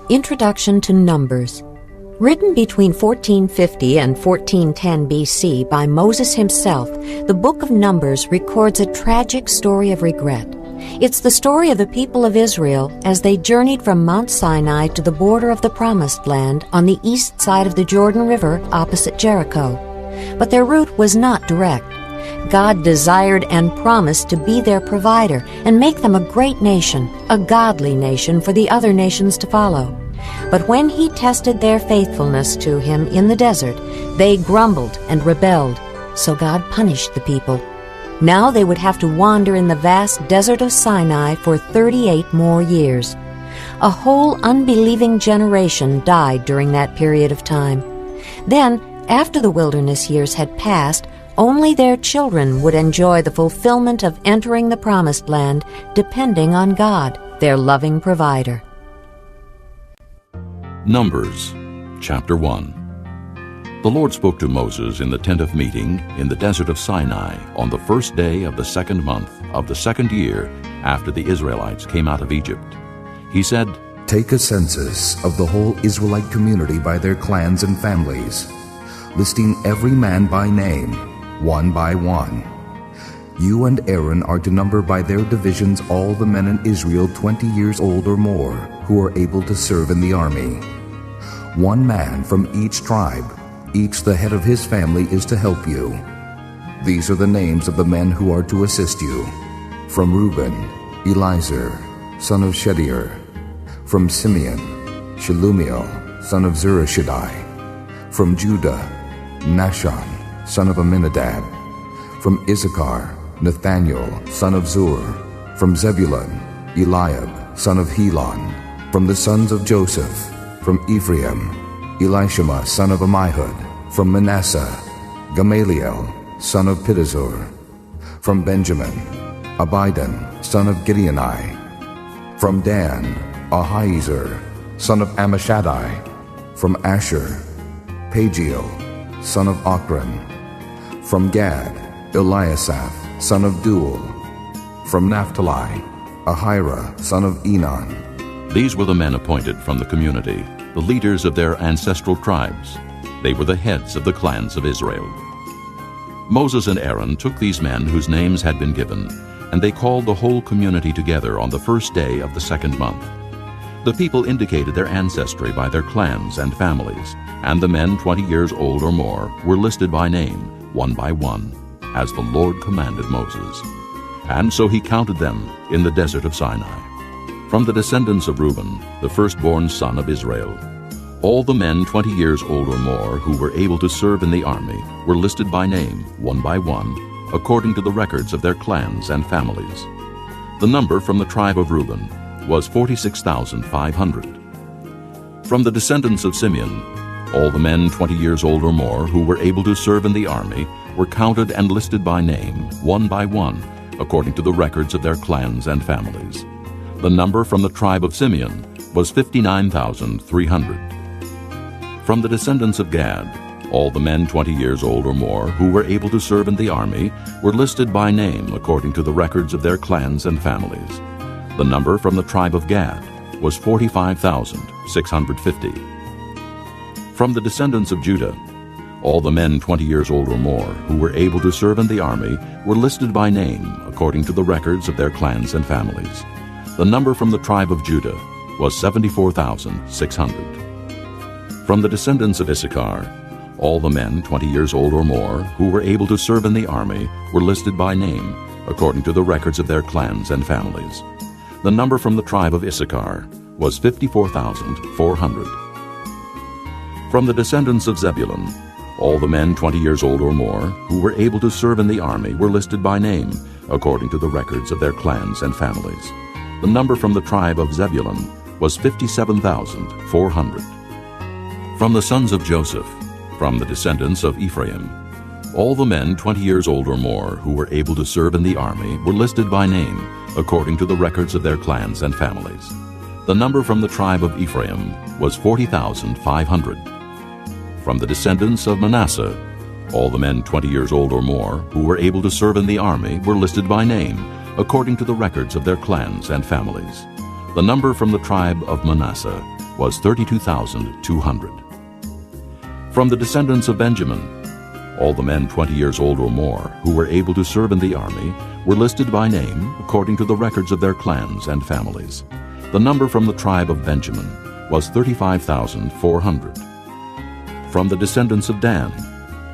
Introduction to Numbers. Written between 1450 and 1410 BC by Moses himself, the book of Numbers records a tragic story of regret. It's the story of the people of Israel as they journeyed from Mount Sinai to the border of the Promised Land on the east side of the Jordan River opposite Jericho. But their route was not direct. God desired and promised to be their provider and make them a great nation, a godly nation for the other nations to follow. But when He tested their faithfulness to Him in the desert, they grumbled and rebelled, so God punished the people. Now they would have to wander in the vast desert of Sinai for 38 more years. A whole unbelieving generation died during that period of time. Then, after the wilderness years had passed, only their children would enjoy the fulfillment of entering the Promised Land, depending on God, their loving provider. Numbers, chapter 1. The Lord spoke to Moses in the tent of meeting in the desert of Sinai on the first day of the 2nd month of the 2nd year after the Israelites came out of Egypt. He said, "Take a census of the whole Israelite community by their clans and families, listing every man by name, one by one. You and Aaron are to number by their divisions all the men in Israel 20 years old or more who are able to serve in the army. One man from each tribe, each the head of his family, is to help you. These are the names of the men who are to assist you. From Reuben, Eleazar, son of Shedeur. From Simeon, Shelumiel, son of Zurishaddai. From Judah, Nahshon, son of Amminadab. From Issachar, Nathaniel, son of Zur. From Zebulun, Eliab, son of Helon. From the sons of Joseph, from Ephraim, Elishama, son of Ammihud. From Manasseh, Gamaliel, son of Pedazur. From Benjamin, Abidan, son of Gideoni. From Dan, Ahiezer, son of Ammishaddai. From Asher, Pagiel, son of Ochran. From Gad, Eliasaph, son of Duel. From Naphtali, Ahira, son of Enon. These were the men appointed from the community, the leaders of their ancestral tribes. They were the heads of the clans of Israel. Moses and Aaron took these men whose names had been given, and they called the whole community together on the first day of the 2nd month. The people indicated their ancestry by their clans and families, and the men 20 years old or more were listed by name, one by one, as the Lord commanded Moses. And so he counted them in the desert of Sinai. From the descendants of Reuben, the firstborn son of Israel, all the men 20 years old or more who were able to serve in the army were listed by name, one by one, according to the records of their clans and families. The number from the tribe of Reuben was 46,500. From the descendants of Simeon, all the men 20 years old or more who were able to serve in the army were counted and listed by name, one by one, according to the records of their clans and families. The number from the tribe of Simeon was 59,300. From the descendants of Gad, all the men 20 years old or more who were able to serve in the army were listed by name according to the records of their clans and families. The number from the tribe of Gad was 45,650. From the descendants of Judah, all the men 20 years old or more who were able to serve in the army were listed by name according to the records of their clans and families. The number from the tribe of Judah was 74,600. From the descendants of Issachar, all the men 20 years old or more who were able to serve in the army were listed by name according to the records of their clans and families. The number from the tribe of Issachar was 54,400. From the descendants of Zebulun, all the men 20 years old or more who were able to serve in the army were listed by name according to the records of their clans and families. The number from the tribe of Zebulun was 57,400. From the sons of Joseph, from the descendants of Ephraim, all the men 20 years old or more who were able to serve in the army were listed by name according to the records of their clans and families. The number from the tribe of Ephraim was 40,500. From the descendants of Manasseh, all the men 20 years old or more who were able to serve in the army were listed by name according to the records of their clans and families. The number from the tribe of Manasseh was 32,200. From the descendants of Benjamin, all the men 20 years old or more who were able to serve in the army were listed by name according to the records of their clans and families. The number from the tribe of Benjamin was 35,400. From the descendants of Dan,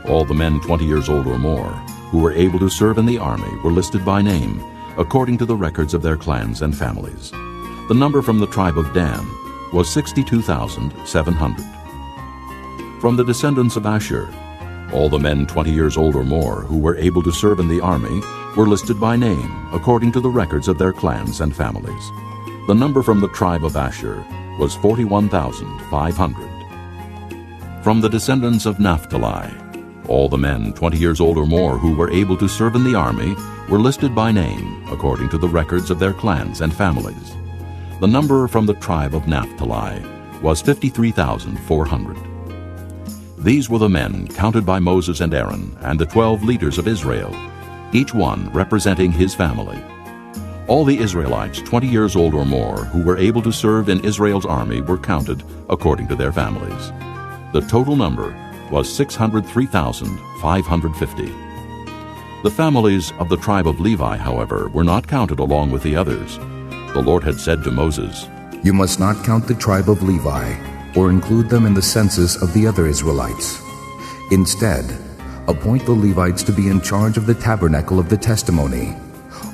all the men 20 years old or more who were able to serve in the army were listed by name according to the records of their clans and families. The number from the tribe of Dan was 62,700. From the descendants of Asher, all the men 20 years old or more who were able to serve in the army were listed by name according to the records of their clans and families. The number from the tribe of Asher was 41,500. From the descendants of Naphtali, all the men 20 years old or more who were able to serve in the army were listed by name according to the records of their clans and families. The number from the tribe of Naphtali was 53,400. These were the men counted by Moses and Aaron and the 12 leaders of Israel, each one representing his family. All the Israelites 20 years old or more who were able to serve in Israel's army were counted according to their families. The total number was 603,550. The families of the tribe of Levi, however, were not counted along with the others. The Lord had said to Moses, You must not count the tribe of Levi, or include them in the census of the other Israelites. Instead, appoint the Levites to be in charge of the tabernacle of the testimony,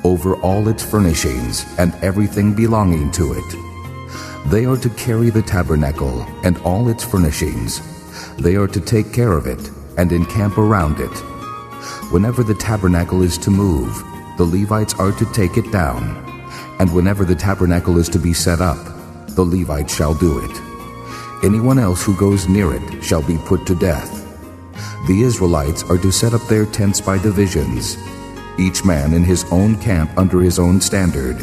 over all its furnishings and everything belonging to it. They are to carry the tabernacle and all its furnishings. They are to take care of it and encamp around it. Whenever the tabernacle is to move, the Levites are to take it down, and whenever the tabernacle is to be set up, the Levites shall do it. Anyone else who goes near it shall be put to death. The Israelites are to set up their tents by divisions, each man in his own camp under his own standard.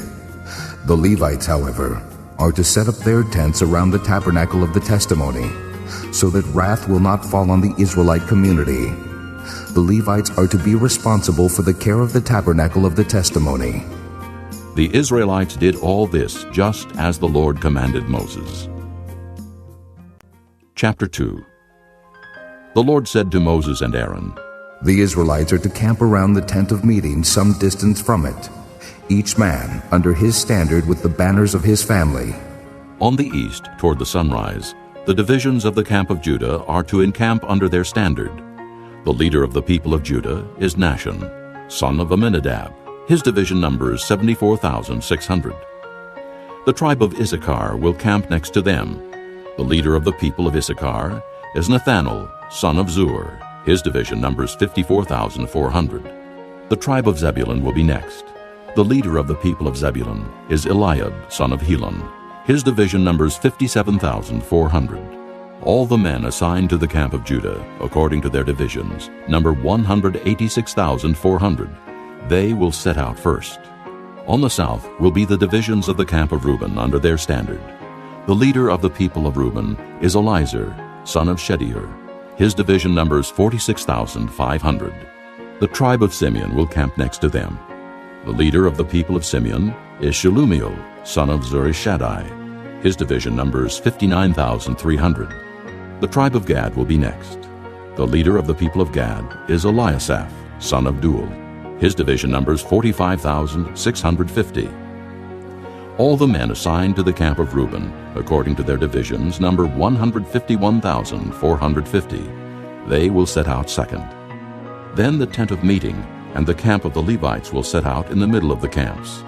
The Levites, however, are to set up their tents around the tabernacle of the testimony, so that wrath will not fall on the Israelite community. The Levites are to be responsible for the care of the tabernacle of the testimony. The Israelites did all this just as the Lord commanded Moses. Chapter 2. The Lord said to Moses and Aaron, The Israelites are to camp around the tent of meeting some distance from it, each man under his standard with the banners of his family. On the east, toward the sunrise, the divisions of the camp of Judah are to encamp under their standard. The leader of the people of Judah is Nahshon, son of Amminadab. His division numbers 74,600. The tribe of Issachar will camp next to them. The leader of the people of Issachar is Nathanael, son of Zur. His division numbers 54,400. The tribe of Zebulun will be next. The leader of the people of Zebulun is Eliab, son of Helon. His division numbers 57,400. All the men assigned to the camp of Judah, according to their divisions, number 186,400. They will set out first. On the south will be the divisions of the camp of Reuben under their standard. The leader of the people of Reuben is Eleazar, son of Shedeur. His division numbers 46,500. The tribe of Simeon will camp next to them. The leader of the people of Simeon is Shelumiel, son of Zurishaddai. His division numbers 59,300. The tribe of Gad will be next. The leader of the people of Gad is Eliasaph, son of Duel. His division numbers 45,650. All the men assigned to the camp of Reuben, according to their divisions, number 151,450. They will set out second. Then the tent of meeting and the camp of the Levites will set out in the middle of the camps.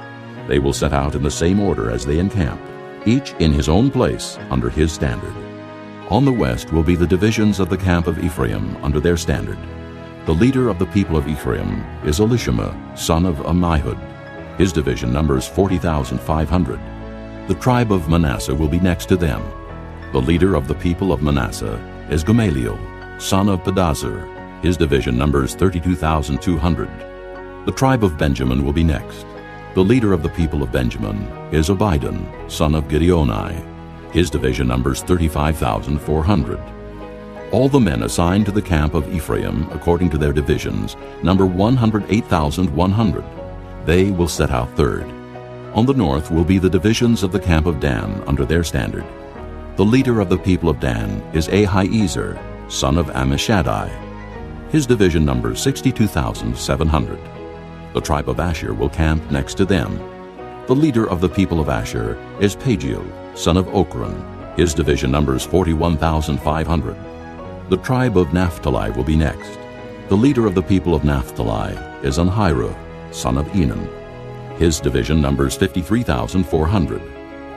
They will set out in the same order as they encamp, each in his own place under his standard. On the west will be the divisions of the camp of Ephraim under their standard. The leader of the people of Ephraim is Elishama, son of Ammihud. His division numbers 40,500. The tribe of Manasseh will be next to them. The leader of the people of Manasseh is Gamaliel, son of Pedazur. His division numbers 32,200. The tribe of Benjamin will be next. The leader of the people of Benjamin is Abidan, son of Gideoni. His division numbers 35,400. All the men assigned to the camp of Ephraim, according to their divisions, number 108,100. They will set out third. On the north will be the divisions of the camp of Dan under their standard. The leader of the people of Dan is Ahiezer, son of Ammishaddai. His division numbers 62,700. The tribe of Asher will camp next to them. The leader of the people of Asher is Pagiel, son of Ochran. His division numbers 41,500. The tribe of Naphtali will be next. The leader of the people of Naphtali is Anhiru, son of Enan. His division numbers 53,400.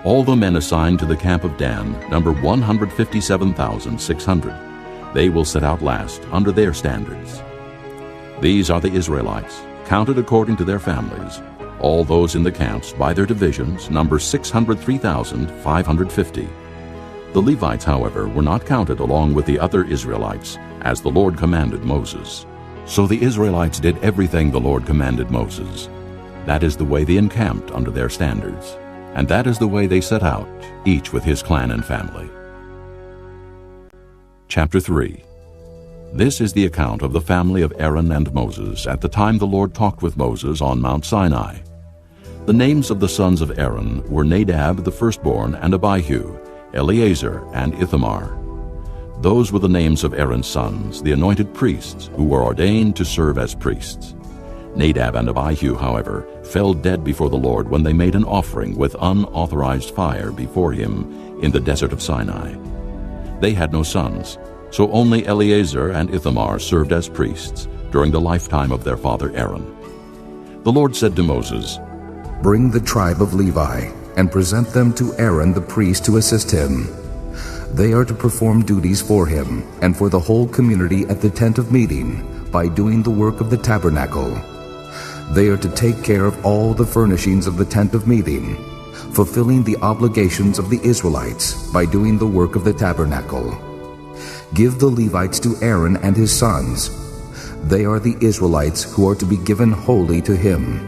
All the men assigned to the camp of Dan number 157,600. They will set out last under their standards. These are the Israelites, counted according to their families. All those in the camps by their divisions number 603,550. The Levites, however, were not counted along with the other Israelites, as the Lord commanded Moses. So the Israelites did everything the Lord commanded Moses. That is the way they encamped under their standards, and that is the way they set out, each with his clan and family. Chapter 3. This is the account of the family of Aaron and Moses at the time the Lord talked with Moses on Mount Sinai. The names of the sons of Aaron were Nadab the firstborn and Abihu, Eleazar and Ithamar. Those were the names of Aaron's sons, the anointed priests, who were ordained to serve as priests. Nadab and Abihu, however, fell dead before the Lord when they made an offering with unauthorized fire before him in the desert of Sinai. They had no sons, so only Eleazar and Ithamar served as priests during the lifetime of their father Aaron. The Lord said to Moses, "Bring the tribe of Levi and present them to Aaron the priest to assist him. They are to perform duties for him and for the whole community at the tent of meeting by doing the work of the tabernacle. They are to take care of all the furnishings of the tent of meeting, fulfilling the obligations of the Israelites by doing the work of the tabernacle. Give the Levites to Aaron and his sons. They are the Israelites who are to be given wholly to him.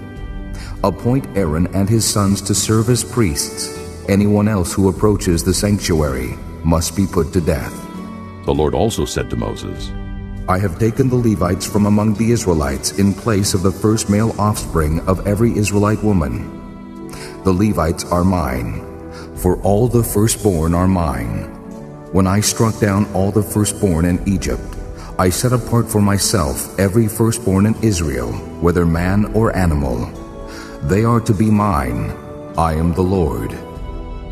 Appoint Aaron and his sons to serve as priests. Anyone else who approaches the sanctuary must be put to death." The Lord also said to Moses, "I have taken the Levites from among the Israelites in place of the first male offspring of every Israelite woman. The Levites are mine, for all the firstborn are mine. When I struck down all the firstborn in Egypt, I set apart for myself every firstborn in Israel, whether man or animal. They are to be mine. I am the Lord."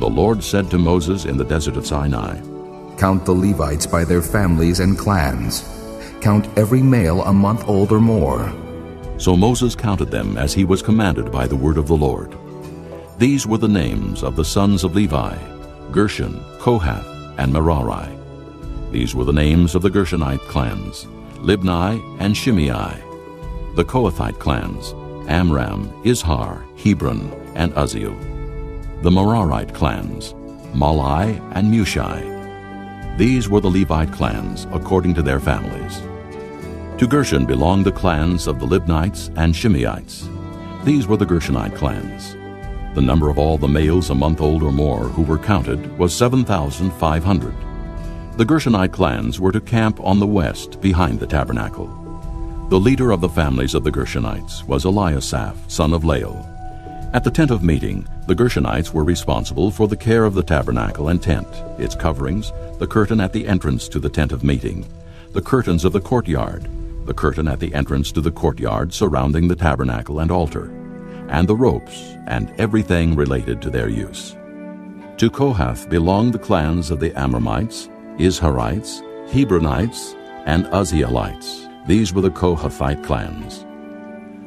The Lord said to Moses in the desert of Sinai, "Count the Levites by their families and clans. Count every male a month old or more." So Moses counted them as he was commanded by the word of the Lord. These were the names of the sons of Levi: Gershon, Kohath, and Merari. These were the names of the Gershonite clans: Libni and Shimei. The Kohathite clans: Amram, Izhar, Hebron, and Uzziel. The Merarite clans: Malai and Mushi. These were the Levite clans according to their families. To Gershon belonged the clans of the Libnites and Shimeites. These were the Gershonite clans. The number of all the males a month old or more who were counted was 7,500. The Gershonite clans were to camp on the west behind the tabernacle. The leader of the families of the Gershonites was Eliasaph, son of Lael. At the tent of meeting, the Gershonites were responsible for the care of the tabernacle and tent, its coverings, the curtain at the entrance to the tent of meeting, the curtains of the courtyard, the curtain at the entrance to the courtyard surrounding the tabernacle and altar, and the ropes and everything related to their use. To Kohath belonged the clans of the Amramites, Izharites, Hebronites, and Uzzielites. These were the Kohathite clans.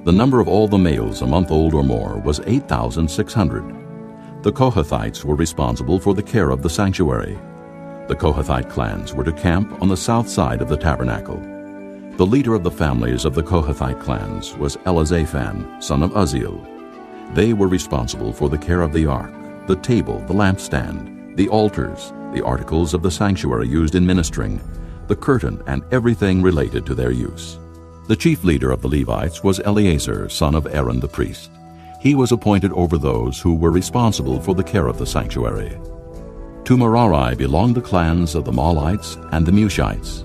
The number of all the males a month old or more was 8,600. The Kohathites were responsible for the care of the sanctuary. The Kohathite clans were to camp on the south side of the tabernacle. The leader of the families of the Kohathite clans was Elizaphan, son of Uzziel. They were responsible for the care of the ark, the table, the lampstand, the altars, the articles of the sanctuary used in ministering, the curtain, and everything related to their use. The chief leader of the Levites was Eleazar, son of Aaron the priest. He was appointed over those who were responsible for the care of the sanctuary. To Merari belonged the clans of the Malites and the Mushites.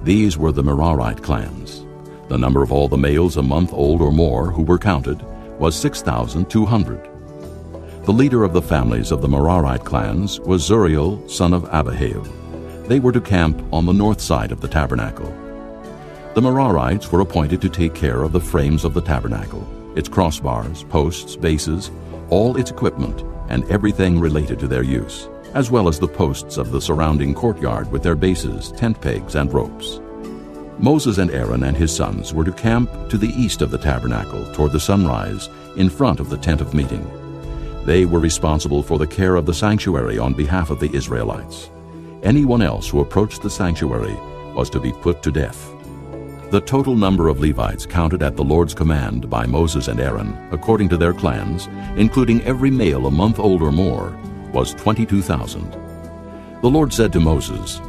These were the Merarite clans. The number of all the males a month old or more who were counted was 6,200. The leader of the families of the Merarite clans was Zuriel, son of Abihail. They were to camp on the north side of the tabernacle. The Merarites were appointed to take care of the frames of the tabernacle, its crossbars, posts, bases, all its equipment, and everything related to their use, as well as the posts of the surrounding courtyard with their bases, tent pegs, and ropes. Moses and Aaron and his sons were to camp to the east of the tabernacle toward the sunrise in front of the tent of meeting. They were responsible for the care of the sanctuary on behalf of the Israelites. Anyone else who approached the sanctuary was to be put to death. The total number of Levites counted at the Lord's command by Moses and Aaron, according to their clans, including every male a month old or more, was 22,000. The Lord said to Moses,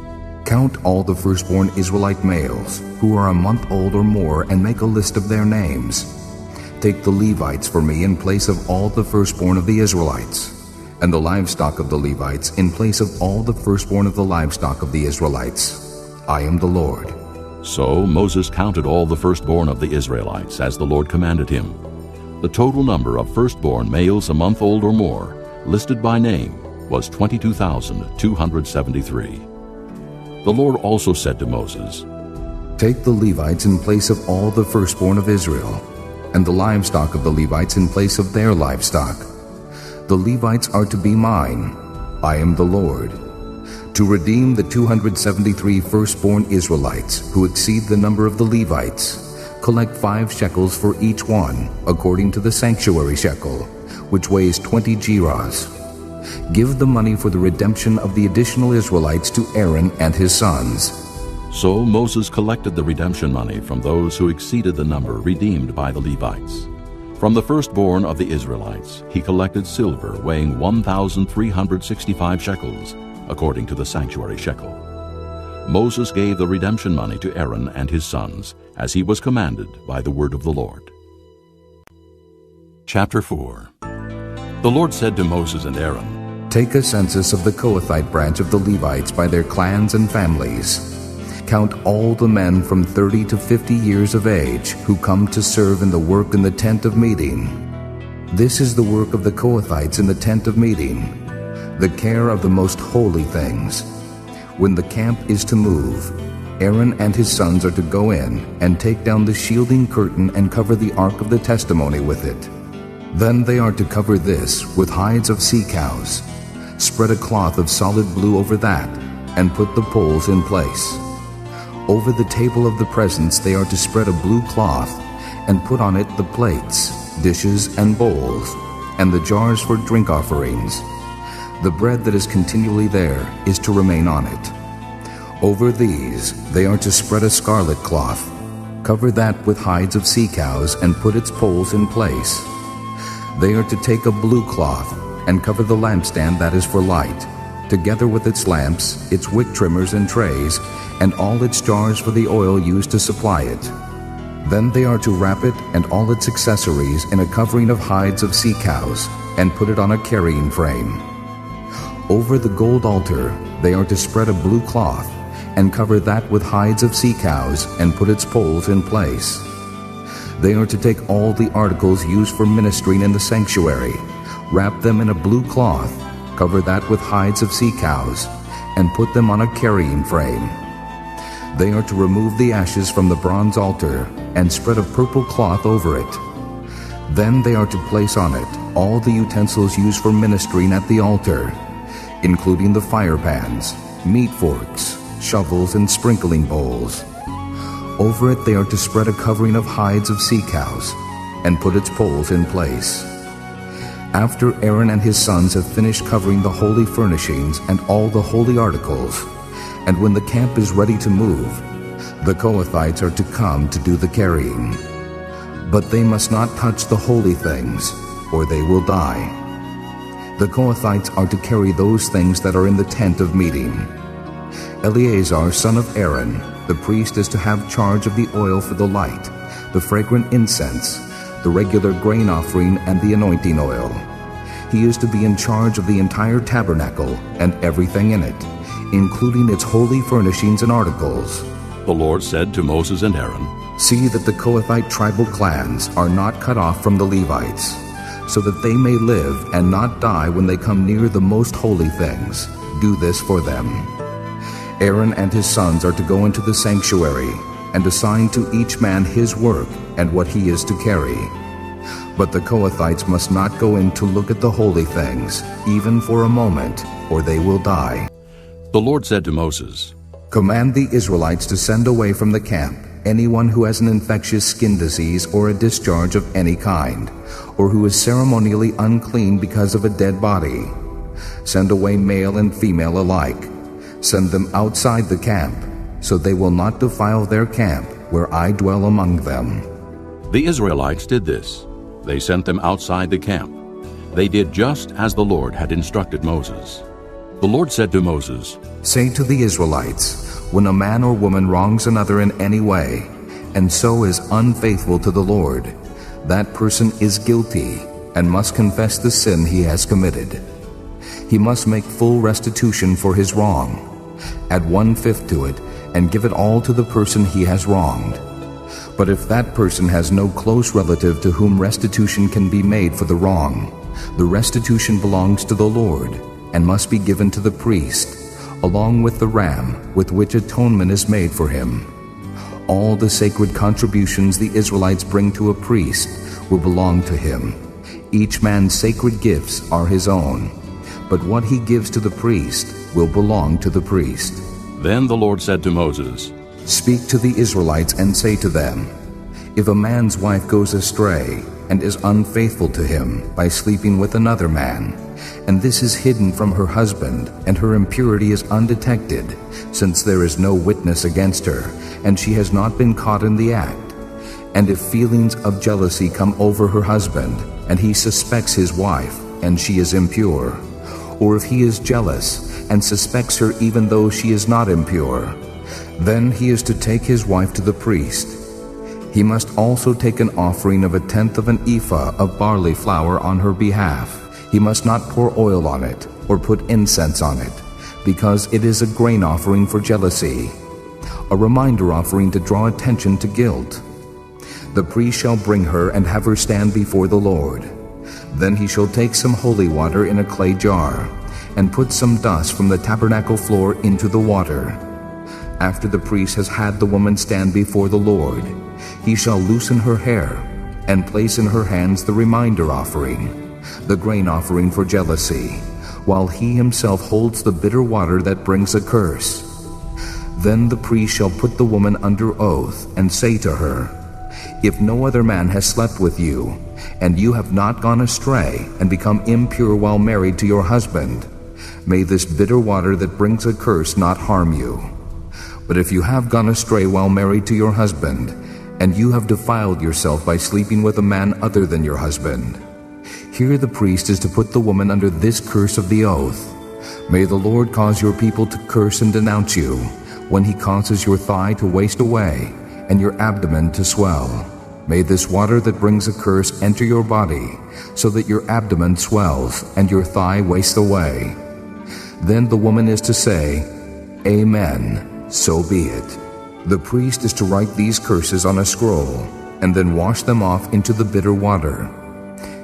Count all the firstborn Israelite males who are a month old or more and make a list of their names. Take the Levites for me in place of all the firstborn of the Israelites, and the livestock of the Levites in place of all the firstborn of the livestock of the Israelites. I am the Lord. So Moses counted all the firstborn of the Israelites as the Lord commanded him. The total number of firstborn males a month old or more, listed by name, was 22,273. The Lord also said to Moses, Take the Levites in place of all the firstborn of Israel, and the livestock of the Levites in place of their livestock. The Levites are to be mine. I am the Lord. To redeem the 273 firstborn Israelites who exceed the number of the Levites, collect 5 shekels for each one, according to the sanctuary shekel, which weighs 20 gerahs. Give the money for the redemption of the additional Israelites to Aaron and his sons. So Moses collected the redemption money from those who exceeded the number redeemed by the Levites. From the firstborn of the Israelites, he collected silver weighing 1,365 shekels, according to the sanctuary shekel. Moses gave the redemption money to Aaron and his sons, as he was commanded by the word of the Lord. Chapter 4. The Lord said to Moses and Aaron, Take a census of the Kohathite branch of the Levites by their clans and families. Count all the men from 30 to 50 years of age who come to serve in the work in the tent of meeting. This is the work of the Kohathites in the tent of meeting, the care of the most holy things. When the camp is to move, Aaron and his sons are to go in and take down the shielding curtain and cover the ark of the testimony with it. Then they are to cover this with hides of sea cows. Spread a cloth of solid blue over that, and put the poles in place. Over the table of the presence they are to spread a blue cloth, and put on it the plates, dishes, and bowls, and the jars for drink offerings. The bread that is continually there is to remain on it. Over these they are to spread a scarlet cloth. Cover that with hides of sea cows, and put its poles in place. They are to take a blue cloth, and cover the lampstand that is for light, together with its lamps, its wick trimmers and trays, and all its jars for the oil used to supply it. Then they are to wrap it and all its accessories in a covering of hides of sea cows, and put it on a carrying frame. Over the gold altar they are to spread a blue cloth, and cover that with hides of sea cows, and put its poles in place. They are to take all the articles used for ministering in the sanctuary, wrap them in a blue cloth, cover that with hides of sea cows, and put them on a carrying frame. They are to remove the ashes from the bronze altar, and spread a purple cloth over it. Then they are to place on it all the utensils used for ministering at the altar, including the fire pans, meat forks, shovels, and sprinkling bowls. Over it they are to spread a covering of hides of sea cows, and put its poles in place. After Aaron and his sons have finished covering the holy furnishings and all the holy articles, and when the camp is ready to move, the Kohathites are to come to do the carrying. But they must not touch the holy things, or they will die. The Kohathites are to carry those things that are in the tent of meeting. Eleazar, son of Aaron, the priest, is to have charge of the oil for the light, the fragrant incense, the regular grain offering, and the anointing oil. He is to be in charge of the entire tabernacle and everything in it, including its holy furnishings and articles. The Lord said to Moses and Aaron, See that the Kohathite tribal clans are not cut off from the Levites. so that they may live and not die when they come near the most holy things. Do this for them. Aaron and his sons are to go into the sanctuary and assign to each man his work and what he is to carry. But the Kohathites must not go in to look at the holy things, even for a moment, or they will die. The Lord said to Moses, Command the Israelites to send away from the camp anyone who has an infectious skin disease or a discharge of any kind, or who is ceremonially unclean because of a dead body. Send away male and female alike. Send them outside the camp, so they will not defile their camp where I dwell among them. The Israelites did this. They sent them outside the camp. They did just as the Lord had instructed Moses. The Lord said to Moses, Say to the Israelites, when a man or woman wrongs another in any way, and so is unfaithful to the Lord, that person is guilty and must confess the sin he has committed. He must make full restitution for his wrong. Add 1/5 to it, and give it all to the person he has wronged. But if that person has no close relative to whom restitution can be made for the wrong, the restitution belongs to the Lord, and must be given to the priest, along with the ram with which atonement is made for him. All the sacred contributions the Israelites bring to a priest will belong to him. Each man's sacred gifts are his own, but what he gives to the priest will belong to the priest. Then the Lord said to Moses, Speak to the Israelites and say to them, If a man's wife goes astray and is unfaithful to him by sleeping with another man, and this is hidden from her husband, and her impurity is undetected, since there is no witness against her, and she has not been caught in the act, and if feelings of jealousy come over her husband, and he suspects his wife, and she is impure, or if he is jealous and suspects her even though she is not impure, then he is to take his wife to the priest. He must also take an offering of 1/10 of an ephah of barley flour on her behalf. He must not pour oil on it or put incense on it, because it is a grain offering for jealousy, a reminder offering to draw attention to guilt. The priest shall bring her and have her stand before the Lord. Then he shall take some holy water in a clay jar, and put some dust from the tabernacle floor into the water. After the priest has had the woman stand before the Lord, he shall loosen her hair, and place in her hands the reminder offering, the grain offering for jealousy, while he himself holds the bitter water that brings a curse. Then the priest shall put the woman under oath, and say to her, If no other man has slept with you, and you have not gone astray and become impure while married to your husband, may this bitter water that brings a curse not harm you. But if you have gone astray while married to your husband, and you have defiled yourself by sleeping with a man other than your husband, here the priest is to put the woman under this curse of the oath. May the Lord cause your people to curse and denounce you, when he causes your thigh to waste away, and your abdomen to swell. May this water that brings a curse enter your body, so that your abdomen swells, and your thigh wastes away. Then the woman is to say, Amen, so be it. The priest is to write these curses on a scroll, and then wash them off into the bitter water.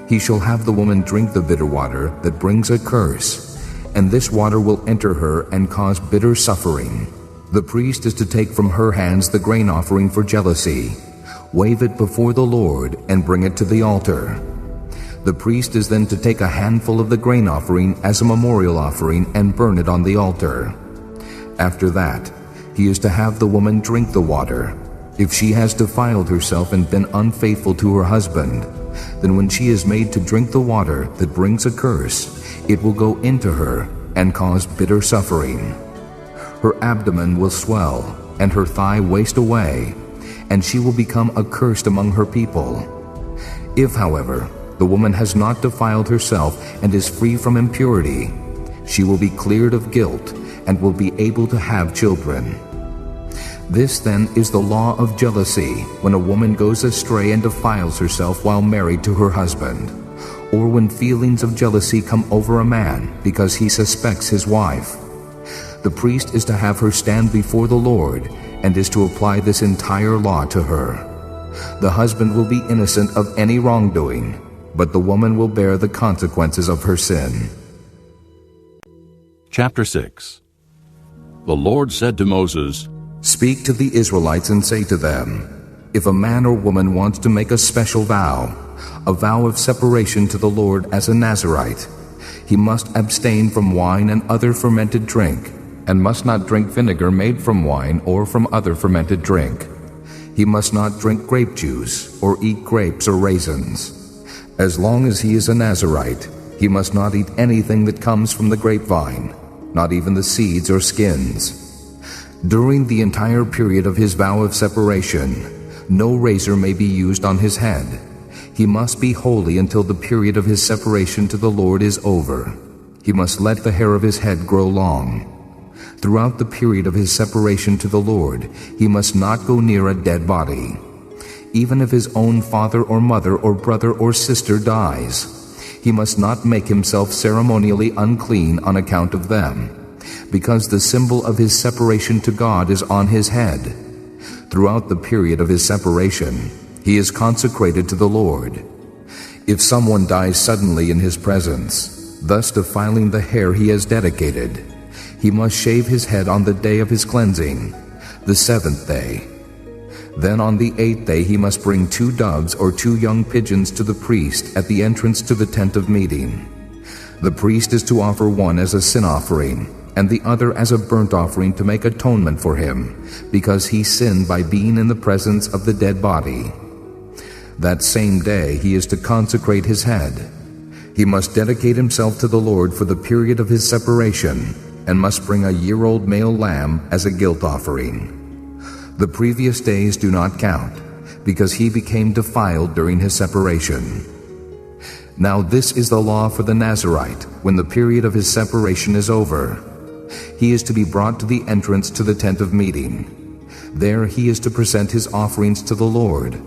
He shall have the woman drink the bitter water that brings a curse, and this water will enter her and cause bitter suffering. The priest is to take from her hands the grain offering for jealousy, wave it before the Lord, and bring it to the altar. The priest is then to take a handful of the grain offering as a memorial offering and burn it on the altar. After that, he is to have the woman drink the water. If she has defiled herself and been unfaithful to her husband, then when she is made to drink the water that brings a curse, it will go into her and cause bitter suffering. Her abdomen will swell, and her thigh waste away, and she will become accursed among her people. If, however, the woman has not defiled herself and is free from impurity, she will be cleared of guilt and will be able to have children. This then is the law of jealousy when a woman goes astray and defiles herself while married to her husband, or when feelings of jealousy come over a man because he suspects his wife. The priest is to have her stand before the Lord and is to apply this entire law to her. The husband will be innocent of any wrongdoing, but the woman will bear the consequences of her sin. Chapter 6. The Lord said to Moses, Speak to the Israelites and say to them, If a man or woman wants to make a special vow, a vow of separation to the Lord as a Nazirite, he must abstain from wine and other fermented drink, and must not drink vinegar made from wine or from other fermented drink. He must not drink grape juice or eat grapes or raisins. As long as he is a Nazirite, he must not eat anything that comes from the grapevine, not even the seeds or skins. During the entire period of his vow of separation, no razor may be used on his head. He must be holy until the period of his separation to the Lord is over. He must let the hair of his head grow long. Throughout the period of his separation to the Lord, he must not go near a dead body. Even if his own father or mother or brother or sister dies, he must not make himself ceremonially unclean on account of them, because the symbol of his separation to God is on his head. Throughout the period of his separation, he is consecrated to the Lord. If someone dies suddenly in his presence, thus defiling the hair he has dedicated, he must shave his head on the day of his cleansing, the 7th day. Then on the 8th day he must bring 2 doves or 2 young pigeons to the priest at the entrance to the tent of meeting. The priest is to offer one as a sin offering, and the other as a burnt offering to make atonement for him, because he sinned by being in the presence of the dead body. That same day he is to consecrate his head. He must dedicate himself to the Lord for the period of his separation, and must bring a year-old male lamb as a guilt offering. The previous days do not count, because he became defiled during his separation. Now this is the law for the Nazirite when the period of his separation is over. He is to be brought to the entrance to the tent of meeting. There he is to present his offerings to the Lord: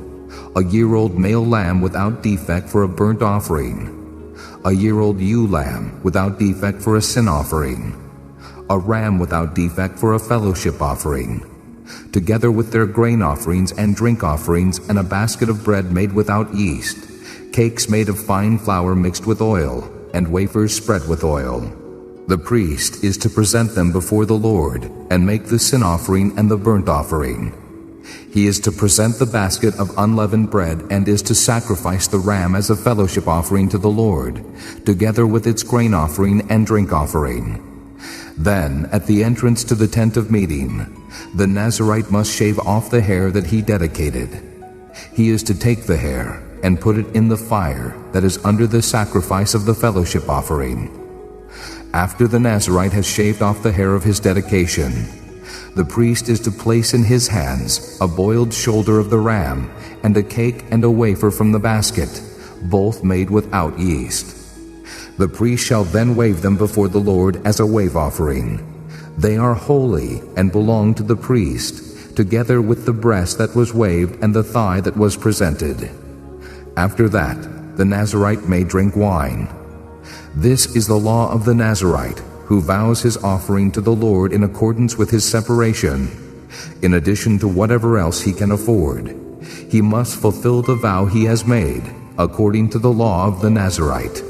a year-old male lamb without defect for a burnt offering, a year-old ewe lamb without defect for a sin offering, a ram without defect for a fellowship offering, together with their grain offerings and drink offerings, and a basket of bread made without yeast, cakes made of fine flour mixed with oil, and wafers spread with oil. The priest is to present them before the Lord and make the sin offering and the burnt offering. He is to present the basket of unleavened bread and is to sacrifice the ram as a fellowship offering to the Lord, together with its grain offering and drink offering. Then, at the entrance to the tent of meeting, the Nazirite must shave off the hair that he dedicated. He is to take the hair and put it in the fire that is under the sacrifice of the fellowship offering. After the Nazirite has shaved off the hair of his dedication, the priest is to place in his hands a boiled shoulder of the ram and a cake and a wafer from the basket, both made without yeast. The priest shall then wave them before the Lord as a wave offering. They are holy and belong to the priest, together with the breast that was waved and the thigh that was presented. After that, the Nazirite may drink wine. This is the law of the Nazirite, who vows his offering to the Lord in accordance with his separation, in addition to whatever else he can afford. He must fulfill the vow he has made, according to the law of the Nazirite.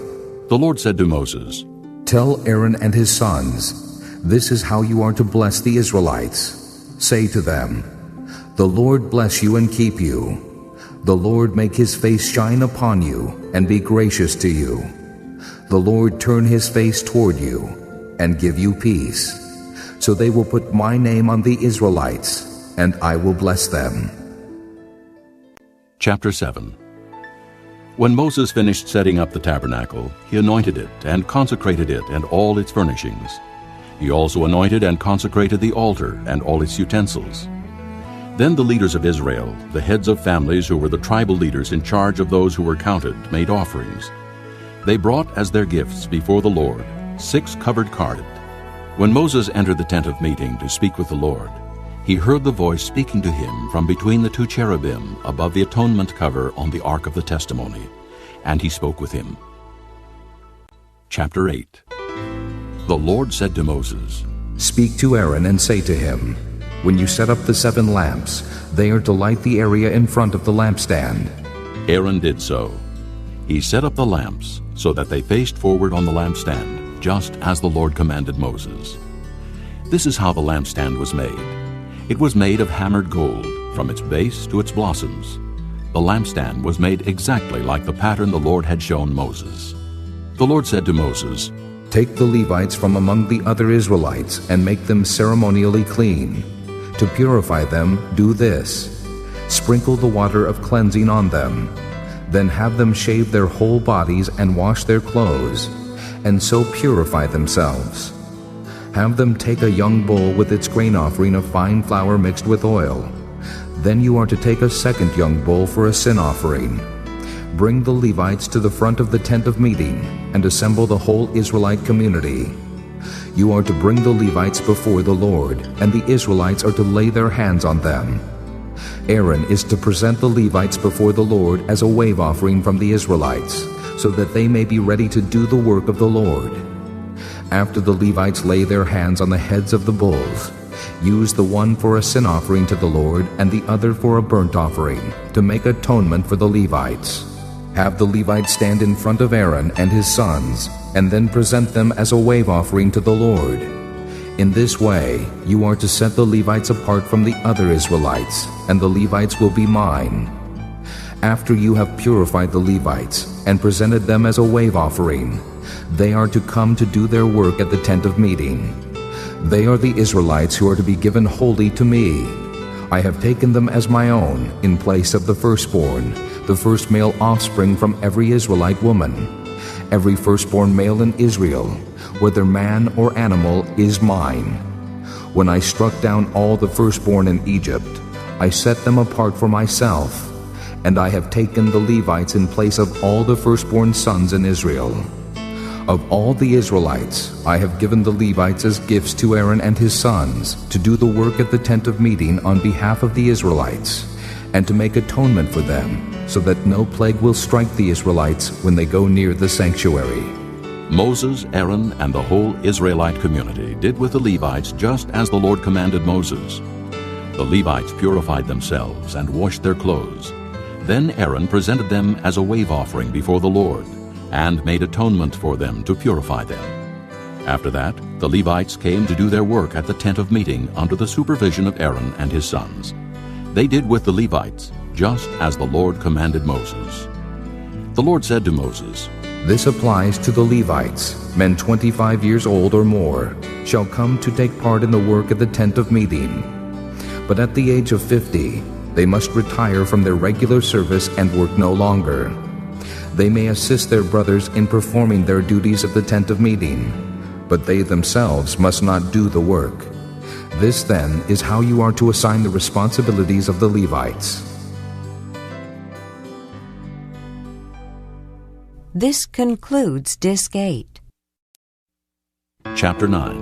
The Lord said to Moses, Tell Aaron and his sons, this is how you are to bless the Israelites. Say to them, The Lord bless you and keep you. The Lord make his face shine upon you and be gracious to you. The Lord turn his face toward you and give you peace. So they will put my name on the Israelites, and I will bless them. Chapter 7. When Moses finished setting up the tabernacle, he anointed it and consecrated it and all its furnishings. He also anointed and consecrated the altar and all its utensils. Then the leaders of Israel, the heads of families who were the tribal leaders in charge of those who were counted, made offerings. They brought as their gifts before the Lord 6 covered cards. When Moses entered the tent of meeting to speak with the Lord, he heard the voice speaking to him from between the 2 cherubim above the atonement cover on the ark of the testimony, and he spoke with him. Chapter 8. The Lord said to Moses, Speak to Aaron and say to him, When you set up the 7 lamps, they are to light the area in front of the lampstand. Aaron did so. He set up the lamps so that they faced forward on the lampstand, just as the Lord commanded Moses. This is how the lampstand was made. It was made of hammered gold, from its base to its blossoms. The lampstand was made exactly like the pattern the Lord had shown Moses. The Lord said to Moses, "Take the Levites from among the other Israelites and make them ceremonially clean. To purify them, do this: sprinkle the water of cleansing on them. Then have them shave their whole bodies and wash their clothes, and so purify themselves. Have them take a young bull with its grain offering of fine flour mixed with oil. Then you are to take a second young bull for a sin offering. Bring the Levites to the front of the tent of meeting and assemble the whole Israelite community. You are to bring the Levites before the Lord, and the Israelites are to lay their hands on them. Aaron is to present the Levites before the Lord as a wave offering from the Israelites, so that they may be ready to do the work of the Lord. After the Levites lay their hands on the heads of the bulls, use the one for a sin offering to the Lord and the other for a burnt offering, to make atonement for the Levites. Have the Levites stand in front of Aaron and his sons, and then present them as a wave offering to the Lord. In this way, you are to set the Levites apart from the other Israelites, and the Levites will be mine. After you have purified the Levites and presented them as a wave offering, they are to come to do their work at the tent of meeting. They are the Israelites who are to be given wholly to me. I have taken them as my own in place of the firstborn, the first male offspring from every Israelite woman. Every firstborn male in Israel, whether man or animal, is mine. When I struck down all the firstborn in Egypt, I set them apart for myself, and I have taken the Levites in place of all the firstborn sons in Israel. Of all the Israelites, I have given the Levites as gifts to Aaron and his sons to do the work at the tent of meeting on behalf of the Israelites, and to make atonement for them, so that no plague will strike the Israelites when they go near the sanctuary." Moses, Aaron, and the whole Israelite community did with the Levites just as the Lord commanded Moses. The Levites purified themselves and washed their clothes. Then Aaron presented them as a wave offering before the Lord, and made atonement for them to purify them. After that, the Levites came to do their work at the tent of meeting under the supervision of Aaron and his sons. They did with the Levites just as the Lord commanded Moses. The Lord said to Moses, "This applies to the Levites. Men 25 years old or more shall come to take part in the work at the tent of meeting. But at the age of 50, they must retire from their regular service and work no longer. They may assist their brothers in performing their duties at the tent of meeting, but they themselves must not do the work. This, then, is how you are to assign the responsibilities of the Levites." This concludes Disc 8. Chapter 9.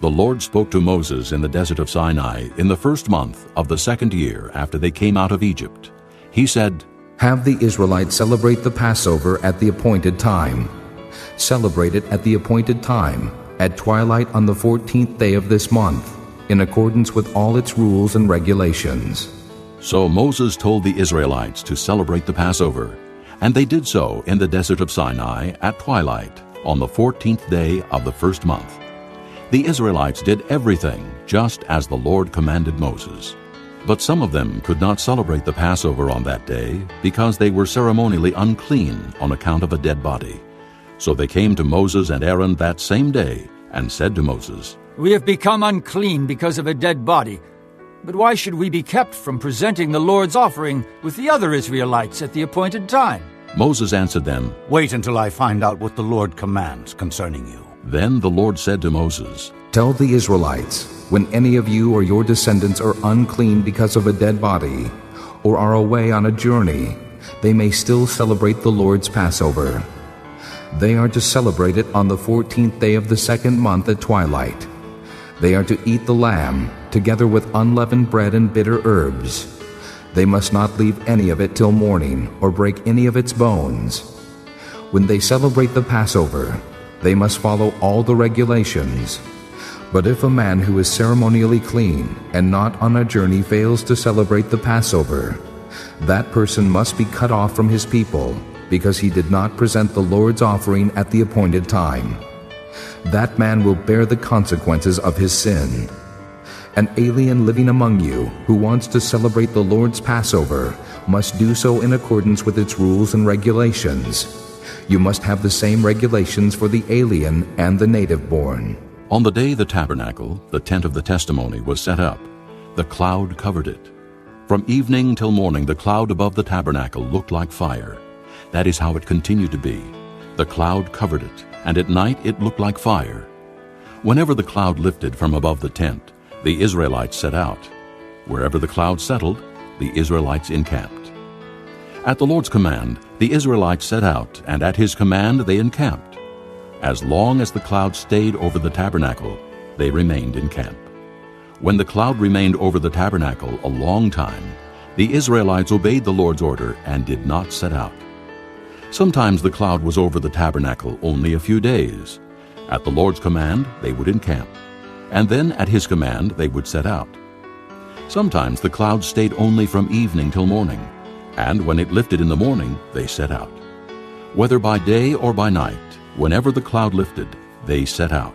The Lord spoke to Moses in the desert of Sinai in the first month of the second year after they came out of Egypt. He said, "Have the Israelites celebrate the Passover at the appointed time. Celebrate it at the appointed time, at twilight on the 14th day of this month, in accordance with all its rules and regulations." So Moses told the Israelites to celebrate the Passover, and they did so in the desert of Sinai at twilight on the 14th day of the first month. The Israelites did everything just as the Lord commanded Moses. But some of them could not celebrate the Passover on that day because they were ceremonially unclean on account of a dead body. So they came to Moses and Aaron that same day and said to Moses, "We have become unclean because of a dead body. But why should we be kept from presenting the Lord's offering with the other Israelites at the appointed time?" Moses answered them, "Wait until I find out what the Lord commands concerning you." Then the Lord said to Moses, "Tell the Israelites, when any of you or your descendants are unclean because of a dead body, or are away on a journey, they may still celebrate the Lord's Passover. They are to celebrate it on the 14th day of the second month at twilight. They are to eat the lamb, together with unleavened bread and bitter herbs. They must not leave any of it till morning, or break any of its bones. When they celebrate the Passover, they must follow all the regulations. But if a man who is ceremonially clean and not on a journey fails to celebrate the Passover, that person must be cut off from his people because he did not present the Lord's offering at the appointed time. That man will bear the consequences of his sin. An alien living among you who wants to celebrate the Lord's Passover must do so in accordance with its rules and regulations. You must have the same regulations for the alien and the native-born. On the day the tabernacle, the tent of the testimony, was set up, the cloud covered it. From evening till morning the cloud above the tabernacle looked like fire. That is how it continued to be. The cloud covered it, and at night it looked like fire. Whenever the cloud lifted from above the tent, the Israelites set out. Wherever the cloud settled, the Israelites encamped. At the Lord's command, the Israelites set out, and at his command they encamped. As long as the cloud stayed over the tabernacle, they remained in camp. When the cloud remained over the tabernacle a long time, the Israelites obeyed the Lord's order and did not set out. Sometimes the cloud was over the tabernacle only a few days. At the Lord's command, they would encamp, and then at his command they would set out. Sometimes the cloud stayed only from evening till morning, and when it lifted in the morning, they set out. Whether by day or by night, whenever the cloud lifted, they set out.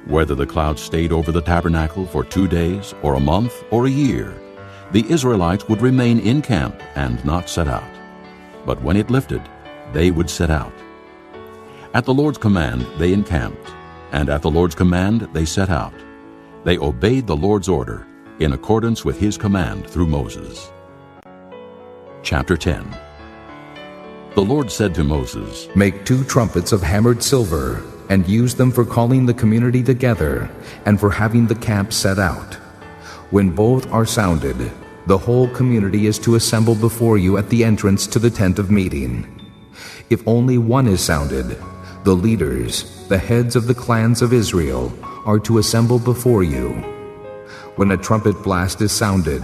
Whether the cloud stayed over the tabernacle for 2 days, or a month, or a year, the Israelites would remain in camp and not set out. But when it lifted, they would set out. At the Lord's command they encamped, and at the Lord's command they set out. They obeyed the Lord's order, in accordance with his command through Moses. Chapter 10. The Lord said to Moses, Make 2 trumpets of hammered silver, and use them for calling the community together, and for having the camp set out. When both are sounded, the whole community is to assemble before you at the entrance to the tent of meeting. If only one is sounded, the leaders, the heads of the clans of Israel, are to assemble before you. When a trumpet blast is sounded,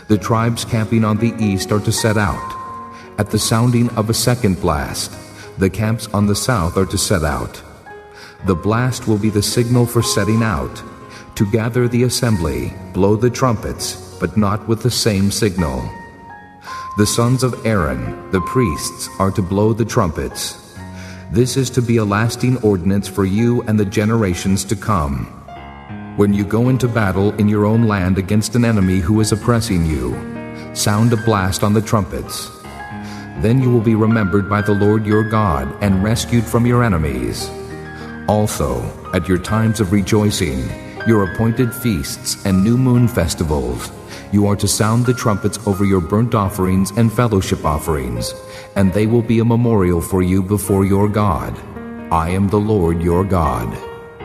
the tribes camping on the east are to set out. At the sounding of a second blast, the camps on the south are to set out. The blast will be the signal for setting out. To gather the assembly, blow the trumpets, but not with the same signal. The sons of Aaron, the priests, are to blow the trumpets. This is to be a lasting ordinance for you and the generations to come. When you go into battle in your own land against an enemy who is oppressing you, sound a blast on the trumpets. Then you will be remembered by the Lord your God and rescued from your enemies. Also, at your times of rejoicing, your appointed feasts and new moon festivals, you are to sound the trumpets over your burnt offerings and fellowship offerings, and they will be a memorial for you before your God. I am the Lord your God.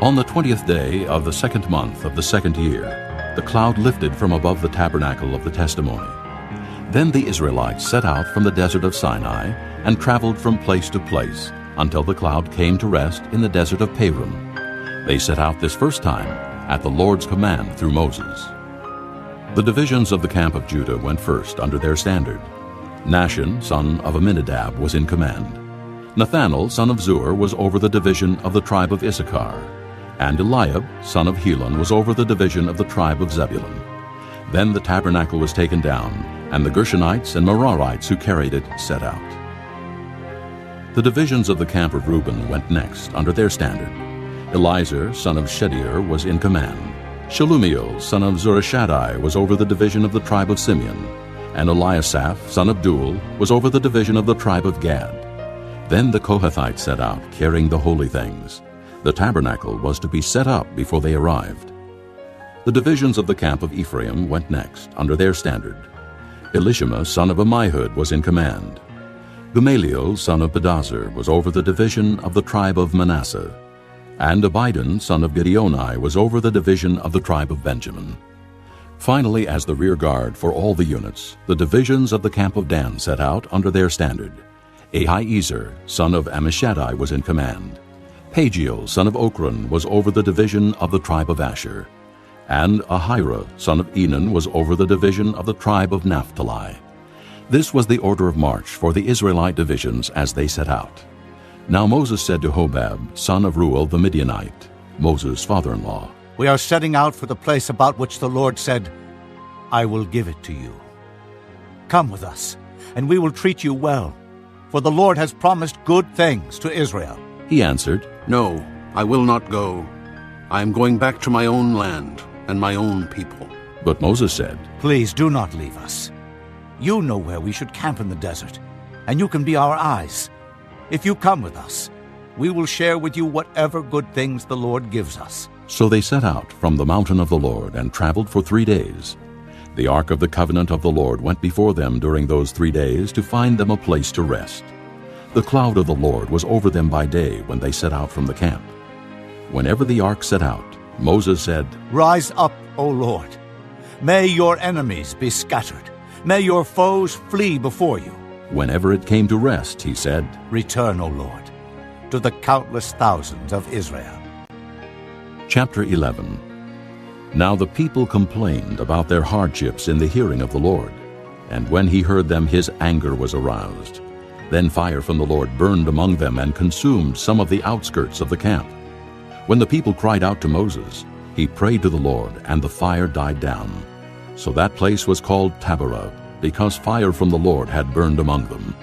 On the 20th day of the 2nd month of the 2nd year, the cloud lifted from above the tabernacle of the testimony. Then the Israelites set out from the desert of Sinai and traveled from place to place until the cloud came to rest in the desert of Paran. They set out this first time at the Lord's command through Moses. The divisions of the camp of Judah went first under their standard. Nahshon, son of Amminadab, was in command. Nathanael, son of Zur, was over the division of the tribe of Issachar, and Eliab, son of Helon, was over the division of the tribe of Zebulun. Then the tabernacle was taken down, and the Gershonites and Merarites who carried it set out. The divisions of the camp of Reuben went next under their standard. Eleazar, son of Shedeur, was in command. Shelumiel, son of Zurishaddai, was over the division of the tribe of Simeon, and Eliasaph, son of Duel, was over the division of the tribe of Gad. Then the Kohathites set out, carrying the holy things. The tabernacle was to be set up before they arrived. The divisions of the camp of Ephraim went next, under their standard. Elishama, son of Ammihud, was in command. Gamaliel, son of Pedazur, was over the division of the tribe of Manasseh, and Abidan, son of Gideoni, was over the division of the tribe of Benjamin. Finally, as the rear guard for all the units, the divisions of the camp of Dan set out under their standard. Ahiezer, son of Ammishaddai, was in command. Pagiel, son of Ochran, was over the division of the tribe of Asher, and Ahira, son of Enan, was over the division of the tribe of Naphtali. This was the order of march for the Israelite divisions as they set out. Now Moses said to Hobab, son of Reuel the Midianite, Moses' father-in-law, We are setting out for the place about which the Lord said, I will give it to you. Come with us, and we will treat you well. For the Lord has promised good things to Israel. He answered, No, I will not go. I am going back to my own land and my own people. But Moses said, Please do not leave us. You know where we should camp in the desert, and you can be our eyes. If you come with us, we will share with you whatever good things the Lord gives us. So they set out from the mountain of the Lord and traveled for 3 days. The ark of the covenant of the Lord went before them during those 3 days to find them a place to rest. The cloud of the Lord was over them by day when they set out from the camp. Whenever the ark set out, Moses said, Rise up, O Lord. May your enemies be scattered. May your foes flee before you. Whenever it came to rest, he said, Return, O Lord, to the countless thousands of Israel. Chapter 11. Now the people complained about their hardships in the hearing of the Lord, and when he heard them his anger was aroused. Then fire from the Lord burned among them and consumed some of the outskirts of the camp. When the people cried out to Moses, he prayed to the Lord, and the fire died down. So that place was called Tabernacle, because fire from the Lord had burned among them.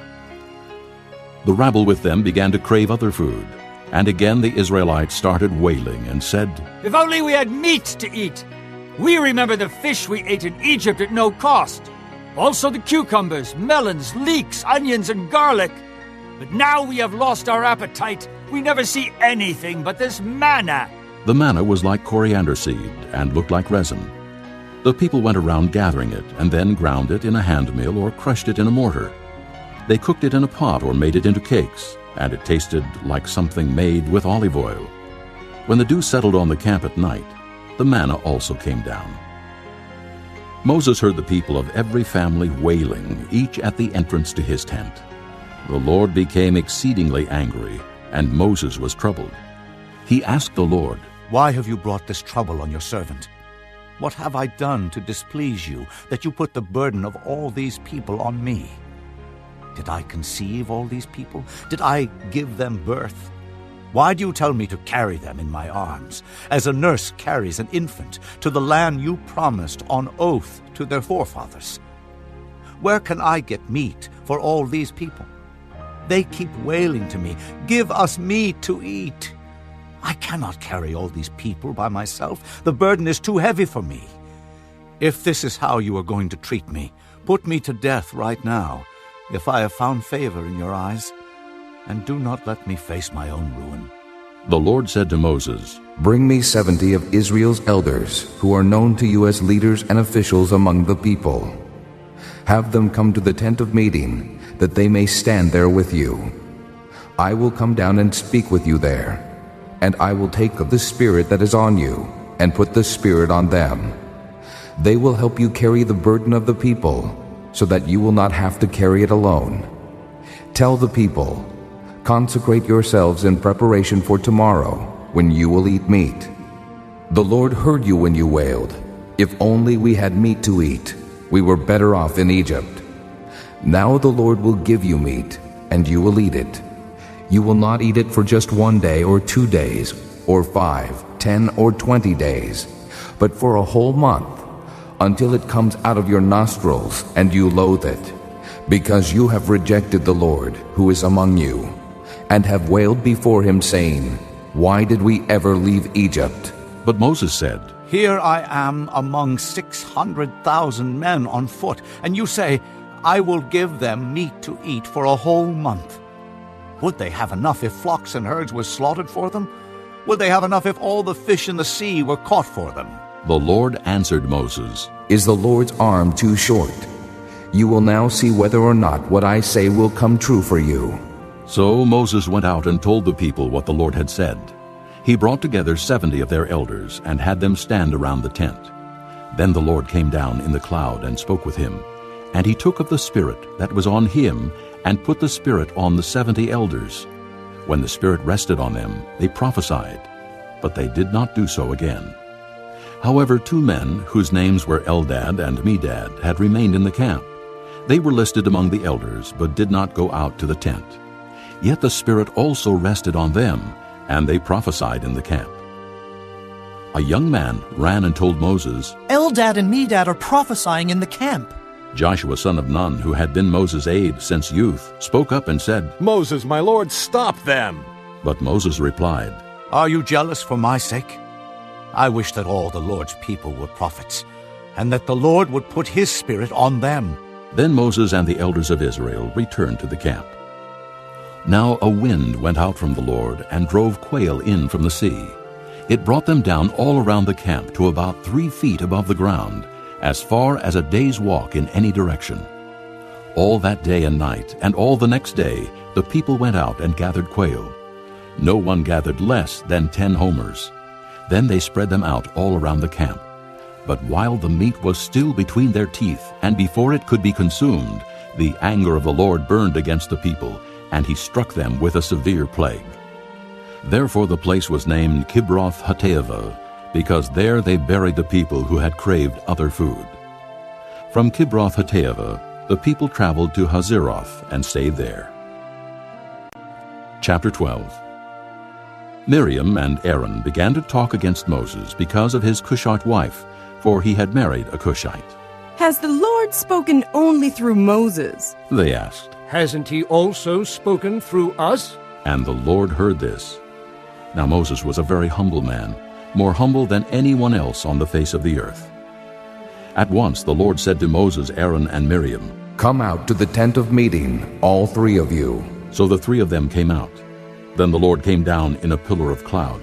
The rabble with them began to crave other food, and again the Israelites started wailing and said, If only we had meat to eat! We remember the fish we ate in Egypt at no cost. Also the cucumbers, melons, leeks, onions, and garlic. But now we have lost our appetite. We never see anything but this manna. The manna was like coriander seed and looked like resin. The people went around gathering it and then ground it in a handmill or crushed it in a mortar. They cooked it in a pot or made it into cakes, and it tasted like something made with olive oil. When the dew settled on the camp at night, the manna also came down. Moses heard the people of every family wailing, each at the entrance to his tent. The Lord became exceedingly angry, and Moses was troubled. He asked the Lord, Why have you brought this trouble on your servant? What have I done to displease you, that you put the burden of all these people on me? Did I conceive all these people? Did I give them birth? Why do you tell me to carry them in my arms, as a nurse carries an infant, to the land you promised on oath to their forefathers? Where can I get meat for all these people? They keep wailing to me, Give us meat to eat. I cannot carry all these people by myself. The burden is too heavy for me. If this is how you are going to treat me, put me to death right now, if I have found favor in your eyes, and do not let me face my own ruin. The Lord said to Moses, Bring me 70 of Israel's elders, who are known to you as leaders and officials among the people. Have them come to the tent of meeting, that they may stand there with you. I will come down and speak with you there, and I will take of the Spirit that is on you, and put the Spirit on them. They will help you carry the burden of the people, so that you will not have to carry it alone. Tell the people, Consecrate yourselves in preparation for tomorrow, when you will eat meat. The Lord heard you when you wailed, If only we had meat to eat, we were better off in Egypt. Now the Lord will give you meat, and you will eat it. You will not eat it for just 1 day or 2 days, or 5, 10, or 20 days, but for a whole month, until it comes out of your nostrils, and you loathe it, because you have rejected the Lord, who is among you, and have wailed before him, saying, Why did we ever leave Egypt? But Moses said, Here I am among 600,000 men on foot, and you say, I will give them meat to eat for a whole month. Would they have enough if flocks and herds were slaughtered for them? Would they have enough if all the fish in the sea were caught for them? The Lord answered Moses, Is the Lord's arm too short? You will now see whether or not what I say will come true for you. So Moses went out and told the people what the Lord had said. He brought together 70 of their elders and had them stand around the tent. Then the Lord came down in the cloud and spoke with him. And he took of the Spirit that was on him and put the Spirit on the 70 elders. When the Spirit rested on them, they prophesied, but they did not do so again. However, 2 men, whose names were Eldad and Medad, had remained in the camp. They were listed among the elders, but did not go out to the tent. Yet the Spirit also rested on them, and they prophesied in the camp. A young man ran and told Moses, Eldad and Medad are prophesying in the camp. Joshua son of Nun, who had been Moses' aide since youth, spoke up and said, Moses, my lord, stop them! But Moses replied, Are you jealous for my sake? I wish that all the Lord's people were prophets, and that the Lord would put his spirit on them. Then Moses and the elders of Israel returned to the camp. Now a wind went out from the Lord and drove quail in from the sea. It brought them down all around the camp to about 3 feet above the ground, as far as a day's walk in any direction. All that day and night, and all the next day, the people went out and gathered quail. No one gathered less than 10 homers. Then they spread them out all around the camp. But while the meat was still between their teeth, and before it could be consumed, the anger of the Lord burned against the people, and he struck them with a severe plague. Therefore the place was named Kibroth Hattaavah, because there they buried the people who had craved other food. From Kibroth Hattaavah the people traveled to Hazeroth and stayed there. Chapter 12. Miriam and Aaron began to talk against Moses because of his Cushite wife, for he had married a Cushite. Has the Lord spoken only through Moses? They asked. Hasn't he also spoken through us? And the Lord heard this. Now Moses was a very humble man, more humble than anyone else on the face of the earth. At once the Lord said to Moses, Aaron, and Miriam, Come out to the tent of meeting, all 3 of you. So the 3 of them came out. Then the Lord came down in a pillar of cloud.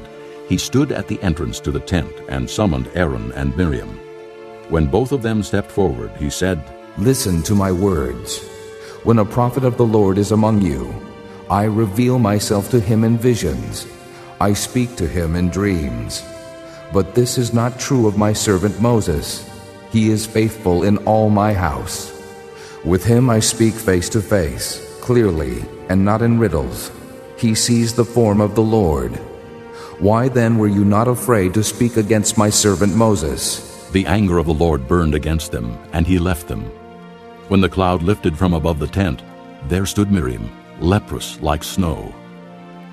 He stood at the entrance to the tent and summoned Aaron and Miriam. When both of them stepped forward, he said, Listen to my words. When a prophet of the Lord is among you, I reveal myself to him in visions. I speak to him in dreams. But this is not true of my servant Moses. He is faithful in all my house. With him I speak face to face, clearly, and not in riddles. He sees the form of the Lord. Why then were you not afraid to speak against my servant Moses? The anger of the Lord burned against them, and he left them. When the cloud lifted from above the tent, there stood Miriam, leprous like snow.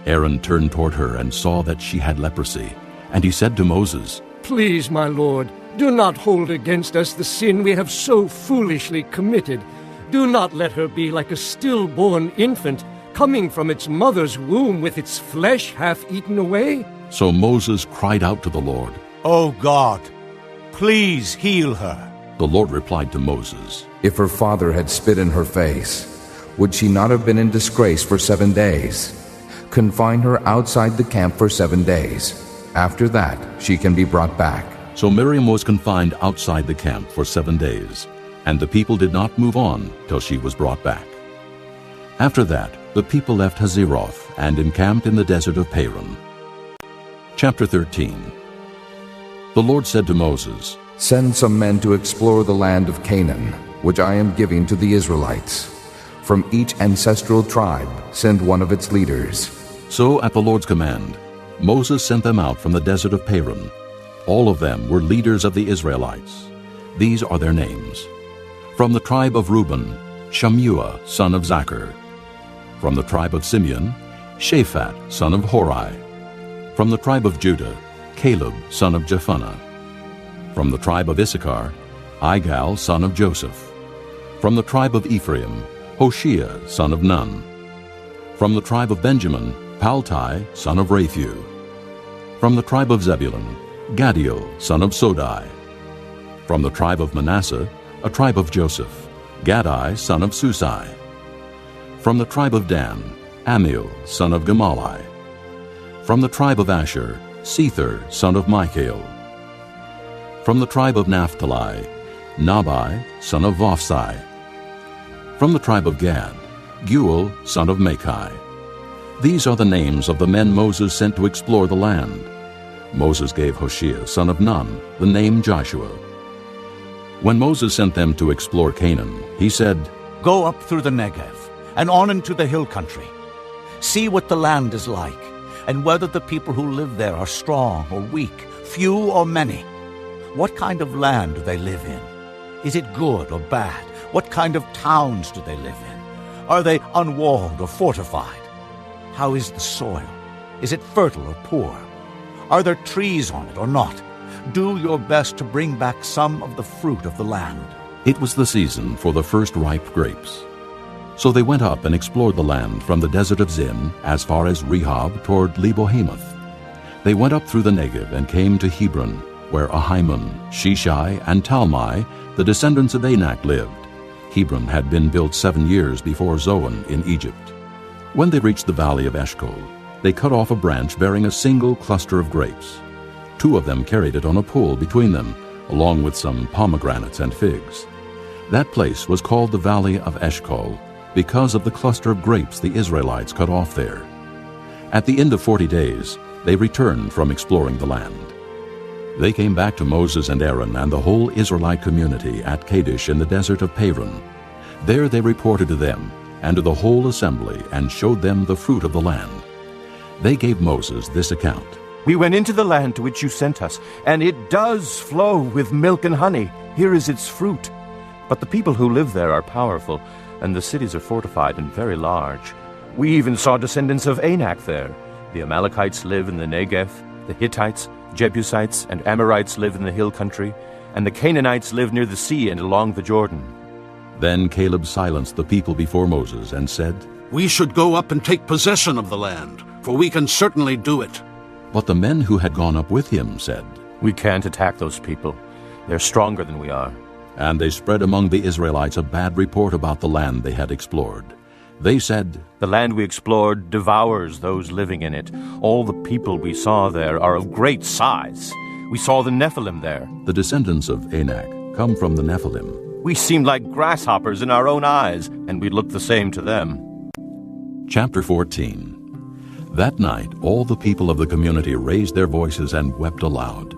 Aaron turned toward her and saw that she had leprosy, and he said to Moses, Please, my lord, do not hold against us the sin we have so foolishly committed. Do not let her be like a stillborn infant, coming from its mother's womb with its flesh half eaten away. So Moses cried out to the Lord. O God, please heal her. The Lord replied to Moses, If her father had spit in her face, would she not have been in disgrace for 7 days? Confine her outside the camp for 7 days. After that, she can be brought back. So Miriam was confined outside the camp for 7 days, and the people did not move on till she was brought back. After that, the people left Hazeroth and encamped in the desert of Paran. Chapter 13. The Lord said to Moses, Send some men to explore the land of Canaan, which I am giving to the Israelites. From each ancestral tribe, send one of its leaders. So at the Lord's command, Moses sent them out from the desert of Paran. All of them were leaders of the Israelites. These are their names. From the tribe of Reuben, Shammua, son of Zachar. From the tribe of Simeon, Shaphat, son of Hori. From the tribe of Judah, Caleb, son of Jephunneh. From the tribe of Issachar, Igal, son of Joseph. From the tribe of Ephraim, Hoshea, son of Nun. From the tribe of Benjamin, Paltai, son of Raphu. From the tribe of Zebulun, Gadiel, son of Sodai. From the tribe of Manasseh, a tribe of Joseph, Gadai, son of Susai. From the tribe of Dan, Amiel, son of Gemalli. From the tribe of Asher, Sether, son of Michael. From the tribe of Naphtali, Nabai, son of Vophsi. From the tribe of Gad, Guel, son of Machi. These are the names of the men Moses sent to explore the land. Moses gave Hoshea, son of Nun, the name Joshua. When Moses sent them to explore Canaan, he said, Go up through the Negev and on into the hill country. See what the land is like, and whether the people who live there are strong or weak, few or many. What kind of land do they live in? Is it good or bad? What kind of towns do they live in? Are they unwalled or fortified? How is the soil? Is it fertile or poor? Are there trees on it or not? Do your best to bring back some of the fruit of the land. It was the season for the first ripe grapes. So they went up and explored the land from the desert of Zin as far as Rehob toward Lebo-Hamath. They went up through the Negev and came to Hebron, where Ahiman, Sheshai, and Talmai, the descendants of Anak, lived. Hebron had been built 7 years before Zoan in Egypt. When they reached the valley of Eshcol, they cut off a branch bearing a single cluster of grapes. 2 of them carried it on a pole between them, along with some pomegranates and figs. That place was called the Valley of Eshcol, because of the cluster of grapes the Israelites cut off there. At the end of 40 days, they returned from exploring the land. They came back to Moses and Aaron and the whole Israelite community at Kadesh in the desert of Paran. There they reported to them and to the whole assembly and showed them the fruit of the land. They gave Moses this account. We went into the land to which you sent us, and it does flow with milk and honey. Here is its fruit. But the people who live there are powerful, and the cities are fortified and very large. We even saw descendants of Anak there. The Amalekites live in the Negev, the Hittites, Jebusites, and Amorites live in the hill country, and the Canaanites live near the sea and along the Jordan. Then Caleb silenced the people before Moses and said, We should go up and take possession of the land, for we can certainly do it. But the men who had gone up with him said, We can't attack those people. They're stronger than we are. And they spread among the Israelites a bad report about the land they had explored. They said, The land we explored devours those living in it. All the people we saw there are of great size. We saw the Nephilim there. The descendants of Anak come from the Nephilim. We seemed like grasshoppers in our own eyes, and we looked the same to them. Chapter 14. That night all the people of the community raised their voices and wept aloud.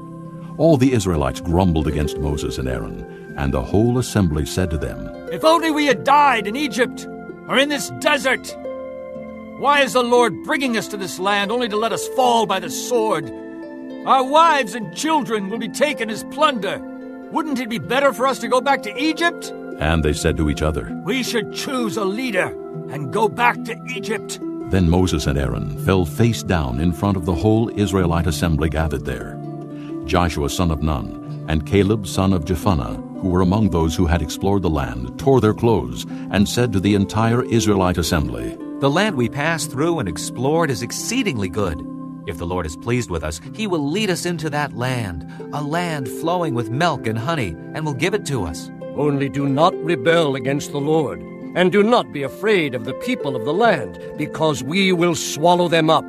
All the Israelites grumbled against Moses and Aaron, and the whole assembly said to them, If only we had died in Egypt, or in this desert! Why is the Lord bringing us to this land only to let us fall by the sword? Our wives and children will be taken as plunder. Wouldn't it be better for us to go back to Egypt? And they said to each other, We should choose a leader and go back to Egypt. Then Moses and Aaron fell face down in front of the whole Israelite assembly gathered there. Joshua son of Nun and Caleb son of Jephunneh, who were among those who had explored the land, tore their clothes and said to the entire Israelite assembly, The land we passed through and explored is exceedingly good. If the Lord is pleased with us, he will lead us into that land, a land flowing with milk and honey, and will give it to us. Only do not rebel against the Lord, and do not be afraid of the people of the land, because we will swallow them up.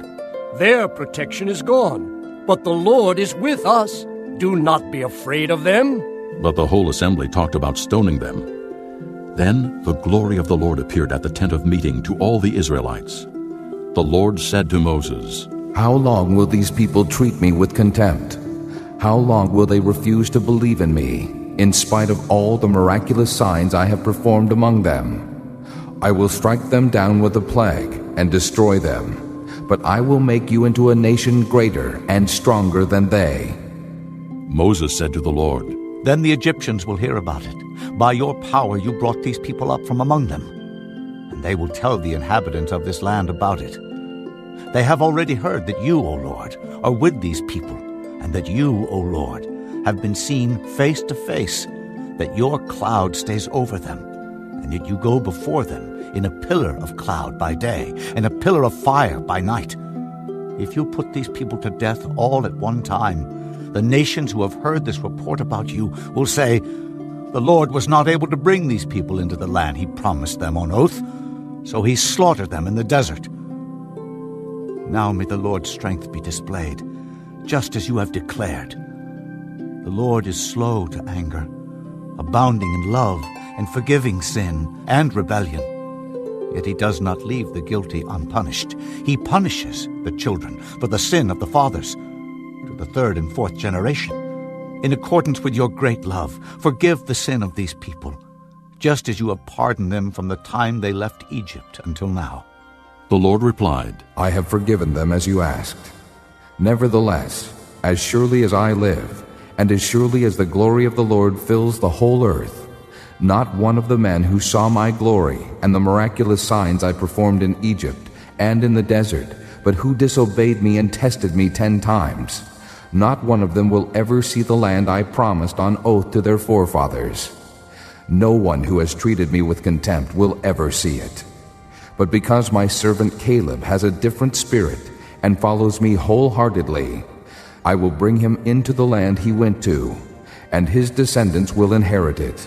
Their protection is gone, but the Lord is with us. Do not be afraid of them. But the whole assembly talked about stoning them. Then the glory of the Lord appeared at the tent of meeting to all the Israelites. The Lord said to Moses, How long will these people treat me with contempt? How long will they refuse to believe in me, in spite of all the miraculous signs I have performed among them? I will strike them down with a plague and destroy them, but I will make you into a nation greater and stronger than they. Moses said to the Lord, Then the Egyptians will hear about it. By your power you brought these people up from among them, and they will tell the inhabitants of this land about it. They have already heard that you, O Lord, are with these people, and that you, O Lord, have been seen face to face, that your cloud stays over them, and that you go before them in a pillar of cloud by day, and a pillar of fire by night. If you put these people to death all at one time, the nations who have heard this report about you will say, The Lord was not able to bring these people into the land he promised them on oath, so he slaughtered them in the desert. Now may the Lord's strength be displayed, just as you have declared. The Lord is slow to anger, abounding in love and forgiving sin and rebellion. Yet he does not leave the guilty unpunished. He punishes the children for the sin of the fathers, to the third and fourth generation. In accordance with your great love, forgive the sin of these people, just as you have pardoned them from the time they left Egypt until now. The Lord replied, I have forgiven them as you asked. Nevertheless, as surely as I live, and as surely as the glory of the Lord fills the whole earth, not one of the men who saw my glory and the miraculous signs I performed in Egypt and in the desert, but who disobeyed me and tested me 10 times, not one of them will ever see the land I promised on oath to their forefathers. No one who has treated me with contempt will ever see it. But because my servant Caleb has a different spirit and follows me wholeheartedly, I will bring him into the land he went to, and his descendants will inherit it.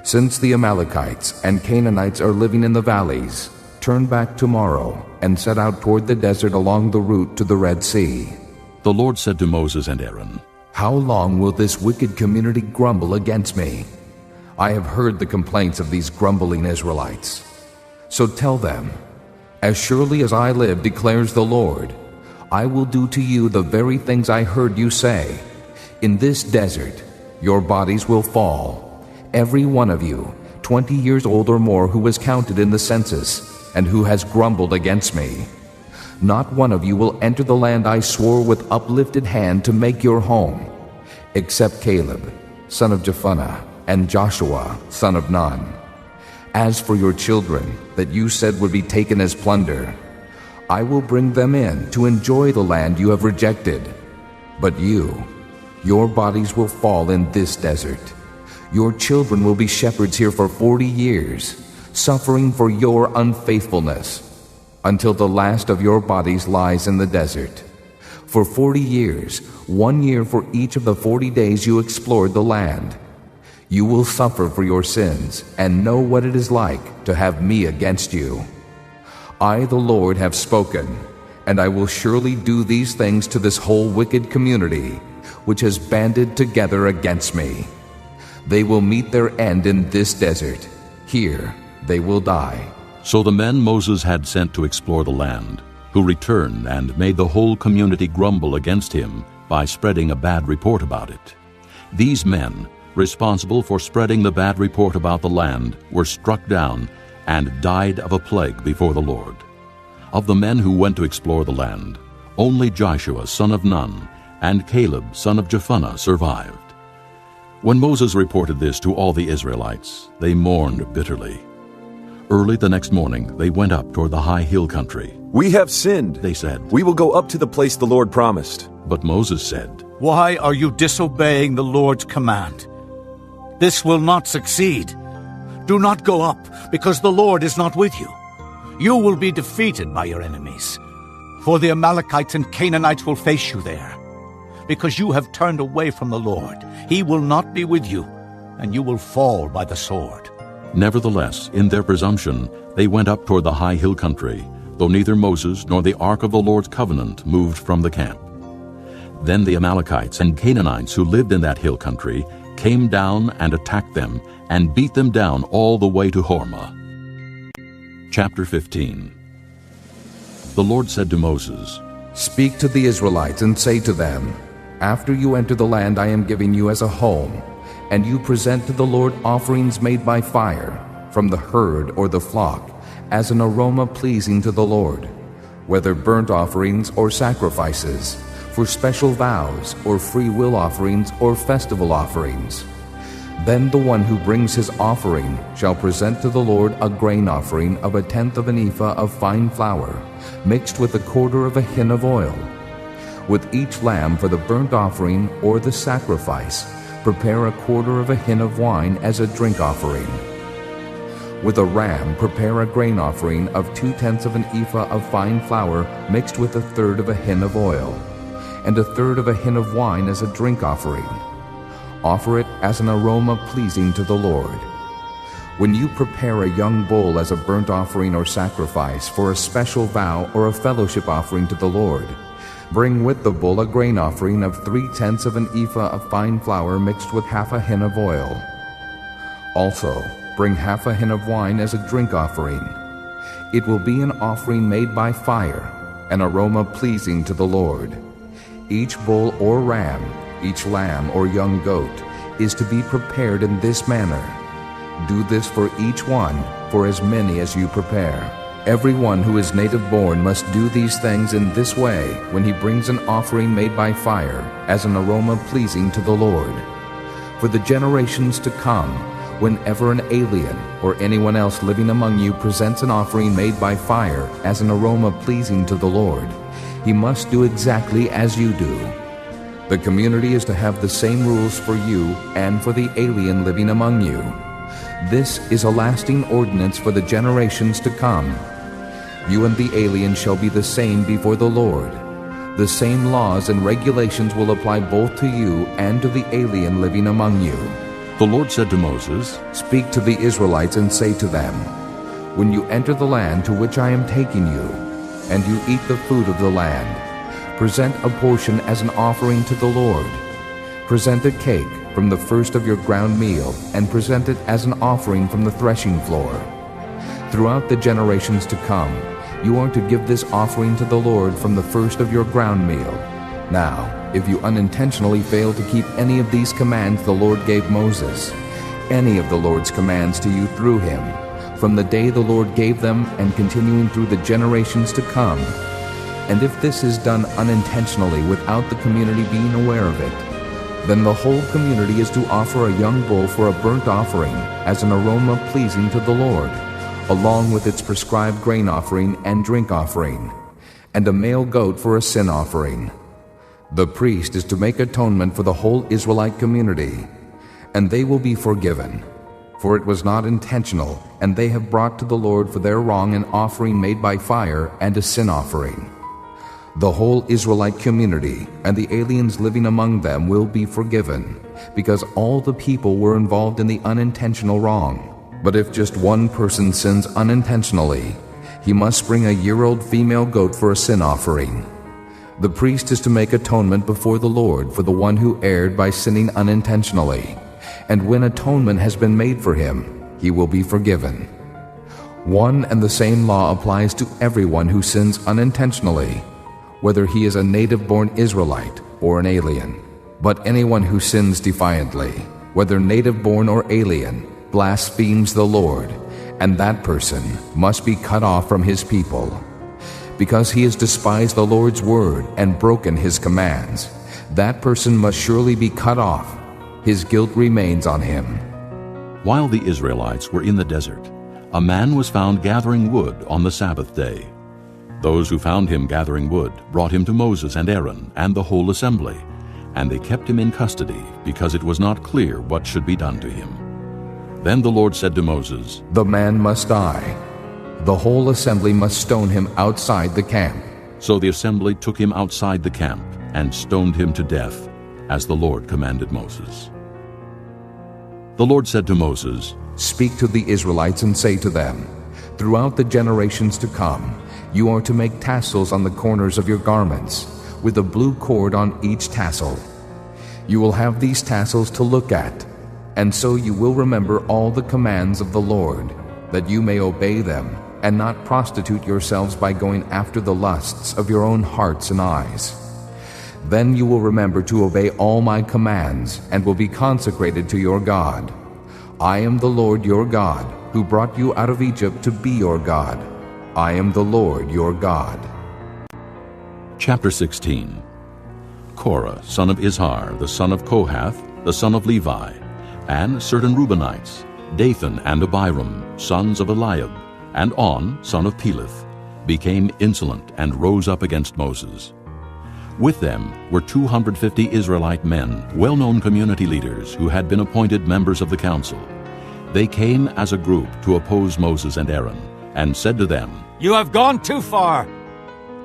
Since the Amalekites and Canaanites are living in the valleys, turn back tomorrow and set out toward the desert along the route to the Red Sea." The Lord said to Moses and Aaron, "How long will this wicked community grumble against me? I have heard the complaints of these grumbling Israelites. So tell them, as surely as I live, declares the Lord, I will do to you the very things I heard you say. In this desert your bodies will fall, every one of you, 20 years old or more, who was counted in the census and who has grumbled against me. Not one of you will enter the land I swore with uplifted hand to make your home, except Caleb, son of Jephunneh, and Joshua, son of Nun. As for your children that you said would be taken as plunder, I will bring them in to enjoy the land you have rejected. But your bodies will fall in this desert. Your children will be shepherds here for 40 years, suffering for your unfaithfulness, until the last of your bodies lies in the desert. For 40 years, 1 year for each of the 40 days you explored the land. You will suffer for your sins and know what it is like to have me against you. I, the Lord, have spoken, and I will surely do these things to this whole wicked community, which has banded together against me. They will meet their end in this desert. Here they will die." So the men Moses had sent to explore the land, who returned and made the whole community grumble against him by spreading a bad report about it. These men, responsible for spreading the bad report about the land, were struck down and died of a plague before the Lord. Of the men who went to explore the land, only Joshua son of Nun and Caleb son of Jephunneh survived. When Moses reported this to all the Israelites, they mourned bitterly. Early the next morning they went up toward the high hill country. "We have sinned," they said. "We will go up to the place the Lord promised." But Moses said, "Why are you disobeying the Lord's command? This will not succeed. Do not go up, because the Lord is not with you. You will be defeated by your enemies, for the Amalekites and Canaanites will face you there. Because you have turned away from the Lord, he will not be with you, and you will fall by the sword." Nevertheless, in their presumption, they went up toward the high hill country, though neither Moses nor the ark of the Lord's covenant moved from the camp. Then the Amalekites and Canaanites who lived in that hill country came down and attacked them and beat them down all the way to Hormah. Chapter 15. The Lord said to Moses, "Speak to the Israelites and say to them, after you enter the land I am giving you as a home, and you present to the Lord offerings made by fire, from the herd or the flock, as an aroma pleasing to the Lord, whether burnt offerings or sacrifices, for special vows or free will offerings or festival offerings. Then the one who brings his offering shall present to the Lord a grain offering of 1/10 of an ephah of fine flour, mixed with 1/4 of a hin of oil. With each lamb for the burnt offering or the sacrifice, prepare 1/4 of a hin of wine as a drink offering. With a ram, prepare a grain offering of 2/10 of an ephah of fine flour mixed with 1/3 of a hin of oil, and 1/3 of a hin of wine as a drink offering. Offer it as an aroma pleasing to the Lord. When you prepare a young bull as a burnt offering or sacrifice for a special vow or a fellowship offering to the Lord, bring with the bull a grain offering of 3/10 of an ephah of fine flour mixed with 1/2 a hin of oil. Also, bring 1/2 a hin of wine as a drink offering. It will be an offering made by fire, an aroma pleasing to the Lord. Each bull or ram, each lamb or young goat, is to be prepared in this manner. Do this for each one, for as many as you prepare. Everyone who is native-born must do these things in this way when he brings an offering made by fire, as an aroma pleasing to the Lord. For the generations to come, whenever an alien or anyone else living among you presents an offering made by fire as an aroma pleasing to the Lord, he must do exactly as you do. The community is to have the same rules for you and for the alien living among you. This is a lasting ordinance for the generations to come. You and the alien shall be the same before the Lord. The same laws and regulations will apply both to you and to the alien living among you. The Lord said to Moses, Speak to the Israelites and say to them, When you enter the land to which I am taking you, and you eat the food of the land, present a portion as an offering to the Lord. Present a cake from the first of your ground meal, and present it as an offering from the threshing floor. Throughout the generations to come, you are to give this offering to the Lord from the first of your ground meal. Now, if you unintentionally fail to keep any of these commands the Lord gave Moses, any of the Lord's commands to you through him, from the day the Lord gave them and continuing through the generations to come, and if this is done unintentionally without the community being aware of it, then the whole community is to offer a young bull for a burnt offering as an aroma pleasing to the Lord, along with its prescribed grain offering and drink offering, and a male goat for a sin offering. The priest is to make atonement for the whole Israelite community, and they will be forgiven, for it was not intentional, and they have brought to the Lord for their wrong an offering made by fire and a sin offering. The whole Israelite community and the aliens living among them will be forgiven, because all the people were involved in the unintentional wrong. But if just one person sins unintentionally, he must bring a year-old female goat for a sin offering. The priest is to make atonement before the Lord for the one who erred by sinning unintentionally, and when atonement has been made for him, he will be forgiven. One and the same law applies to everyone who sins unintentionally, whether he is a native-born Israelite or an alien. But anyone who sins defiantly, whether native-born or alien, blasphemes the Lord, and that person must be cut off from his people. Because he has despised the Lord's word and broken his commands, that person must surely be cut off. His guilt remains on him. While the Israelites were in the desert, a man was found gathering wood on the Sabbath day. Those who found him gathering wood brought him to Moses and Aaron and the whole assembly, and they kept him in custody because it was not clear what should be done to him. Then the Lord said to Moses, The man must die. The whole assembly must stone him outside the camp. So the assembly took him outside the camp and stoned him to death, as the Lord commanded Moses. The Lord said to Moses, Speak to the Israelites and say to them, Throughout the generations to come, you are to make tassels on the corners of your garments, with a blue cord on each tassel. You will have these tassels to look at, and so you will remember all the commands of the Lord, that you may obey them, and not prostitute yourselves by going after the lusts of your own hearts and eyes. Then you will remember to obey all my commands, and will be consecrated to your God. I am the Lord your God, who brought you out of Egypt to be your God. I am the Lord your God. Chapter 16. Korah, son of Izhar, the son of Kohath, the son of Levi, and certain Reubenites, Dathan and Abiram, sons of Eliab, and On, son of Peleth, became insolent and rose up against Moses. With them were 250 Israelite men, well-known community leaders who had been appointed members of the council. They came as a group to oppose Moses and Aaron, and said to them, You have gone too far.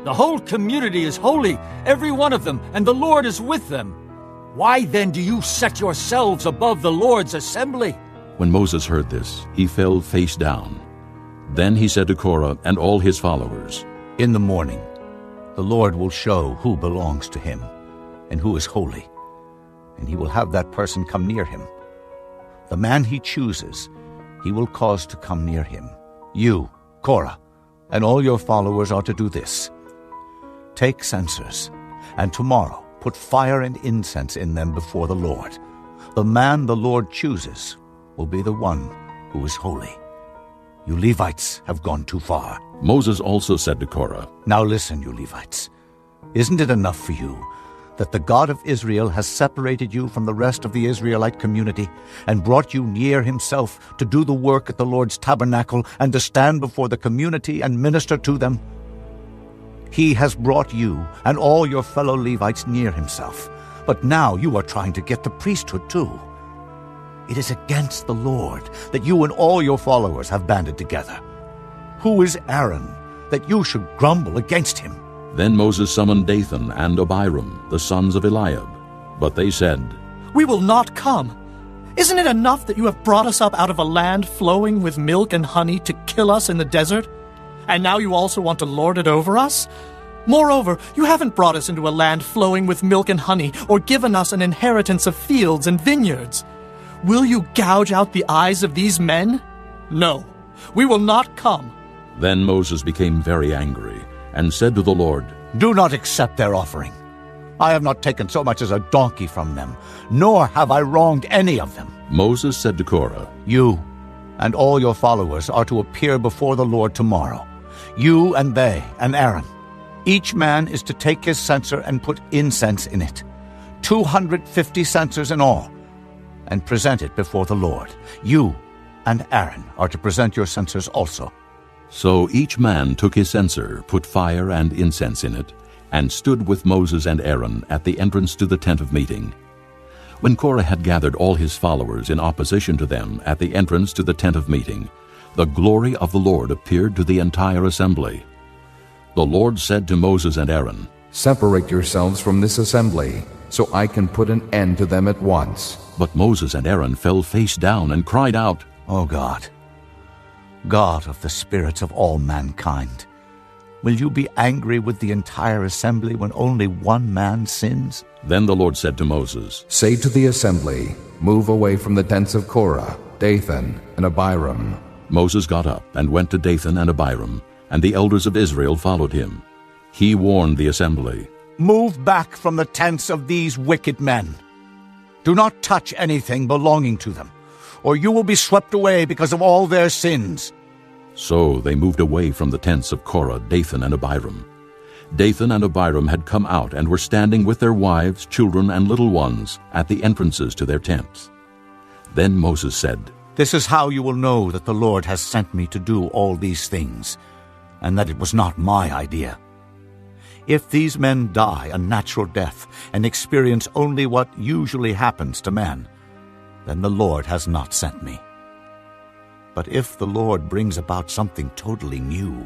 The whole community is holy, every one of them, and the Lord is with them. Why then do you set yourselves above the Lord's assembly? When Moses heard this, he fell face down. Then he said to Korah and all his followers, In the morning, the Lord will show who belongs to him and who is holy, and he will have that person come near him. The man he chooses, he will cause to come near him. You, Korah, and all your followers are to do this. Take censers, and tomorrow put fire and incense in them before the Lord. The man the Lord chooses will be the one who is holy. You Levites have gone too far. Moses also said to Korah, Now listen, you Levites. Isn't it enough for you that the God of Israel has separated you from the rest of the Israelite community and brought you near himself to do the work at the Lord's tabernacle and to stand before the community and minister to them? He has brought you and all your fellow Levites near himself, but now you are trying to get the priesthood too. It is against the Lord that you and all your followers have banded together. Who is Aaron, that you should grumble against him?" Then Moses summoned Dathan and Abiram, the sons of Eliab. But they said, "We will not come. Isn't it enough that you have brought us up out of a land flowing with milk and honey to kill us in the desert? And now you also want to lord it over us? Moreover, you haven't brought us into a land flowing with milk and honey, or given us an inheritance of fields and vineyards. Will you gouge out the eyes of these men? No, we will not come." Then Moses became very angry, and said to the Lord, "Do not accept their offering. I have not taken so much as a donkey from them, nor have I wronged any of them." Moses said to Korah, "You and all your followers are to appear before the Lord tomorrow, you and they and Aaron. Each man is to take his censer and put incense in it, 250 censers in all, and present it before the Lord. You and Aaron are to present your censers also." So each man took his censer, put fire and incense in it, and stood with Moses and Aaron at the entrance to the tent of meeting. When Korah had gathered all his followers in opposition to them at the entrance to the tent of meeting, the glory of the Lord appeared to the entire assembly. The Lord said to Moses and Aaron, "Separate yourselves from this assembly, so I can put an end to them at once." But Moses and Aaron fell face down and cried out, "O God, God of the spirits of all mankind, will you be angry with the entire assembly when only one man sins?" Then the Lord said to Moses, "Say to the assembly, move away from the tents of Korah, Dathan, and Abiram." Moses got up and went to Dathan and Abiram, and the elders of Israel followed him. He warned the assembly, "Move back from the tents of these wicked men. Do not touch anything belonging to them, or you will be swept away because of all their sins." So they moved away from the tents of Korah, Dathan, and Abiram. Dathan and Abiram had come out and were standing with their wives, children, and little ones at the entrances to their tents. Then Moses said, "This is how you will know that the Lord has sent me to do all these things, and that it was not my idea. If these men die a natural death and experience only what usually happens to men, then the Lord has not sent me. But if the Lord brings about something totally new,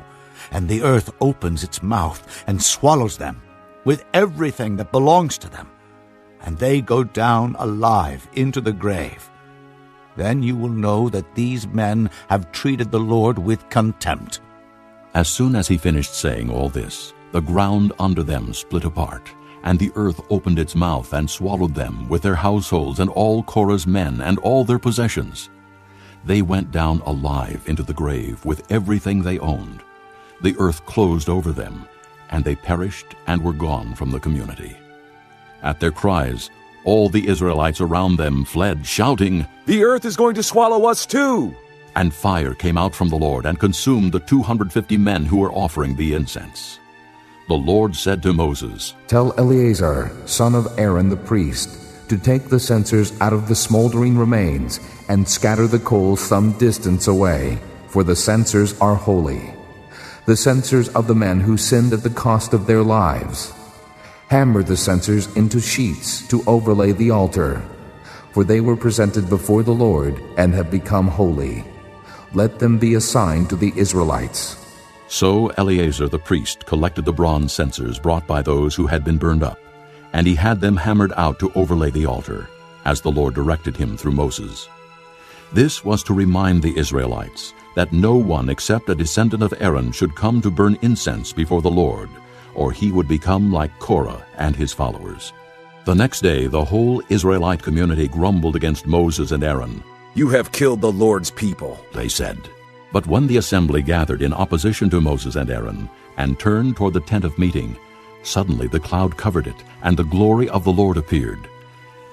and the earth opens its mouth and swallows them with everything that belongs to them, and they go down alive into the grave, then you will know that these men have treated the Lord with contempt." As soon as he finished saying all this, the ground under them split apart, and the earth opened its mouth and swallowed them with their households and all Korah's men and all their possessions. They went down alive into the grave with everything they owned. The earth closed over them, and they perished and were gone from the community. At their cries, all the Israelites around them fled, shouting, "The earth is going to swallow us too!" And fire came out from the Lord and consumed the 250 men who were offering the incense. The Lord said to Moses, "Tell Eleazar, son of Aaron the priest, to take the censers out of the smoldering remains and scatter the coals some distance away, for the censers are holy, the censers of the men who sinned at the cost of their lives. Hammer the censers into sheets to overlay the altar, for they were presented before the Lord and have become holy. Let them be a sign to the Israelites." So Eleazar the priest collected the bronze censers brought by those who had been burned up, and he had them hammered out to overlay the altar, as the Lord directed him through Moses. This was to remind the Israelites that no one except a descendant of Aaron should come to burn incense before the Lord, or he would become like Korah and his followers. The next day the whole Israelite community grumbled against Moses and Aaron. "You have killed the Lord's people," they said. But when the assembly gathered in opposition to Moses and Aaron and turned toward the tent of meeting, suddenly the cloud covered it, and the glory of the Lord appeared.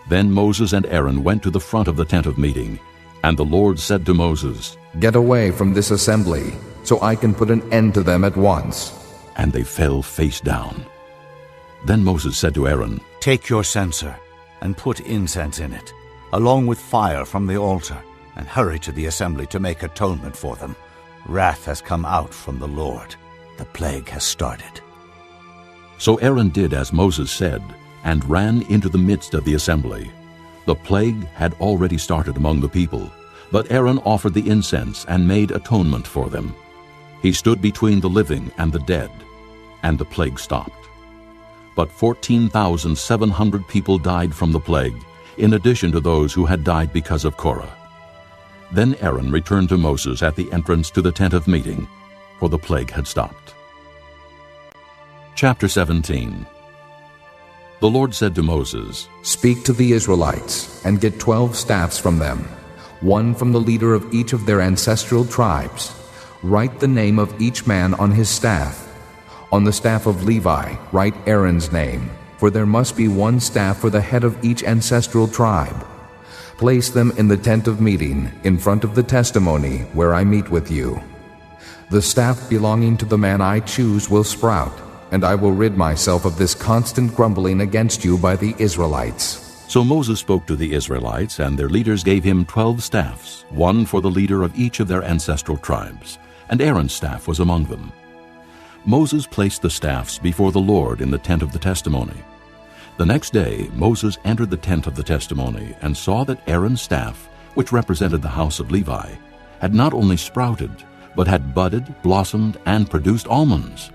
Then Moses and Aaron went to the front of the tent of meeting, and the Lord said to Moses, "Get away from this assembly, so I can put an end to them at once." And they fell face down. Then Moses said to Aaron, "Take your censer and put incense in it, along with fire from the altar, and hurry to the assembly to make atonement for them. Wrath has come out from the Lord. The plague has started." So Aaron did as Moses said, and ran into the midst of the assembly. The plague had already started among the people, but Aaron offered the incense and made atonement for them. He stood between the living and the dead, and the plague stopped. But 14,700 people died from the plague, in addition to those who had died because of Korah. Then Aaron returned to Moses at the entrance to the tent of meeting, for the plague had stopped. Chapter 17. The Lord said to Moses, "Speak to the Israelites, and get 12 staffs from them, one from the leader of each of their ancestral tribes. Write the name of each man on his staff. On the staff of Levi, write Aaron's name, for there must be one staff for the head of each ancestral tribe. Place them in the tent of meeting, in front of the testimony, where I meet with you. The staff belonging to the man I choose will sprout, and I will rid myself of this constant grumbling against you by the Israelites." So Moses spoke to the Israelites, and their leaders gave him 12 staffs, one for the leader of each of their ancestral tribes, and Aaron's staff was among them. Moses placed the staffs before the Lord in the tent of the testimony. The next day Moses entered the tent of the testimony and saw that Aaron's staff, which represented the house of Levi, had not only sprouted, but had budded, blossomed, and produced almonds.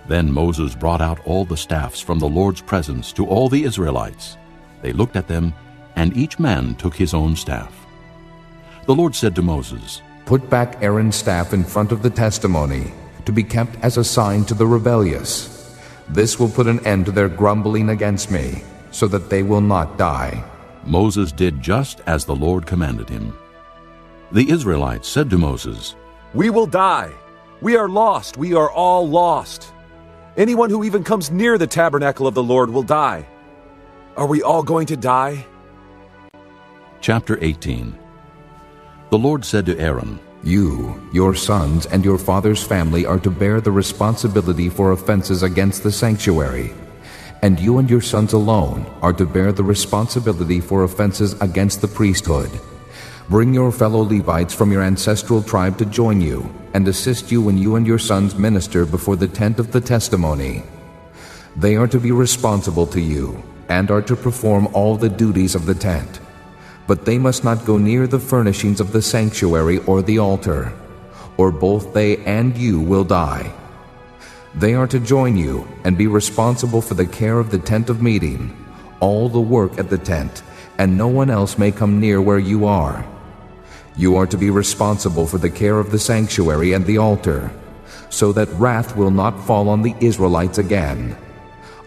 Then Moses brought out all the staffs from the Lord's presence to all the Israelites. They looked at them, and each man took his own staff. The Lord said to Moses, "Put back Aaron's staff in front of the testimony, to be kept as a sign to the rebellious. This will put an end to their grumbling against me, so that they will not die." Moses did just as the Lord commanded him. The Israelites said to Moses, "We will die. We are lost. We are all lost. Anyone who even comes near the tabernacle of the Lord will die. Are we all going to die?" Chapter 18. The Lord said to Aaron, "You, your sons, and your father's family are to bear the responsibility for offenses against the sanctuary, and you and your sons alone are to bear the responsibility for offenses against the priesthood. Bring your fellow Levites from your ancestral tribe to join you, and assist you when you and your sons minister before the tent of the testimony. They are to be responsible to you, and are to perform all the duties of the tent. But they must not go near the furnishings of the sanctuary or the altar, or both they and you will die. They are to join you and be responsible for the care of the tent of meeting, all the work at the tent, and no one else may come near where you are. You are to be responsible for the care of the sanctuary and the altar, so that wrath will not fall on the Israelites again.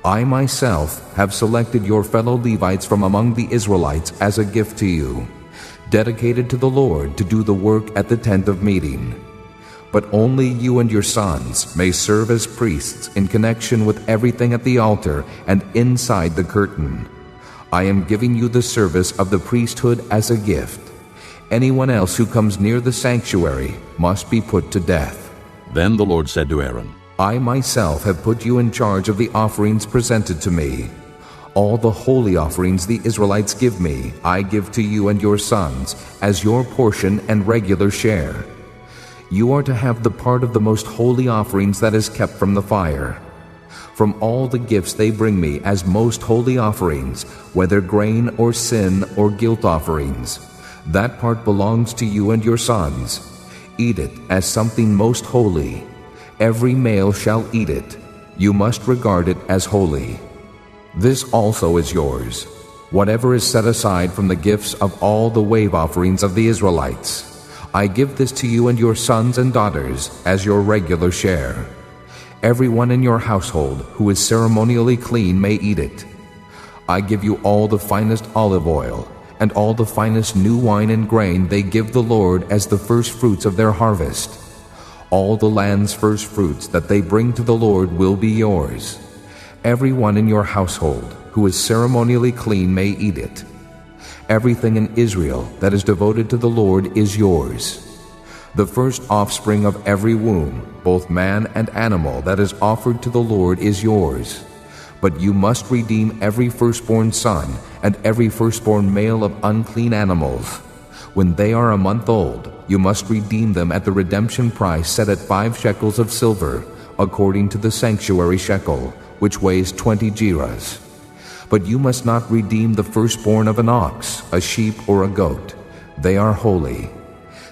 I myself have selected your fellow Levites from among the Israelites as a gift to you, dedicated to the Lord to do the work at the tent of meeting. But only you and your sons may serve as priests in connection with everything at the altar and inside the curtain. I am giving you the service of the priesthood as a gift. Anyone else who comes near the sanctuary must be put to death." Then the Lord said to Aaron, "I myself have put you in charge of the offerings presented to me. All the holy offerings the Israelites give me, I give to you and your sons as your portion and regular share. You are to have the part of the most holy offerings that is kept from the fire. From all the gifts they bring me as most holy offerings, whether grain or sin or guilt offerings, that part belongs to you and your sons. Eat it as something most holy. Every male shall eat it. You must regard it as holy. This also is yours, whatever is set aside from the gifts of all the wave offerings of the Israelites. I give this to you and your sons and daughters as your regular share. Everyone in your household who is ceremonially clean may eat it. I give you all the finest olive oil, and all the finest new wine and grain they give the Lord as the first fruits of their harvest. All the land's first fruits that they bring to the Lord will be yours. Everyone in your household who is ceremonially clean may eat it. Everything in Israel that is devoted to the Lord is yours. The first offspring of every womb, both man and animal, that is offered to the Lord is yours. But you must redeem every firstborn son and every firstborn male of unclean animals. When they are a month old, you must redeem them at the redemption price set at 5 shekels of silver, according to the sanctuary shekel, which weighs 20 gerahs. But you must not redeem the firstborn of an ox, a sheep, or a goat. They are holy.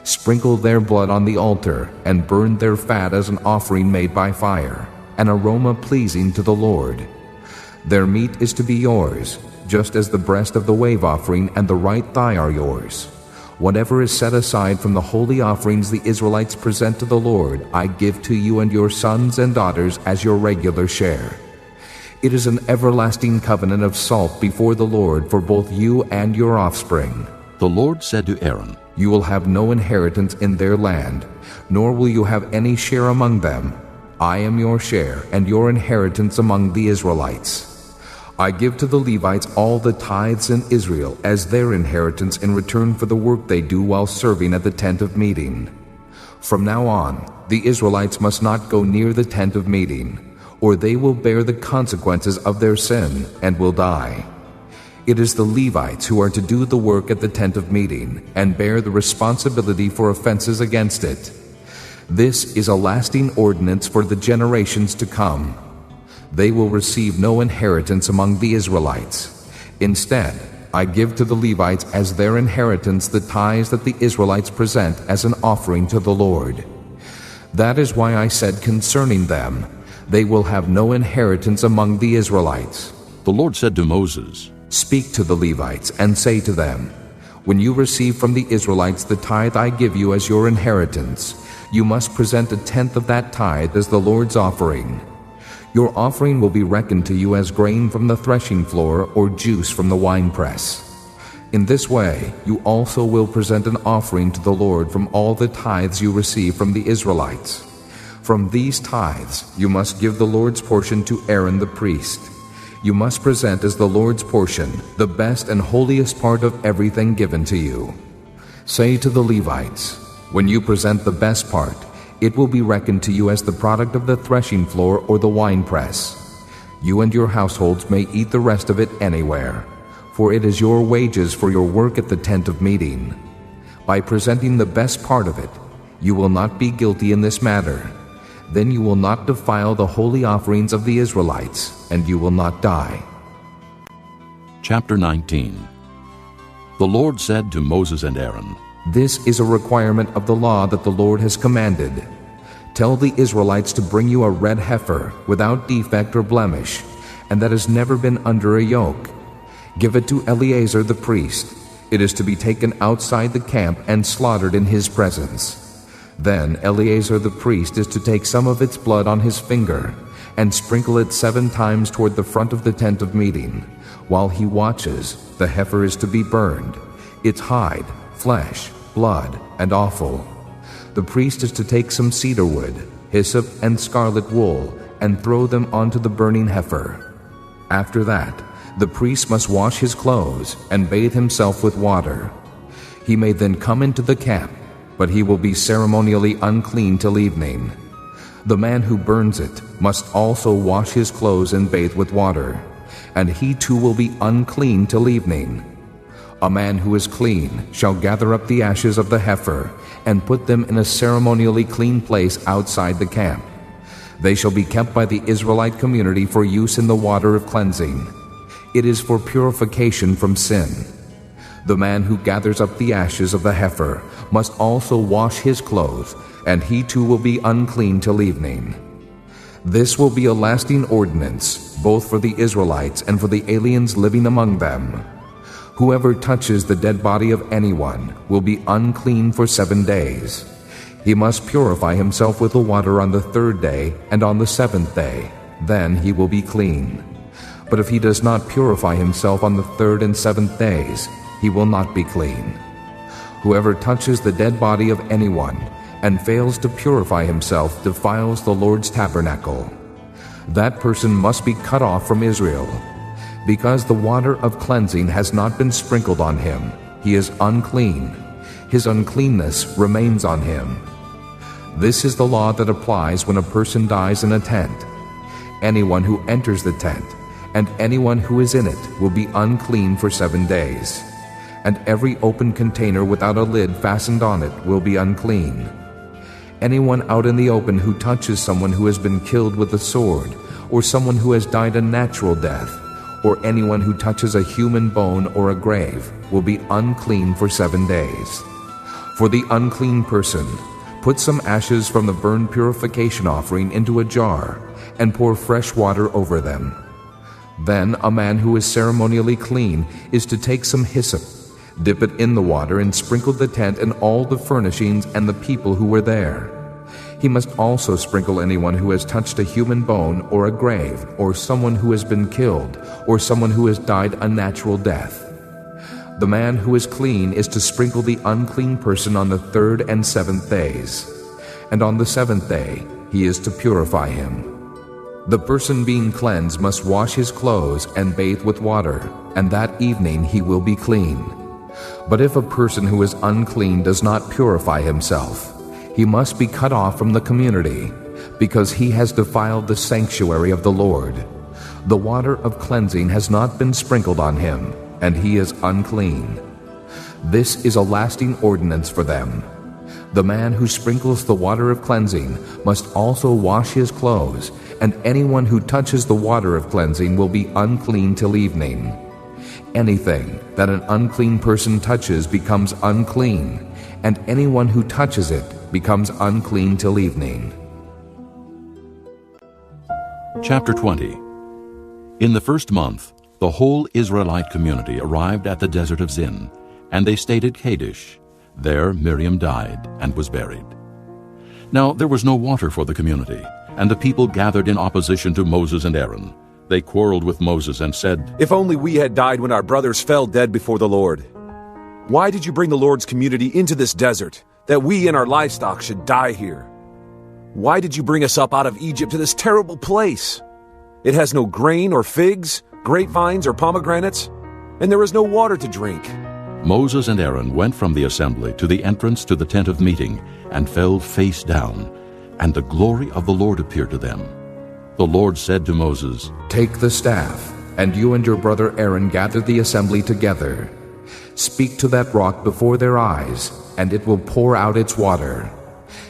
Sprinkle their blood on the altar, and burn their fat as an offering made by fire, an aroma pleasing to the Lord. Their meat is to be yours, just as the breast of the wave offering and the right thigh are yours. Whatever is set aside from the holy offerings the Israelites present to the Lord, I give to you and your sons and daughters as your regular share. It is an everlasting covenant of salt before the Lord for both you and your offspring. The Lord said to Aaron, You will have no inheritance in their land, nor will you have any share among them. I am your share and your inheritance among the Israelites. I give to the Levites all the tithes in Israel as their inheritance in return for the work they do while serving at the tent of meeting. From now on, the Israelites must not go near the tent of meeting, or they will bear the consequences of their sin and will die. It is the Levites who are to do the work at the tent of meeting and bear the responsibility for offenses against it. This is a lasting ordinance for the generations to come. They will receive no inheritance among the Israelites. Instead, I give to the Levites as their inheritance the tithes that the Israelites present as an offering to the Lord. That is why I said concerning them, they will have no inheritance among the Israelites. The Lord said to Moses, Speak to the Levites and say to them, When you receive from the Israelites the tithe I give you as your inheritance, you must present a tenth of that tithe as the Lord's offering. Your offering will be reckoned to you as grain from the threshing floor or juice from the winepress. In this way, you also will present an offering to the Lord from all the tithes you receive from the Israelites. From these tithes you must give the Lord's portion to Aaron the priest. You must present as the Lord's portion the best and holiest part of everything given to you. Say to the Levites, When you present the best part, it will be reckoned to you as the product of the threshing floor or the winepress. You and your households may eat the rest of it anywhere, for it is your wages for your work at the tent of meeting. By presenting the best part of it, you will not be guilty in this matter. Then you will not defile the holy offerings of the Israelites, and you will not die. Chapter 19. The Lord said to Moses and Aaron, This is a requirement of the law that the Lord has commanded. Tell the Israelites to bring you a red heifer, without defect or blemish, and that has never been under a yoke. Give it to Eleazar the priest. It is to be taken outside the camp and slaughtered in his presence. Then Eleazar the priest is to take some of its blood on his finger and sprinkle it 7 times toward the front of the tent of meeting. While he watches, the heifer is to be burned, its hide, flesh, blood, and offal. The priest is to take some cedar wood, hyssop, and scarlet wool and throw them onto the burning heifer. After that, the priest must wash his clothes and bathe himself with water. He may then come into the camp, but he will be ceremonially unclean till evening. The man who burns it must also wash his clothes and bathe with water, and he too will be unclean till evening. A man who is clean shall gather up the ashes of the heifer and put them in a ceremonially clean place outside the camp. They shall be kept by the Israelite community for use in the water of cleansing. It is for purification from sin. The man who gathers up the ashes of the heifer must also wash his clothes, and he too will be unclean till evening. This will be a lasting ordinance, both for the Israelites and for the aliens living among them. Whoever touches the dead body of anyone will be unclean for 7 days. He must purify himself with the water on the 3rd day and on the 7th day. Then he will be clean. But if he does not purify himself on the 3rd and 7th days, he will not be clean. Whoever touches the dead body of anyone and fails to purify himself defiles the Lord's tabernacle. That person must be cut off from Israel. Because the water of cleansing has not been sprinkled on him, he is unclean. His uncleanness remains on him. This is the law that applies when a person dies in a tent. Anyone who enters the tent and anyone who is in it will be unclean for 7 days. And every open container without a lid fastened on it will be unclean. Anyone out in the open who touches someone who has been killed with a sword, or someone who has died a natural death, or anyone who touches a human bone or a grave will be unclean for 7 days. For the unclean person, put some ashes from the burnt purification offering into a jar and pour fresh water over them. Then a man who is ceremonially clean is to take some hyssop, dip it in the water, and sprinkle the tent and all the furnishings and the people who were there. He must also sprinkle anyone who has touched a human bone or a grave, or someone who has been killed, or someone who has died a natural death. The man who is clean is to sprinkle the unclean person on the 3rd and 7th days, and on the 7th day he is to purify him. The person being cleansed must wash his clothes and bathe with water, and that evening he will be clean. But if a person who is unclean does not purify himself, he must be cut off from the community, because he has defiled the sanctuary of the Lord. The water of cleansing has not been sprinkled on him, and he is unclean. This is a lasting ordinance for them. The man who sprinkles the water of cleansing must also wash his clothes, and anyone who touches the water of cleansing will be unclean till evening. Anything that an unclean person touches becomes unclean, and anyone who touches it becomes unclean till evening. Chapter 20. In the 1st month, the whole Israelite community arrived at the desert of Zin, and they stayed at Kadesh. There Miriam died and was buried. Now there was no water for the community, and the people gathered in opposition to Moses and Aaron. They quarreled with Moses and said, "If only we had died when our brothers fell dead before the Lord. Why did you bring the Lord's community into this desert, that we and our livestock should die here? Why did you bring us up out of Egypt to this terrible place? It has no grain or figs, grapevines or pomegranates, and there is no water to drink." Moses and Aaron went from the assembly to the entrance to the tent of meeting and fell face down, and the glory of the Lord appeared to them. The Lord said to Moses, "Take the staff, and you and your brother Aaron gather the assembly together. Speak to that rock before their eyes, and it will pour out its water.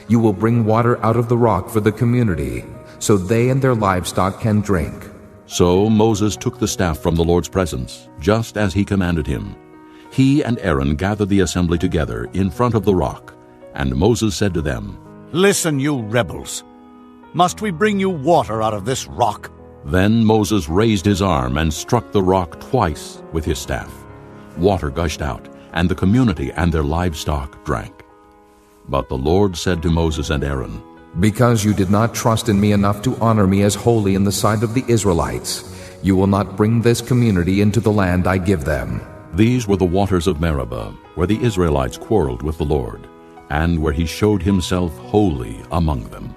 You will bring water out of the rock for the community, so they and their livestock can drink." So Moses took the staff from the Lord's presence, just as he commanded him. He and Aaron gathered the assembly together in front of the rock, and Moses said to them, "Listen, you rebels. Must we bring you water out of this rock?" Then Moses raised his arm and struck the rock twice with his staff. Water gushed out, and the community and their livestock drank. But the Lord said to Moses and Aaron, "Because you did not trust in me enough to honor me as holy in the sight of the Israelites, you will not bring this community into the land I give them." These were the waters of Meribah, where the Israelites quarreled with the Lord, and where he showed himself holy among them.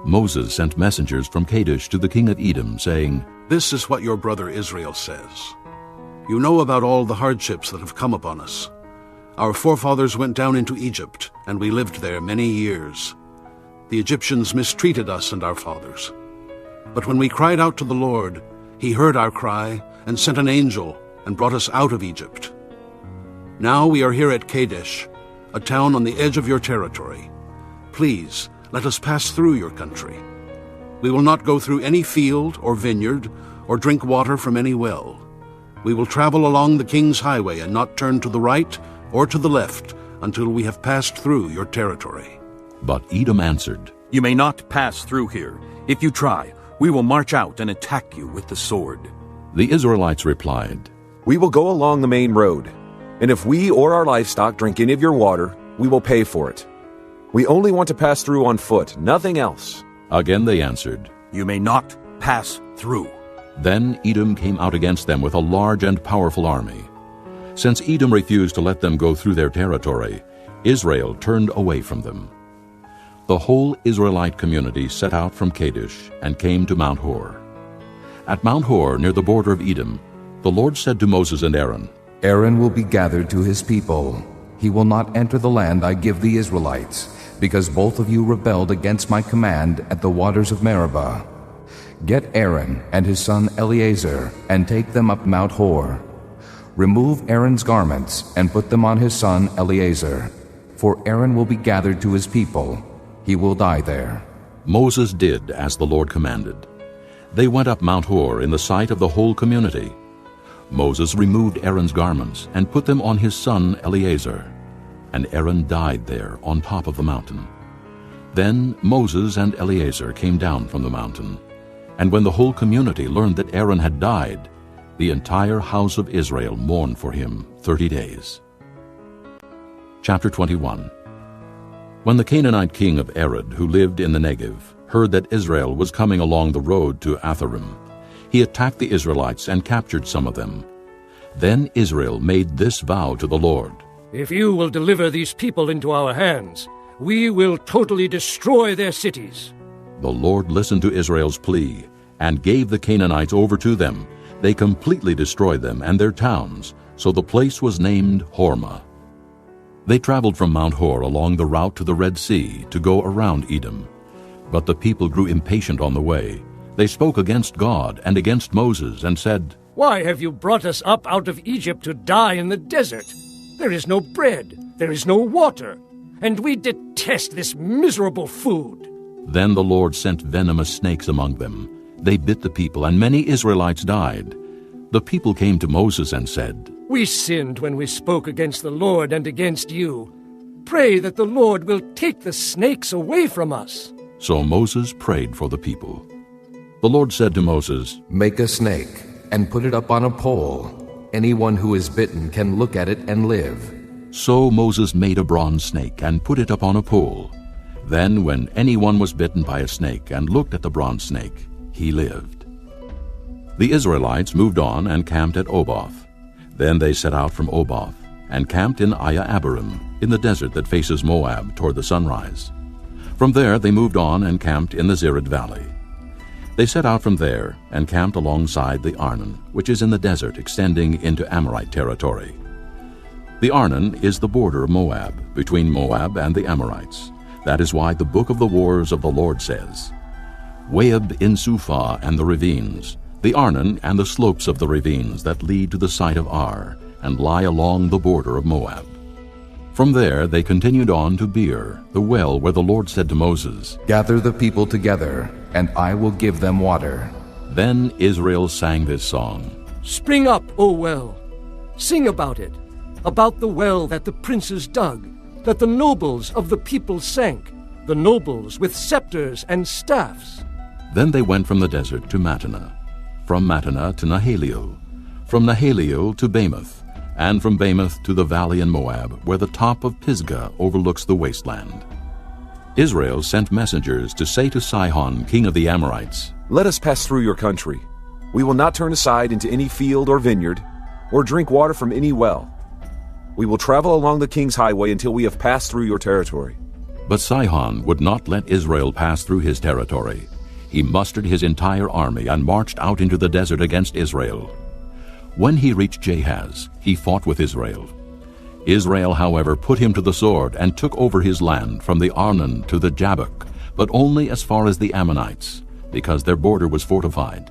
Moses sent messengers from Kadesh to the king of Edom, saying, "This is what your brother Israel says. You know about all the hardships that have come upon us. Our forefathers went down into Egypt, and we lived there many years. The Egyptians mistreated us and our fathers. But when we cried out to the Lord, he heard our cry and sent an angel and brought us out of Egypt. Now we are here at Kadesh, a town on the edge of your territory. Please, let us pass through your country. We will not go through any field or vineyard or drink water from any well. We will travel along the king's highway and not turn to the right or to the left until we have passed through your territory." But Edom answered, "You may not pass through here. If you try, we will march out and attack you with the sword." The Israelites replied, "We will go along the main road, and if we or our livestock drink any of your water, we will pay for it. We only want to pass through on foot, nothing else." Again they answered, "You may not pass through." Then Edom came out against them with a large and powerful army. Since Edom refused to let them go through their territory, Israel turned away from them. The whole Israelite community set out from Kadesh and came to Mount Hor. At Mount Hor, near the border of Edom, the Lord said to Moses and Aaron, "Aaron will be gathered to his people. He will not enter the land I give the Israelites, because both of you rebelled against my command at the waters of Meribah. Get Aaron and his son Eleazar and take them up Mount Hor. Remove Aaron's garments and put them on his son Eleazar, for Aaron will be gathered to his people. He will die there." Moses did as the Lord commanded. They went up Mount Hor in the sight of the whole community. Moses removed Aaron's garments and put them on his son Eleazar, and Aaron died there on top of the mountain. Then Moses and Eleazar came down from the mountain, and when the whole community learned that Aaron had died, the entire house of Israel mourned for him 30 days. Chapter 21. When the Canaanite king of Arad, who lived in the Negev, heard that Israel was coming along the road to Atharim, he attacked the Israelites and captured some of them. Then Israel made this vow to the Lord: If you will deliver these people into our hands, we will totally destroy their cities. The Lord listened to Israel's plea and gave the Canaanites over to them. They completely destroyed them and their towns, so the place was named Hormah. They traveled from Mount Hor along the route to the Red Sea to go around Edom. But the people grew impatient on the way. They spoke against God and against Moses and said, Why have you brought us up out of Egypt to die in the desert? There is no bread, there is no water, and we detest this miserable food. Then the Lord sent venomous snakes among them. They bit the people, and many Israelites died. The people came to Moses and said, We sinned when we spoke against the Lord and against you. Pray that the Lord will take the snakes away from us. So Moses prayed for the people. The Lord said to Moses, Make a snake and put it up on a pole. Anyone who is bitten can look at it and live. So Moses made a bronze snake and put it up on a pole. Then when anyone was bitten by a snake and looked at the bronze snake, he lived. The Israelites moved on and camped at Oboth. Then they set out from Oboth and camped in Abarim, in the desert that faces Moab toward the sunrise. From there they moved on and camped in the Zered Valley. They set out from there and camped alongside the Arnon, which is in the desert extending into Amorite territory. The Arnon is the border of Moab, between Moab and the Amorites. That is why the book of the wars of the Lord says, Waheb in Suphah and the ravines, the Arnon and the slopes of the ravines that lead to the site of Ar, and lie along the border of Moab. From there they continued on to Beer, the well where the Lord said to Moses, Gather the people together, and I will give them water. Then Israel sang this song, Spring up, O well! Sing about it, about the well that the princes dug, that the nobles of the people sank, the nobles with scepters and staffs. Then they went from the desert to Mattanah, from Mattanah to Nahaliel, from Nahaliel to Bamoth, and from Bamoth to the valley in Moab, where the top of Pisgah overlooks the wasteland. Israel sent messengers to say to Sihon, king of the Amorites, Let us pass through your country. We will not turn aside into any field or vineyard, or drink water from any well. We will travel along the king's highway until we have passed through your territory. But Sihon would not let Israel pass through his territory. He mustered his entire army and marched out into the desert against Israel. When he reached Jahaz, he fought with Israel. Israel, however, put him to the sword and took over his land from the Arnon to the Jabbok, but only as far as the Ammonites, because their border was fortified.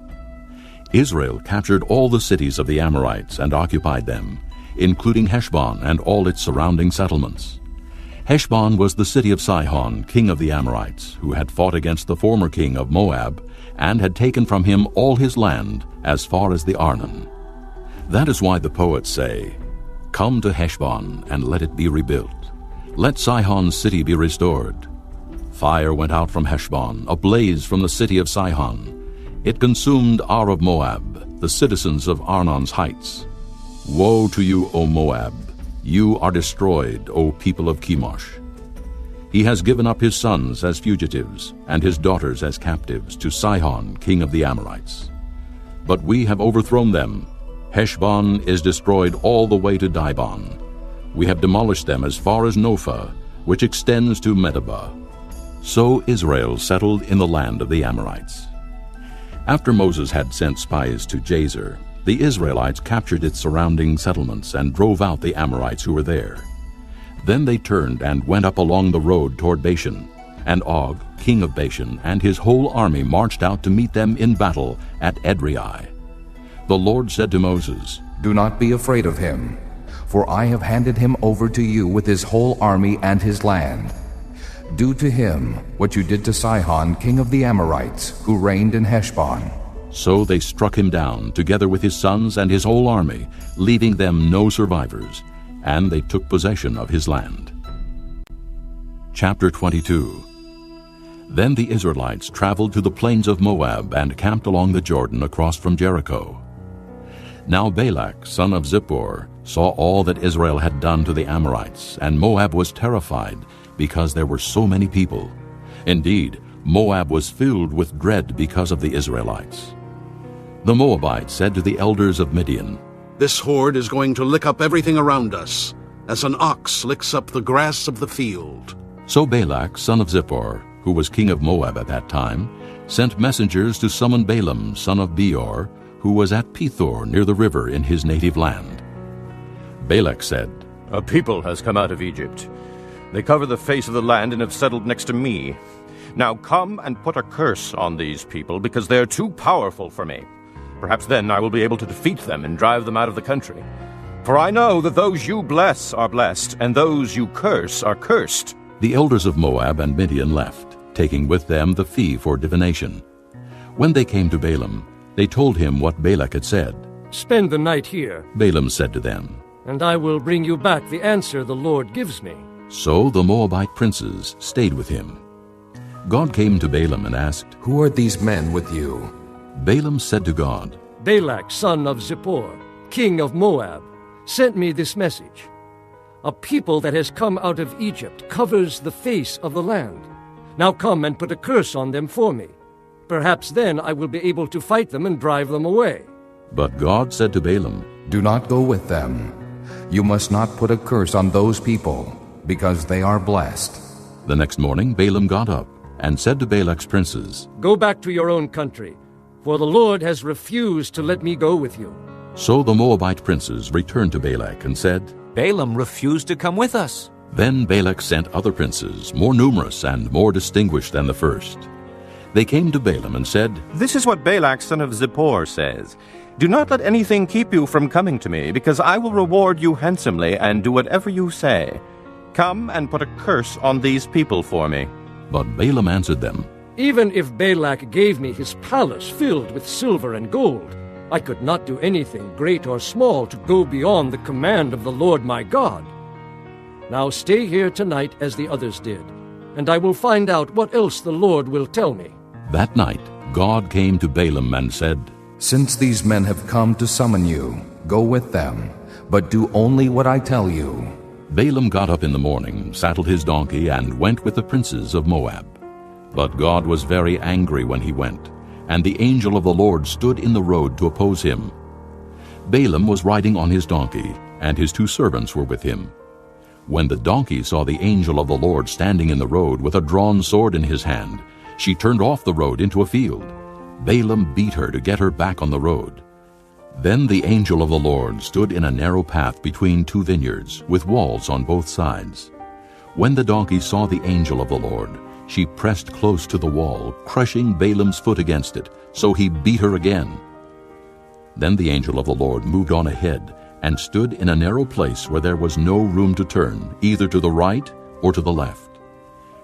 Israel captured all the cities of the Amorites and occupied them, including Heshbon and all its surrounding settlements. Heshbon was the city of Sihon, king of the Amorites, who had fought against the former king of Moab and had taken from him all his land as far as the Arnon. That is why the poets say, Come to Heshbon and let it be rebuilt. Let Sihon's city be restored. Fire went out from Heshbon, a blaze from the city of Sihon. It consumed Ar of Moab, the citizens of Arnon's heights. Woe to you, O Moab! You are destroyed, O people of Chemosh. He has given up his sons as fugitives, and his daughters as captives, to Sihon, king of the Amorites. But we have overthrown them. Heshbon is destroyed all the way to Dibon. We have demolished them as far as Nophah, which extends to Medeba. So Israel settled in the land of the Amorites. After Moses had sent spies to Jazer, the Israelites captured its surrounding settlements and drove out the Amorites who were there. Then they turned and went up along the road toward Bashan, and Og, king of Bashan, and his whole army marched out to meet them in battle at Edrei. The Lord said to Moses, Do not be afraid of him, for I have handed him over to you with his whole army and his land. Do to him what you did to Sihon, king of the Amorites, who reigned in Heshbon. So they struck him down, together with his sons and his whole army, leaving them no survivors, and they took possession of his land. Chapter 22. Then the Israelites traveled to the plains of Moab and camped along the Jordan across from Jericho. Now Balak, son of Zippor, saw all that Israel had done to the Amorites, and Moab was terrified, because there were so many people. Indeed, Moab was filled with dread because of the Israelites. The Moabites said to the elders of Midian, "This horde is going to lick up everything around us, as an ox licks up the grass of the field." So Balak, son of Zippor, who was king of Moab at that time, sent messengers to summon Balaam, son of Beor, who was at Pethor near the river in his native land. Balak said, "A people has come out of Egypt. They cover the face of the land and have settled next to me. Now come and put a curse on these people, because they are too powerful for me. Perhaps then I will be able to defeat them and drive them out of the country. For I know that those you bless are blessed, and those you curse are cursed." The elders of Moab and Midian left, taking with them the fee for divination. When they came to Balaam, they told him what Balak had said. "Spend the night here." Balaam said to them, "And I will bring you back the answer the Lord gives me." So the Moabite princes stayed with him. God came to Balaam and asked, "Who are these men with you?" Balaam said to God, "Balak, son of Zippor, king of Moab, sent me this message. A people that has come out of Egypt covers the face of the land. Now come and put a curse on them for me. Perhaps then I will be able to fight them and drive them away." But God said to Balaam, "Do not go with them. You must not put a curse on those people, because they are blessed." The next morning Balaam got up and said to Balak's princes, "Go back to your own country, for the Lord has refused to let me go with you." So the Moabite princes returned to Balak and said, Balaam refused to come with us. Then Balak sent other princes, more numerous and more distinguished than the first. They came to Balaam and said, "This is what Balak, son of Zippor, says. Do not let anything keep you from coming to me, because I will reward you handsomely and do whatever you say. Come and put a curse on these people for me." But Balaam answered them, "Even if Balak gave me his palace filled with silver and gold, I could not do anything great or small to go beyond the command of the Lord my God. Now stay here tonight as the others did, and I will find out what else the Lord will tell me." That night God came to Balaam and said, "Since these men have come to summon you, go with them, but do only what I tell you." Balaam got up in the morning, saddled his donkey, and went with the princes of Moab. But God was very angry when he went, and the angel of the Lord stood in the road to oppose him. Balaam was riding on his donkey, and his 2 servants were with him. When the donkey saw the angel of the Lord standing in the road with a drawn sword in his hand, she turned off the road into a field. Balaam beat her to get her back on the road. Then the angel of the Lord stood in a narrow path between 2 vineyards, with walls on both sides. When the donkey saw the angel of the Lord, she pressed close to the wall, crushing Balaam's foot against it, so he beat her again. Then the angel of the Lord moved on ahead, and stood in a narrow place where there was no room to turn, either to the right or to the left.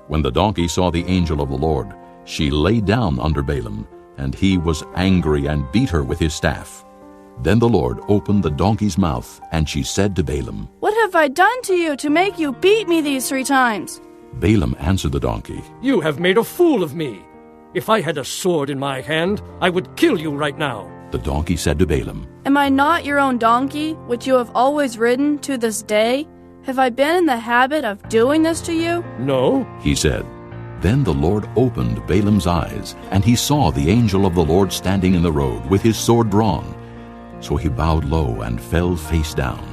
When the donkey saw the angel of the Lord, she lay down under Balaam, and he was angry and beat her with his staff. Then the Lord opened the donkey's mouth, and she said to Balaam, "What have I done to you to make you beat me these 3 times?" Balaam answered the donkey, "You have made a fool of me. If I had a sword in my hand, I would kill you right now." The donkey said to Balaam, "Am I not your own donkey, which you have always ridden to this day? Have I been in the habit of doing this to you?" "No," he said. Then the Lord opened Balaam's eyes, and he saw the angel of the Lord standing in the road with his sword drawn. So he bowed low and fell face down.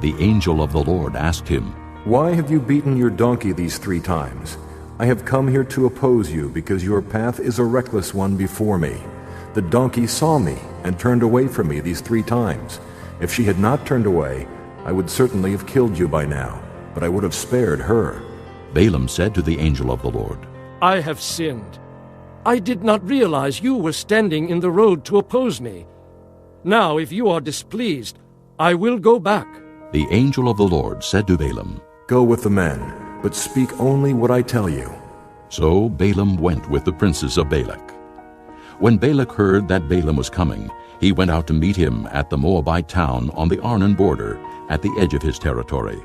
The angel of the Lord asked him, "Why have you beaten your donkey these 3 times? I have come here to oppose you, because your path is a reckless one before me. The donkey saw me and turned away from me these 3 times. If she had not turned away, I would certainly have killed you by now, but I would have spared her." Balaam said to the angel of the Lord, "I have sinned. I did not realize you were standing in the road to oppose me. Now, if you are displeased, I will go back." The angel of the Lord said to Balaam, "Go with the men, but speak only what I tell you." So Balaam went with the princes of Balak. When Balak heard that Balaam was coming, he went out to meet him at the Moabite town on the Arnon border, at the edge of his territory.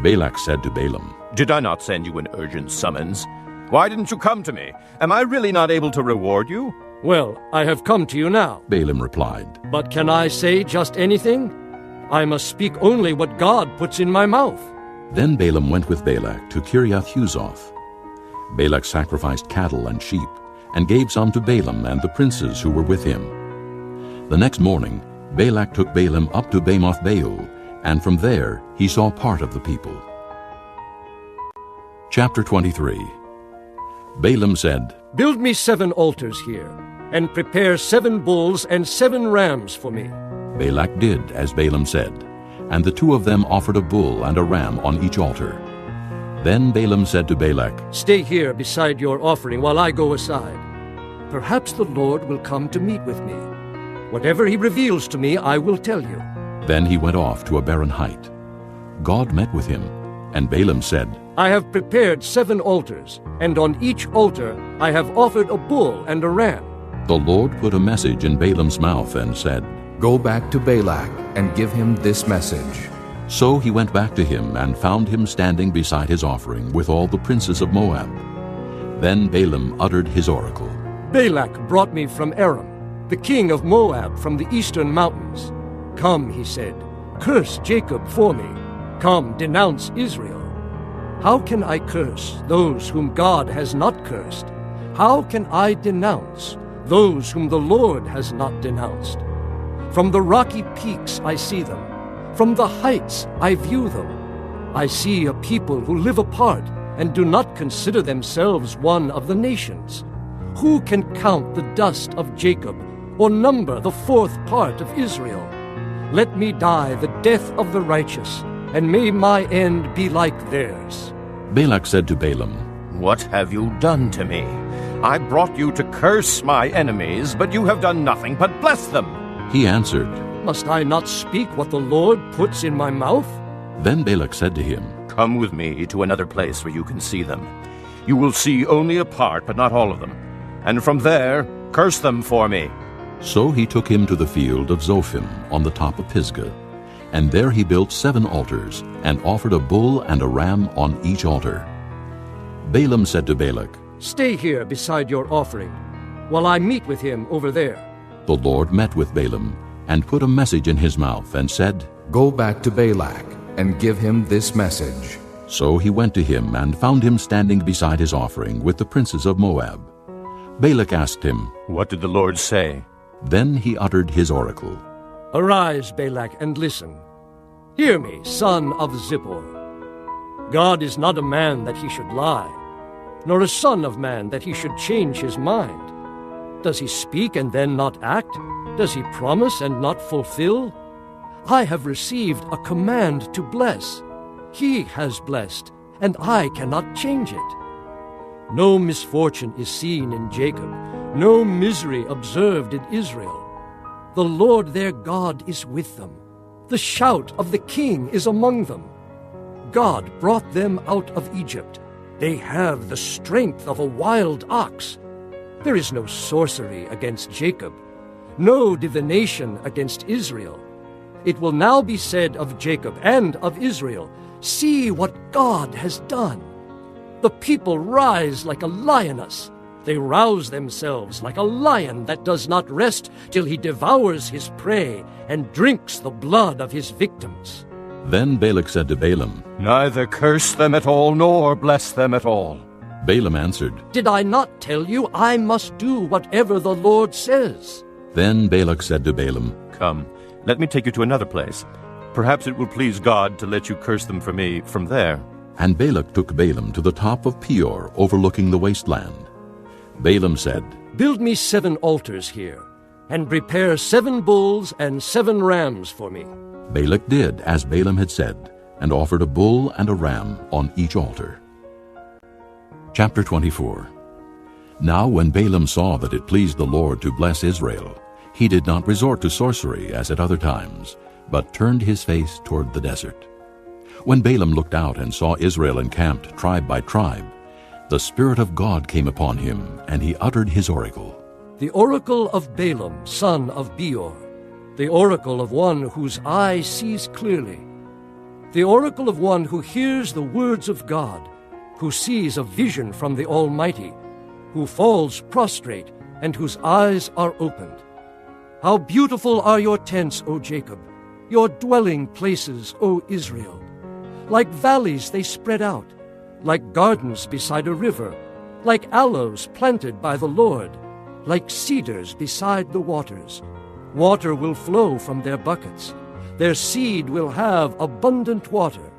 Balak said to Balaam, "Did I not send you an urgent summons? Why didn't you come to me? Am I really not able to reward you?" Well, I have come to you now. Balaam replied, But can I say just anything? I must speak only what God puts in my mouth. Then Balaam went with Balak to Kiriath-Huzoth. Balak sacrificed cattle and sheep, and gave some to Balaam and the princes who were with him. The next morning Balak took Balaam up to Bamoth-Beul, and from there he saw part of the people. Chapter 23. Balaam said, Build me 7 altars here, and prepare 7 bulls and 7 rams for me. Balak did as Balaam said, and the 2 of them offered a bull and a ram on each altar. Then Balaam said to Balak, Stay here beside your offering while I go aside. Perhaps the Lord will come to meet with me. Whatever he reveals to me, I will tell you. Then he went off to a barren height. God met with him, and Balaam said, I have prepared 7 altars, and on each altar I have offered a bull and a ram. The Lord put a message in Balaam's mouth and said, Go back to Balak and give him this message. So he went back to him and found him standing beside his offering with all the princes of Moab. Then Balaam uttered his oracle. Balak brought me from Aram, the king of Moab from the eastern mountains. Come, he said, curse Jacob for me. Come, denounce Israel. How can I curse those whom God has not cursed? How can I denounce those whom the Lord has not denounced? From the rocky peaks I see them. From the heights I view them. I see a people who live apart and do not consider themselves one of the nations. Who can count the dust of Jacob or number the 4th part of Israel? Let me die the death of the righteous, and may my end be like theirs. Balak said to Balaam, What have you done to me? I brought you to curse my enemies, but you have done nothing but bless them. He answered, Must I not speak what the Lord puts in my mouth? Then Balak said to him, Come with me to another place where you can see them. You will see only a part, but not all of them. And from there, curse them for me. So he took him to the field of Zophim on the top of Pisgah, and there he built 7 altars, and offered a bull and a ram on each altar. Balaam said to Balak, Stay here beside your offering, while I meet with him over there. The Lord met with Balaam, and put a message in his mouth, and said, Go back to Balak, and give him this message. So he went to him, and found him standing beside his offering with the princes of Moab. Balak asked him, What did the Lord say? Then he uttered his oracle. Arise, Balak, and listen. Hear me, son of Zippor. God is not a man that he should lie, nor a son of man that he should change his mind. Does he speak and then not act? Does he promise and not fulfill? I have received a command to bless. He has blessed, and I cannot change it. No misfortune is seen in Jacob, no misery observed in Israel. The Lord their God is with them. The shout of the king is among them. God brought them out of Egypt. They have the strength of a wild ox. There is no sorcery against Jacob, no divination against Israel. It will now be said of Jacob and of Israel, See what God has done. The people rise like a lioness. They rouse themselves like a lion that does not rest till he devours his prey and drinks the blood of his victims. Then Balak said to Balaam, Neither curse them at all, nor bless them at all. Balaam answered, Did I not tell you I must do whatever the Lord says? Then Balak said to Balaam, Come, let me take you to another place. Perhaps it will please God to let you curse them for me from there. And Balak took Balaam to the top of Peor, overlooking the wasteland. Balaam said, Build me 7 altars here, and prepare 7 bulls and 7 rams for me. Balak did as Balaam had said, and offered a bull and a ram on each altar. Chapter 24. Now when Balaam saw that it pleased the Lord to bless Israel, he did not resort to sorcery as at other times, but turned his face toward the desert. When Balaam looked out and saw Israel encamped tribe by tribe, the Spirit of God came upon him, and he uttered his oracle. The oracle of Balaam, son of Beor, the oracle of one whose eye sees clearly, the oracle of one who hears the words of God, who sees a vision from the Almighty, who falls prostrate and whose eyes are opened. How beautiful are your tents, O Jacob, your dwelling places, O Israel! Like valleys they spread out, like gardens beside a river, like aloes planted by the Lord, like cedars beside the waters. Water will flow from their buckets. Their seed will have abundant water.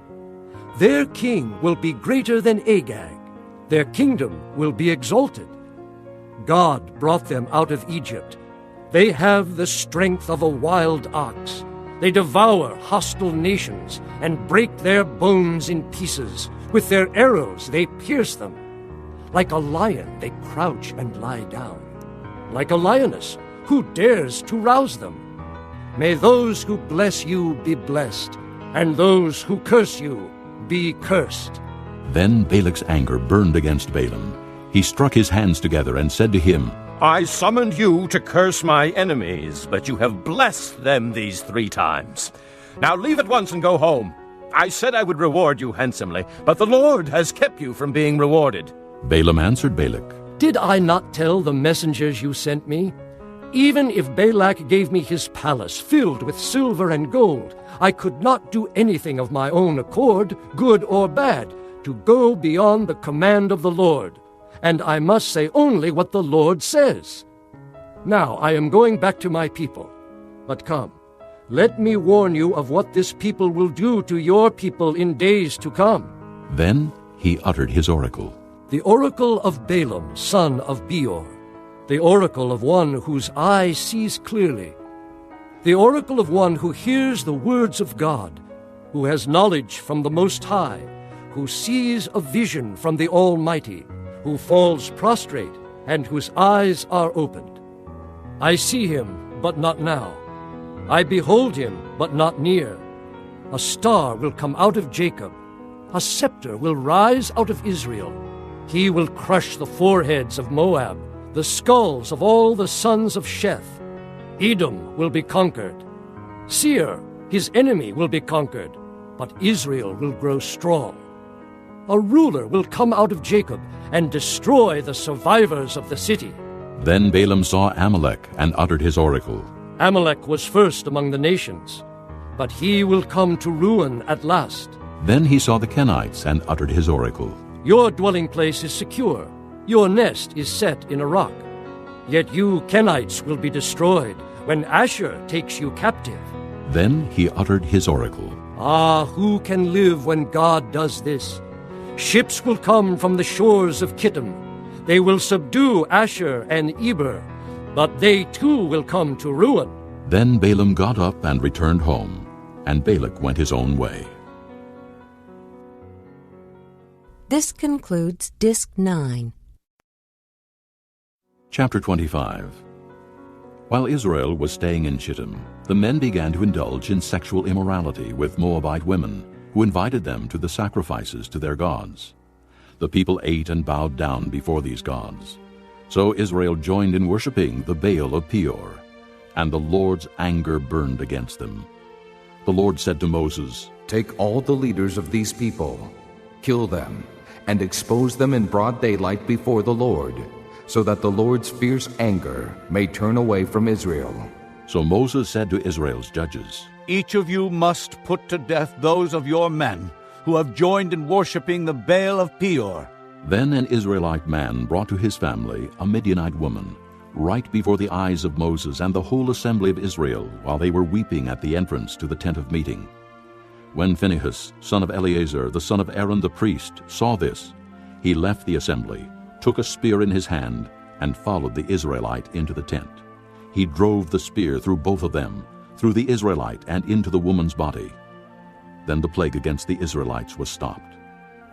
Their king will be greater than Agag. Their kingdom will be exalted. God brought them out of Egypt. They have the strength of a wild ox. They devour hostile nations and break their bones in pieces. With their arrows they pierce them. Like a lion they crouch and lie down. Like a lioness, who dares to rouse them? May those who bless you be blessed, and those who curse you be cursed. Then Balak's anger burned against Balaam. He struck his hands together and said to him, I summoned you to curse my enemies, but you have blessed them these 3 times. Now leave at once and go home. I said I would reward you handsomely, but the Lord has kept you from being rewarded. Balaam answered Balak, Did I not tell the messengers you sent me? Even if Balak gave me his palace filled with silver and gold, I could not do anything of my own accord, good or bad, to go beyond the command of the Lord. And I must say only what the Lord says. Now I am going back to my people. But come, let me warn you of what this people will do to your people in days to come. Then he uttered his oracle. The oracle of Balaam, son of Beor, the oracle of one whose eye sees clearly, the oracle of one who hears the words of God, who has knowledge from the Most High, who sees a vision from the Almighty, who falls prostrate and whose eyes are opened. I see him, but not now. I behold him, but not near. A star will come out of Jacob. A scepter will rise out of Israel. He will crush the foreheads of Moab, the skulls of all the sons of Sheth. Edom will be conquered. Seir, his enemy, will be conquered, but Israel will grow strong. A ruler will come out of Jacob and destroy the survivors of the city. Then Balaam saw Amalek and uttered his oracle. Amalek was first among the nations, but he will come to ruin at last. Then he saw the Kenites and uttered his oracle. Your dwelling place is secure. Your nest is set in a rock. Yet you Kenites will be destroyed when Asher takes you captive. Then he uttered his oracle. Ah, who can live when God does this? Ships will come from the shores of Kittim. They will subdue Asher and Eber, but they too will come to ruin. Then Balaam got up and returned home, and Balak went his own way. This concludes Disc 9. Chapter 25. While Israel was staying in Shittim, the men began to indulge in sexual immorality with Moabite women, who invited them to the sacrifices to their gods. The people ate and bowed down before these gods. So Israel joined in worshiping the Baal of Peor, and the Lord's anger burned against them. The Lord said to Moses, Take all the leaders of these people, kill them, and expose them in broad daylight before the Lord, so that the Lord's fierce anger may turn away from Israel. So Moses said to Israel's judges, Each of you must put to death those of your men who have joined in worshiping the Baal of Peor. Then an Israelite man brought to his family a Midianite woman, right before the eyes of Moses and the whole assembly of Israel, while they were weeping at the entrance to the tent of meeting. When Phinehas, son of Eleazar, the son of Aaron the priest, saw this, he left the assembly, took a spear in his hand, and followed the Israelite into the tent. He drove the spear through both of them, through the Israelite and into the woman's body. Then the plague against the Israelites was stopped.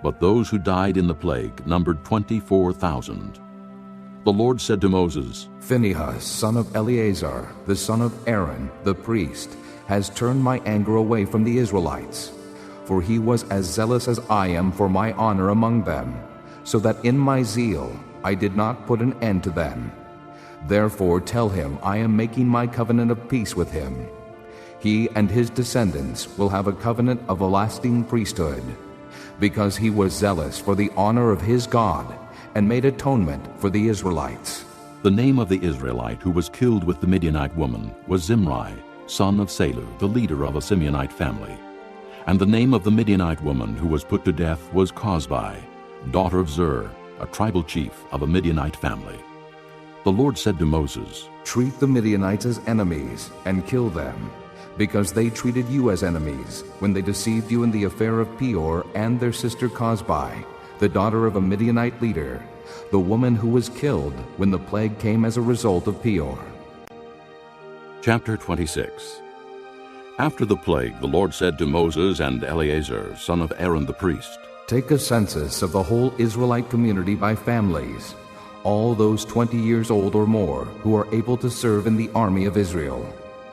But those who died in the plague numbered 24,000. The Lord said to Moses, Phinehas, son of Eleazar, the son of Aaron, the priest, has turned my anger away from the Israelites. For he was as zealous as I am for my honor among them, so that in my zeal I did not put an end to them. Therefore tell him I am making my covenant of peace with him. He and his descendants will have a covenant of a lasting priesthood, because he was zealous for the honor of his God and made atonement for the Israelites. The name of the Israelite who was killed with the Midianite woman was Zimri, son of Salu, the leader of a Simeonite family. And the name of the Midianite woman who was put to death was Cozbi, daughter of Zur, a tribal chief of a Midianite family. The Lord said to Moses, Treat the Midianites as enemies and kill them, because they treated you as enemies when they deceived you in the affair of Peor and their sister Cozbi, the daughter of a Midianite leader, the woman who was killed when the plague came as a result of Peor. Chapter 26. After the plague, the Lord said to Moses and Eleazar, son of Aaron the priest, Take a census of the whole Israelite community by families, all those 20 years old or more who are able to serve in the army of Israel.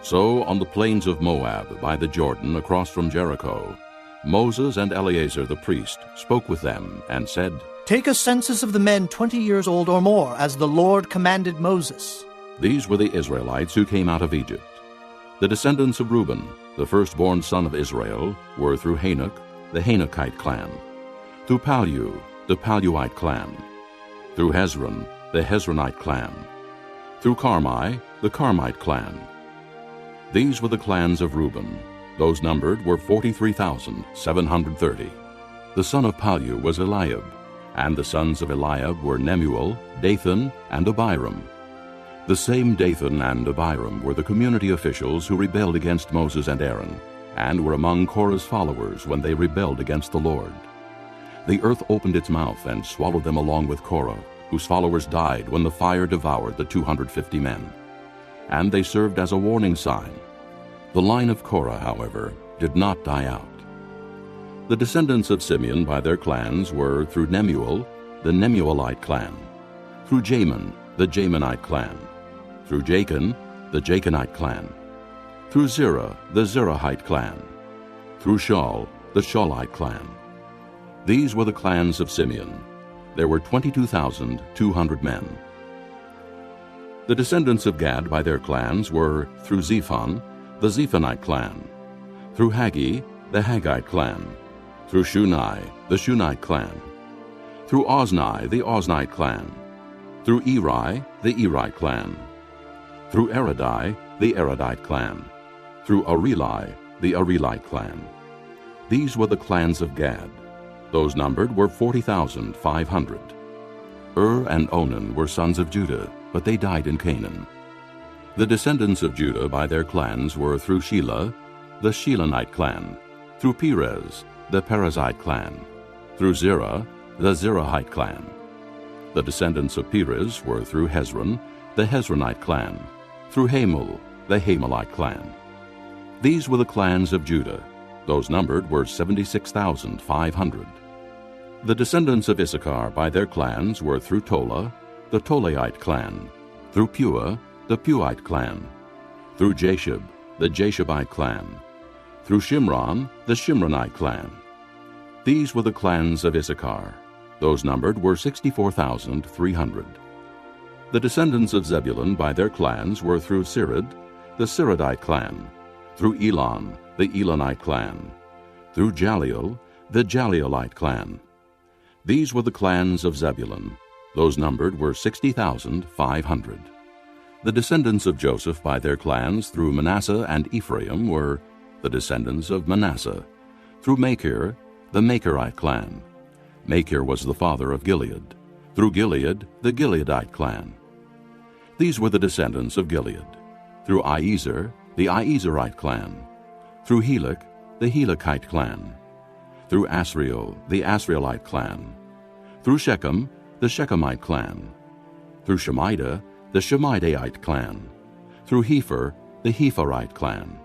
So on the plains of Moab, by the Jordan, across from Jericho, Moses and Eleazar the priest spoke with them and said, Take a census of the men 20 years old or more, as the Lord commanded Moses. These were the Israelites who came out of Egypt. The descendants of Reuben, the firstborn son of Israel, were through Hanok, the Hanokite clan, through Palu, the Paluite clan, through Hezron, the Hezronite clan, through Carmi, the Carmite clan. These were the clans of Reuben. Those numbered were 43,730. The son of Palu was Eliab, and the sons of Eliab were Nemuel, Dathan, and Abiram. The same Dathan and Abiram were the community officials who rebelled against Moses and Aaron, and were among Korah's followers when they rebelled against the Lord. The earth opened its mouth and swallowed them along with Korah, whose followers died when the fire devoured the 250 men. And they served as a warning sign. The line of Korah, however, did not die out. The descendants of Simeon by their clans were through Nemuel, the Nemuelite clan, through Jamin, the Jaminite clan, through Jachin, the Jachinite clan, through Zerah, the Zerahite clan, through Shaul, the Shaulite clan. These were the clans of Simeon. There were 22,200 men. The descendants of Gad by their clans were through Zephon, the Zephonite clan, through Haggi, the Haggite clan, through Shunai, the Shunite clan, through Ozni, the Oznite clan, through Eri, the Erite clan, through Eridai, the Eridite clan, through Areli, the Arelite clan. These were the clans of Gad. Those numbered were 40,500. And Onan were sons of Judah, but they died in Canaan. The descendants of Judah by their clans were through Shelah, the Shelonite clan, through Perez, the Perezite clan, through Zerah, the Zerahite clan. The descendants of Perez were through Hezron, the Hezronite clan, through Hamul, the Hamelite clan. These were the clans of Judah. Those numbered were 76,500. The descendants of Issachar by their clans were through Tola, the Tolaite clan, through Pua, the Puite clan, through Jashub, the Jashabite clan, through Shimron, the Shimronite clan. These were the clans of Issachar. Those numbered were 64,300. The descendants of Zebulun by their clans were through Sirid, the Siridite clan, through Elon, the Elonite clan, through Jaleel, the Jaleelite clan. These were the clans of Zebulun. Those numbered were 60,500. The descendants of Joseph by their clans through Manasseh and Ephraim were the descendants of Manasseh, through Machir, the Machirite clan. Machir was the father of Gilead, through Gilead, the Gileadite clan. These were the descendants of Gilead, through Iezer, the Iezerite clan, through Helek, the Helekite clan, through Asriel, the Asrielite clan, through Shechem, the Shechemite clan, through Shemida, the Shemidaite clan, through Hepher, the Hepherite clan.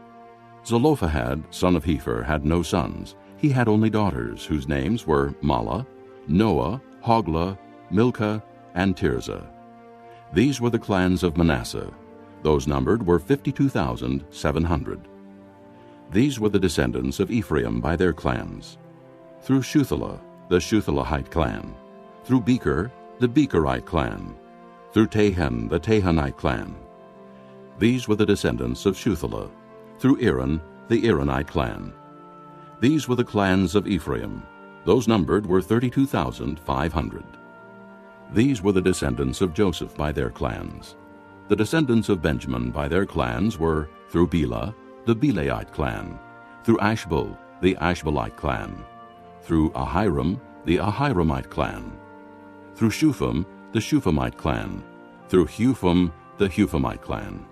Zelophehad, son of Hepher, had no sons. He had only daughters, whose names were Mahlah, Noah, Hoglah, Milcah, and Tirzah. These were the clans of Manasseh. Those numbered were 52,700. These were the descendants of Ephraim by their clans, through Shuthelah, the Shuthelahite clan, through Becher, the Becherite clan, through Tahan, the Tahanite clan. These were the descendants of Shuthelah, through Aaron, the Aaronite clan. These were the clans of Ephraim. Those numbered were 32,500. These were the descendants of Joseph by their clans. The descendants of Benjamin by their clans were through Bela, the Belaite clan, through Ashbel, the Ashbelite clan, through Ahiram, the Ahiramite clan, through Shupham, the Shuphamite clan, through Hupham, the Huphamite clan.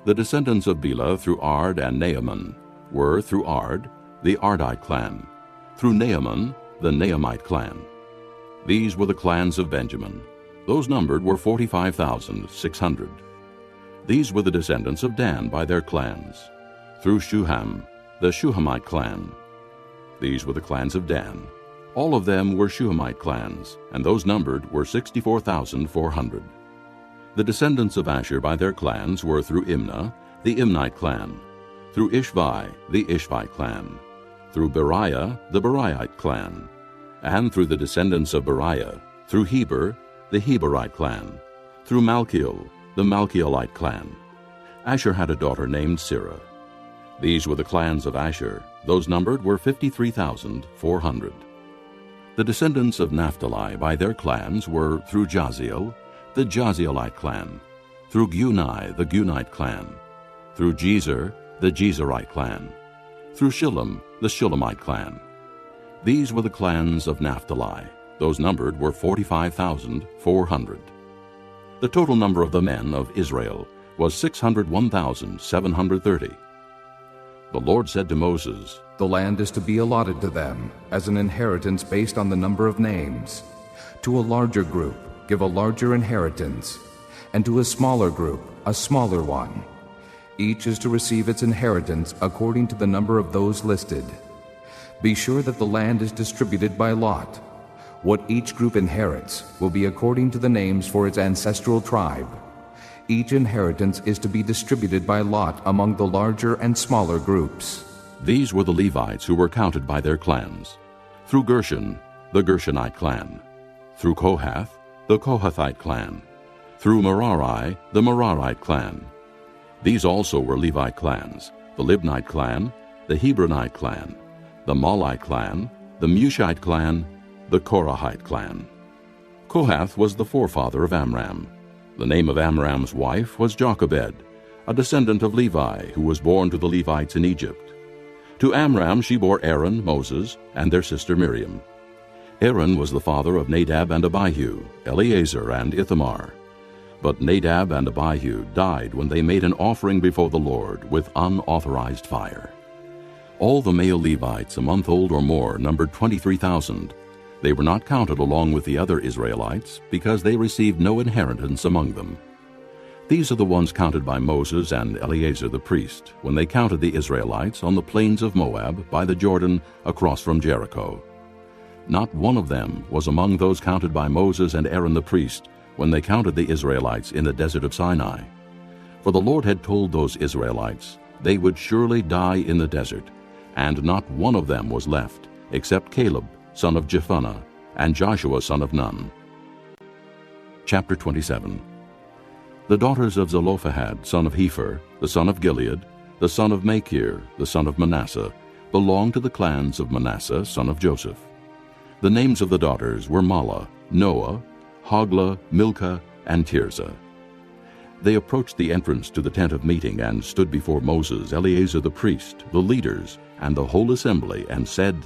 The descendants of Bela through Ard and Naaman were through Ard, the Ardite clan, through Naaman, the Naamite clan. These were the clans of Benjamin. Those numbered were 45,600. These were the descendants of Dan by their clans, through Shuham, the Shuhamite clan. These were the clans of Dan. All of them were Shuhamite clans, and those numbered were 64,400. The descendants of Asher by their clans were through Imnah, the Imnite clan, through Ishvi, the Ishvite clan, through Beriah, the Beriite clan, and through the descendants of Beriah, through Heber, the Heberite clan, through Malchiel, the Malchielite clan. Asher had a daughter named Sirah. These were the clans of Asher. Those numbered were 53,400. The descendants of Naphtali by their clans were through Jaziel, the Jazielite clan, through Guni, the Gunite clan, through Jezer, the Jezerite clan, through Shillem, the Shillemite clan. These were the clans of Naphtali. Those numbered were 45,400. The total number of the men of Israel was 601,730. The Lord said to Moses, "The land is to be allotted to them as an inheritance based on the number of names. To a larger group, give a larger inheritance, and to a smaller group, a smaller one. Each is to receive its inheritance according to the number of those listed. Be sure that the land is distributed by lot. What each group inherits will be according to the names for its ancestral tribe. Each inheritance is to be distributed by lot among the larger and smaller groups." These were the Levites who were counted by their clans. Through Gershon, the Gershonite clan. Through Kohath, the Kohathite clan. Through Merari, the Merarite clan. These also were Levite clans, the Libnite clan, the Hebronite clan, the Malite clan, the Mushite clan, the Korahite clan. Kohath was the forefather of Amram. The name of Amram's wife was Jochebed, a descendant of Levi, who was born to the Levites in Egypt. To Amram she bore Aaron, Moses, and their sister Miriam. Aaron was the father of Nadab and Abihu, Eleazar and Ithamar. But Nadab and Abihu died when they made an offering before the Lord with unauthorized fire. All the male Levites a month old or more numbered 23,000. They were not counted along with the other Israelites because they received no inheritance among them. These are the ones counted by Moses and Eleazar the priest when they counted the Israelites on the plains of Moab by the Jordan across from Jericho. Not one of them was among those counted by Moses and Aaron the priest when they counted the Israelites in the desert of Sinai. For the Lord had told those Israelites they would surely die in the desert, and not one of them was left, except Caleb, son of Jephunneh, and Joshua, son of Nun. Chapter 27. The daughters of Zelophehad, son of Hepher, the son of Gilead, the son of Machir, the son of Manasseh, belonged to the clans of Manasseh, son of Joseph. The names of the daughters were Mahlah, Noah, Hoglah, Milcah, and Tirzah. They approached the entrance to the tent of meeting and stood before Moses, Eleazar the priest, the leaders, and the whole assembly, and said,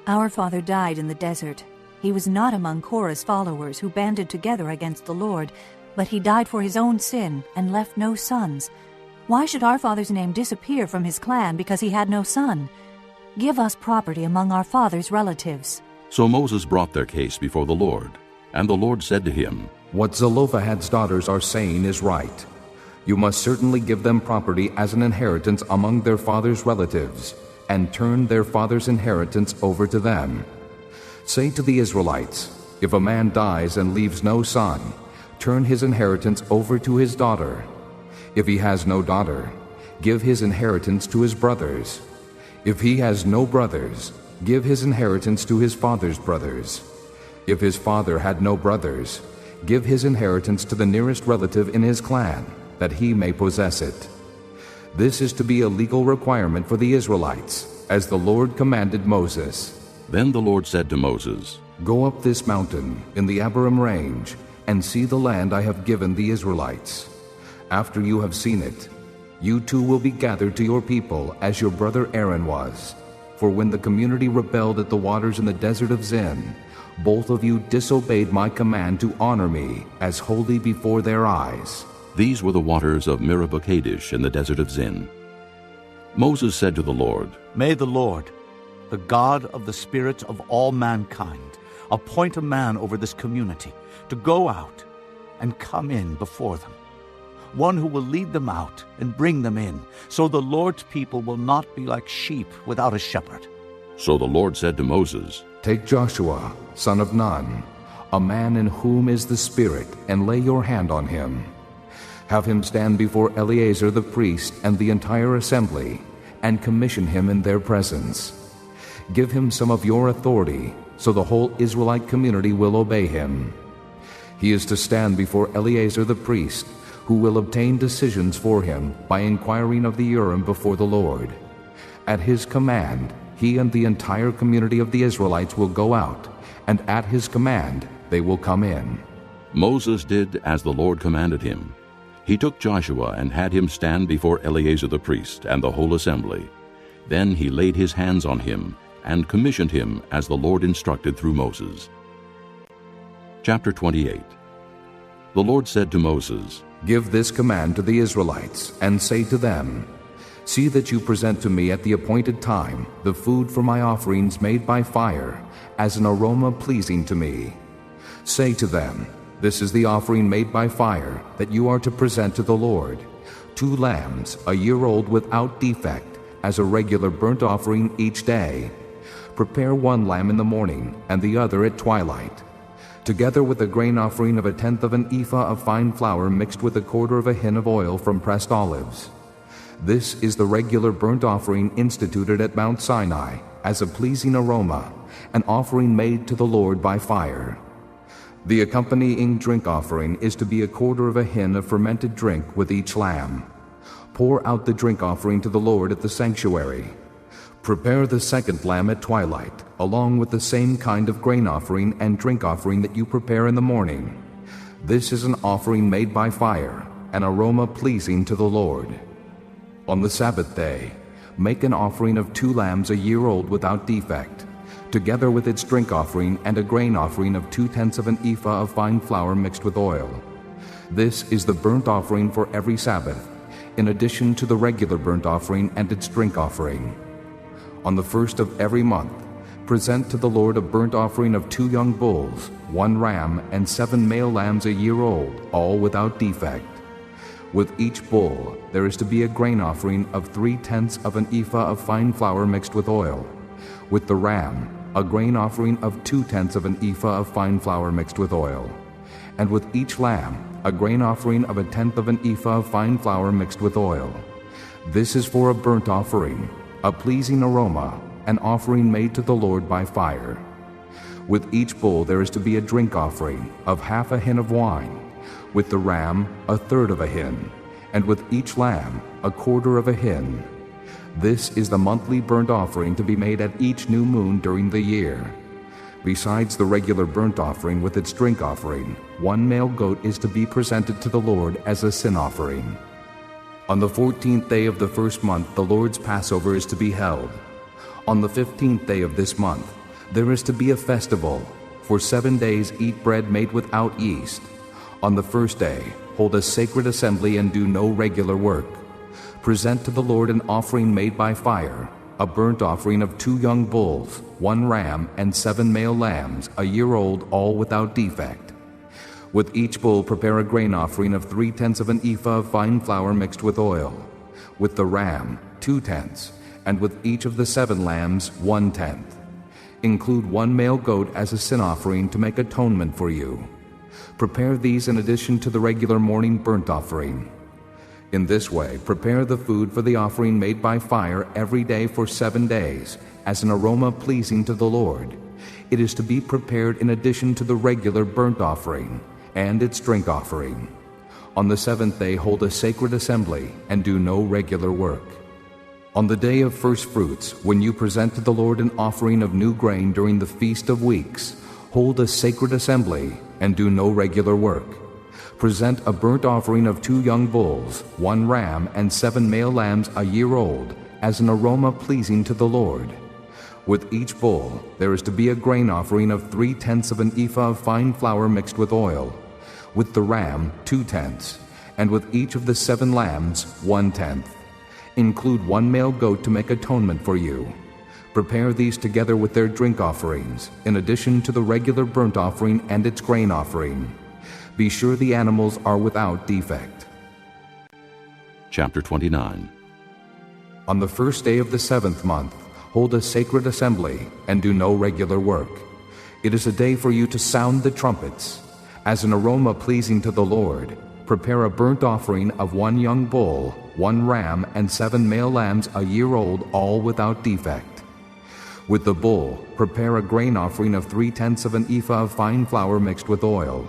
"Our father died in the desert. He was not among Korah's followers who banded together against the Lord, but he died for his own sin and left no sons. Why should our father's name disappear from his clan because he had no son? Give us property among our father's relatives." So Moses brought their case before the Lord, and the Lord said to him, "What Zelophehad's daughters are saying is right. You must certainly give them property as an inheritance among their father's relatives, and turn their father's inheritance over to them. Say to the Israelites, if a man dies and leaves no son, turn his inheritance over to his daughter. If he has no daughter, give his inheritance to his brothers. If he has no brothers, give his inheritance to his father's brothers. If his father had no brothers, give his inheritance to the nearest relative in his clan, that he may possess it. This is to be a legal requirement for the Israelites, as the Lord commanded Moses. Then the Lord said to Moses, Go up this mountain in the Abiram range, and see the land I have given the Israelites. After you have seen it, you too will be gathered to your people as your brother Aaron was. For when the community rebelled at the waters in the desert of Zin, both of you disobeyed my command to honor me as holy before their eyes. These were the waters of Meribah Kadesh in the desert of Zin. Moses said to the Lord, May the Lord, the God of the spirits of all mankind, appoint a man over this community to go out and come in before them, one who will lead them out and bring them in, so the Lord's people will not be like sheep without a shepherd. So the Lord said to Moses, Take Joshua, son of Nun, a man in whom is the Spirit, and lay your hand on him. Have him stand before Eleazar the priest and the entire assembly, and commission him in their presence. Give him some of your authority, so the whole Israelite community will obey him. He is to stand before Eleazar the priest, who will obtain decisions for him by inquiring of the Urim before the Lord. At his command, he and the entire community of the Israelites will go out, and at his command they will come in. Moses did as the Lord commanded him. He took Joshua and had him stand before Eleazar the priest and the whole assembly. Then he laid his hands on him and commissioned him as the Lord instructed through Moses. Chapter 28. The Lord said to Moses, Give this command to the Israelites, and say to them, See that you present to me at the appointed time the food for my offerings made by fire, as an aroma pleasing to me. Say to them, This is the offering made by fire that you are to present to the Lord, 2 lambs, a year old without defect, as a regular burnt offering each day. Prepare 1 lamb in the morning, and the other at twilight, together with a grain offering of 1/10 of an ephah of fine flour mixed with 1/4 of a hin of oil from pressed olives. This is the regular burnt offering instituted at Mount Sinai as a pleasing aroma, an offering made to the Lord by fire. The accompanying drink offering is to be 1/4 of a hin of fermented drink with each lamb. Pour out the drink offering to the Lord at the sanctuary. Prepare the 2nd lamb at twilight, along with the same kind of grain offering and drink offering that you prepare in the morning. This is an offering made by fire, an aroma pleasing to the Lord. On the Sabbath day, make an offering of 2 lambs a year old without defect, together with its drink offering and a grain offering of 2/10 of an ephah of fine flour mixed with oil. This is the burnt offering for every Sabbath, in addition to the regular burnt offering and its drink offering. On the 1st of every month, present to the Lord a burnt offering of 2 young bulls, 1 ram, and 7 male lambs a year old, all without defect. With each bull there is to be a grain offering of 3/10 of an ephah of fine flour mixed with oil. With the ram, a grain offering of 2/10 of an ephah of fine flour mixed with oil. And with each lamb, a grain offering of 1/10 of an ephah of fine flour mixed with oil. This is for a burnt offering, a pleasing aroma, an offering made to the Lord by fire. With each bull there is to be a drink offering of 1/2 a hin of wine, with the ram 1/3 of a hin, and with each lamb 1/4 of a hin. This is the monthly burnt offering to be made at each new moon during the year. Besides the regular burnt offering with its drink offering, 1 male goat is to be presented to the Lord as a sin offering. On the 14th day of the 1st month the Lord's Passover is to be held. On the 15th day of this month there is to be a festival. For 7 days eat bread made without yeast. On the 1st day hold a sacred assembly and do no regular work. Present to the Lord an offering made by fire, a burnt offering of 2 young bulls, 1 ram, and 7 male lambs, a year old, all without defect. With each bull prepare a grain offering of 3/10 of an ephah of fine flour mixed with oil. With the ram, 2/10, and with each of the 7 lambs, 1/10. Include 1 male goat as a sin offering to make atonement for you. Prepare these in addition to the regular morning burnt offering. In this way, prepare the food for the offering made by fire every day for 7 days, as an aroma pleasing to the Lord. It is to be prepared in addition to the regular burnt offering, and its drink offering. On the seventh day hold a sacred assembly, and do no regular work. On the day of first fruits, when you present to the Lord an offering of new grain during the Feast of Weeks, hold a sacred assembly, and do no regular work. Present a burnt offering of 2 young bulls, 1 ram, and 7 male lambs a year old, as an aroma pleasing to the Lord. With each bull there is to be a grain offering of 3/10 of an ephah of fine flour mixed with oil. With the ram 2/10, and with each of the 7 lambs 1/10. Include 1 male goat to make atonement for you. Prepare these together with their drink offerings, in addition to the regular burnt offering and its grain offering. Be sure the animals are without defect. Chapter 29. On the first day of the 7th month, hold a sacred assembly, and do no regular work. It is a day for you to sound the trumpets. As an aroma pleasing to the Lord, prepare a burnt offering of 1 young bull, 1 ram, and 7 male lambs a year old, all without defect. With the bull, prepare a grain offering of 3/10 of an ephah of fine flour mixed with oil.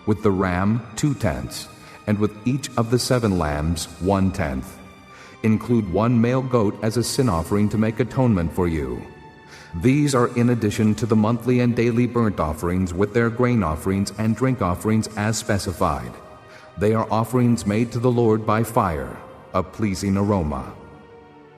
With the ram 2/10, and with each of the 7 lambs 1/10. Include 1 male goat as a sin offering to make atonement for you. These are in addition to the monthly and daily burnt offerings with their grain offerings and drink offerings as specified. They are offerings made to the Lord by fire, a pleasing aroma.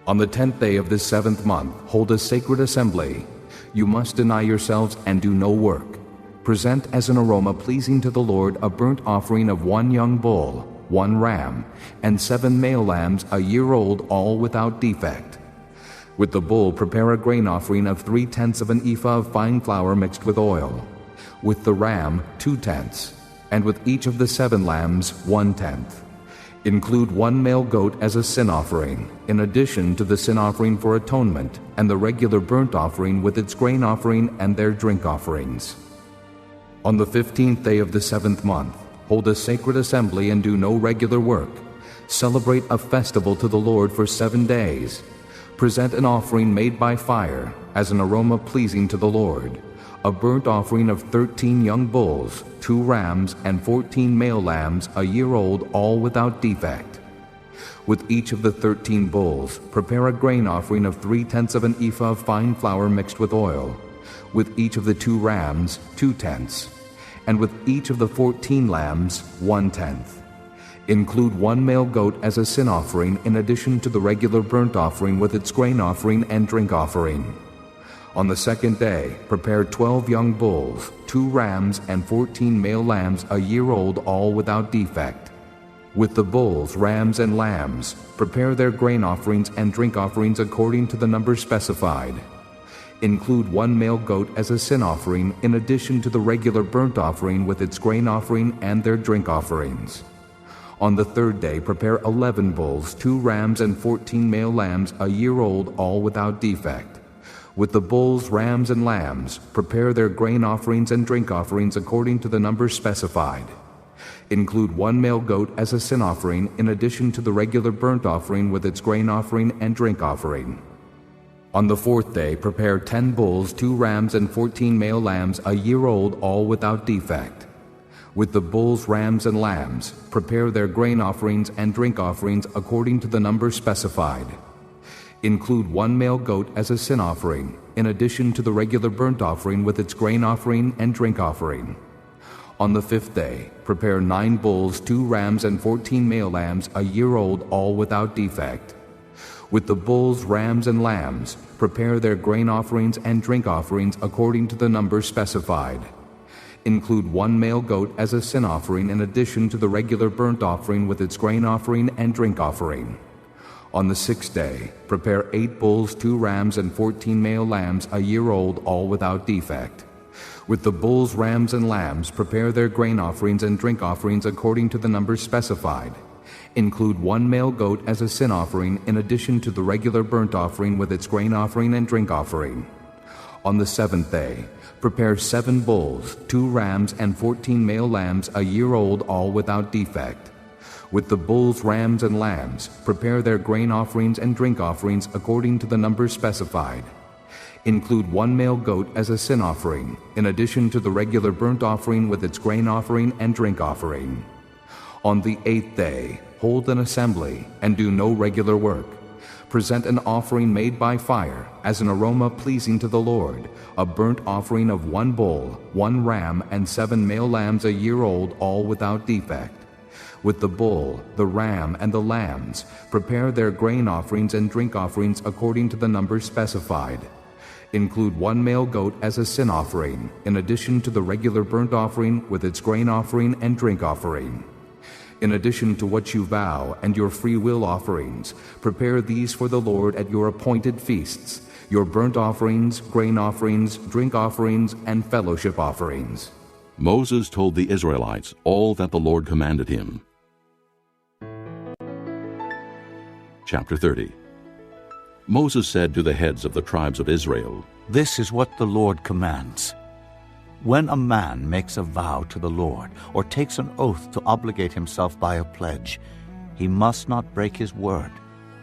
On the 10th day of this 7th month, hold a sacred assembly. You must deny yourselves and do no work. Present as an aroma pleasing to the Lord a burnt offering of 1 young bull, 1 ram, and 7 male lambs a year old, all without defect. With the bull, prepare a grain offering of 3/10 of an ephah of fine flour mixed with oil. With the ram 2/10, and with each of the 7 lambs 1/10. Include 1 male goat as a sin offering, in addition to the sin offering for atonement and the regular burnt offering with its grain offering and their drink offerings. On the 15th day of the 7th month, hold a sacred assembly and do no regular work. Celebrate a festival to the Lord for 7 days. Present an offering made by fire as an aroma pleasing to the Lord, a burnt offering of 13 young bulls, 2 rams, and 14 male lambs a year old, all without defect. With each of the 13 bulls, prepare a grain offering of 3/10 of an ephah of fine flour mixed with oil. With each of the 2 rams 2/10, and with each of the 14 lambs 1/10. Include 1 male goat as a sin offering in addition to the regular burnt offering with its grain offering and drink offering. On the 2nd day, prepare 12 young bulls, 2 rams, and 14 male lambs a year old, all without defect. With the bulls, rams, and lambs, prepare their grain offerings and drink offerings according to the number specified. Include 1 male goat as a sin offering in addition to the regular burnt offering with its grain offering and their drink offerings. On the 3rd day, prepare 11 bulls, 2 rams, and 14 male lambs a year old, all without defect. With the bulls, rams, and lambs, prepare their grain offerings and drink offerings according to the number specified. Include 1 male goat as a sin offering in addition to the regular burnt offering with its grain offering and drink offering. On the 4th day, prepare 10 bulls, 2 rams, and 14 male lambs a year old, all without defect. With the bulls, rams, and lambs, prepare their grain offerings and drink offerings according to the number specified. Include 1 male goat as a sin offering, in addition to the regular burnt offering with its grain offering and drink offering. On the 5th day, prepare 9 bulls, 2 rams, and 14 male lambs a year old, all without defect. With the bulls, rams, and lambs, prepare their grain offerings and drink offerings according to the number specified. Include 1 male goat as a sin offering in addition to the regular burnt offering with its grain offering and drink offering. On the 6th day, prepare 8 bulls, 2 rams, and 14 male lambs a year old, all without defect. With the bulls, rams, and lambs, prepare their grain offerings and drink offerings according to the number specified. Include 1 male goat as a sin offering in addition to the regular burnt offering with its grain offering and drink offering. On the 7th day, prepare 7 bulls, 2 rams, and 14 male lambs a year old, all without defect. With the bulls, rams, and lambs, prepare their grain offerings and drink offerings according to the number specified. Include 1 male goat as a sin offering, in addition to the regular burnt offering with its grain offering and drink offering. On the 8th day, hold an assembly and do no regular work. Present an offering made by fire as an aroma pleasing to the Lord, a burnt offering of 1 bull, 1 ram, and 7 male lambs a year old, all without defect. With the bull, the ram, and the lambs, prepare their grain offerings and drink offerings according to the numbers specified. Include 1 male goat as a sin offering, in addition to the regular burnt offering with its grain offering and drink offering. In addition to what you vow and your free will offerings, prepare these for the Lord at your appointed feasts, your burnt offerings, grain offerings, drink offerings, and fellowship offerings. Moses told the Israelites all that the Lord commanded him. Chapter 30. Moses said to the heads of the tribes of Israel, "This is what the Lord commands. When a man makes a vow to the Lord or takes an oath to obligate himself by a pledge, he must not break his word,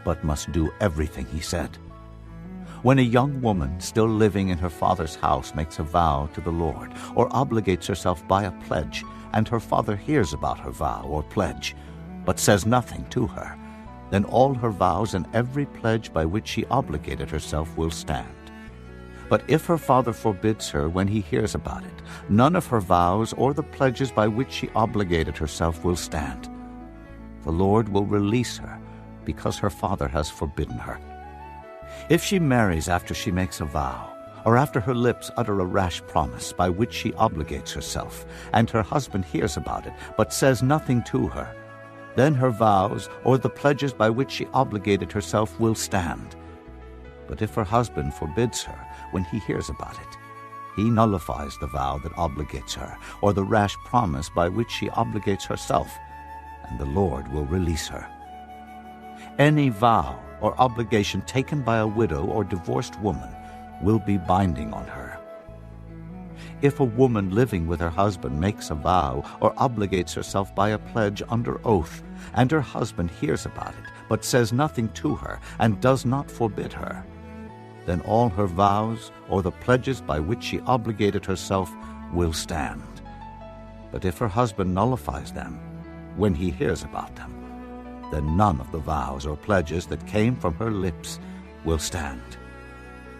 but must do everything he said. When a young woman still living in her father's house makes a vow to the Lord or obligates herself by a pledge, and her father hears about her vow or pledge, but says nothing to her, then all her vows and every pledge by which she obligated herself will stand. But if her father forbids her when he hears about it, none of her vows or the pledges by which she obligated herself will stand. The Lord will release her because her father has forbidden her. If she marries after she makes a vow, or after her lips utter a rash promise by which she obligates herself, and her husband hears about it but says nothing to her, then her vows or the pledges by which she obligated herself will stand. But if her husband forbids her when he hears about it, he nullifies the vow that obligates her, or the rash promise by which she obligates herself, and the Lord will release her. Any vow or obligation taken by a widow or divorced woman will be binding on her. If a woman living with her husband makes a vow or obligates herself by a pledge under oath, and her husband hears about it, but says nothing to her and does not forbid her, then all her vows or the pledges by which she obligated herself will stand. But if her husband nullifies them when he hears about them, then none of the vows or pledges that came from her lips will stand.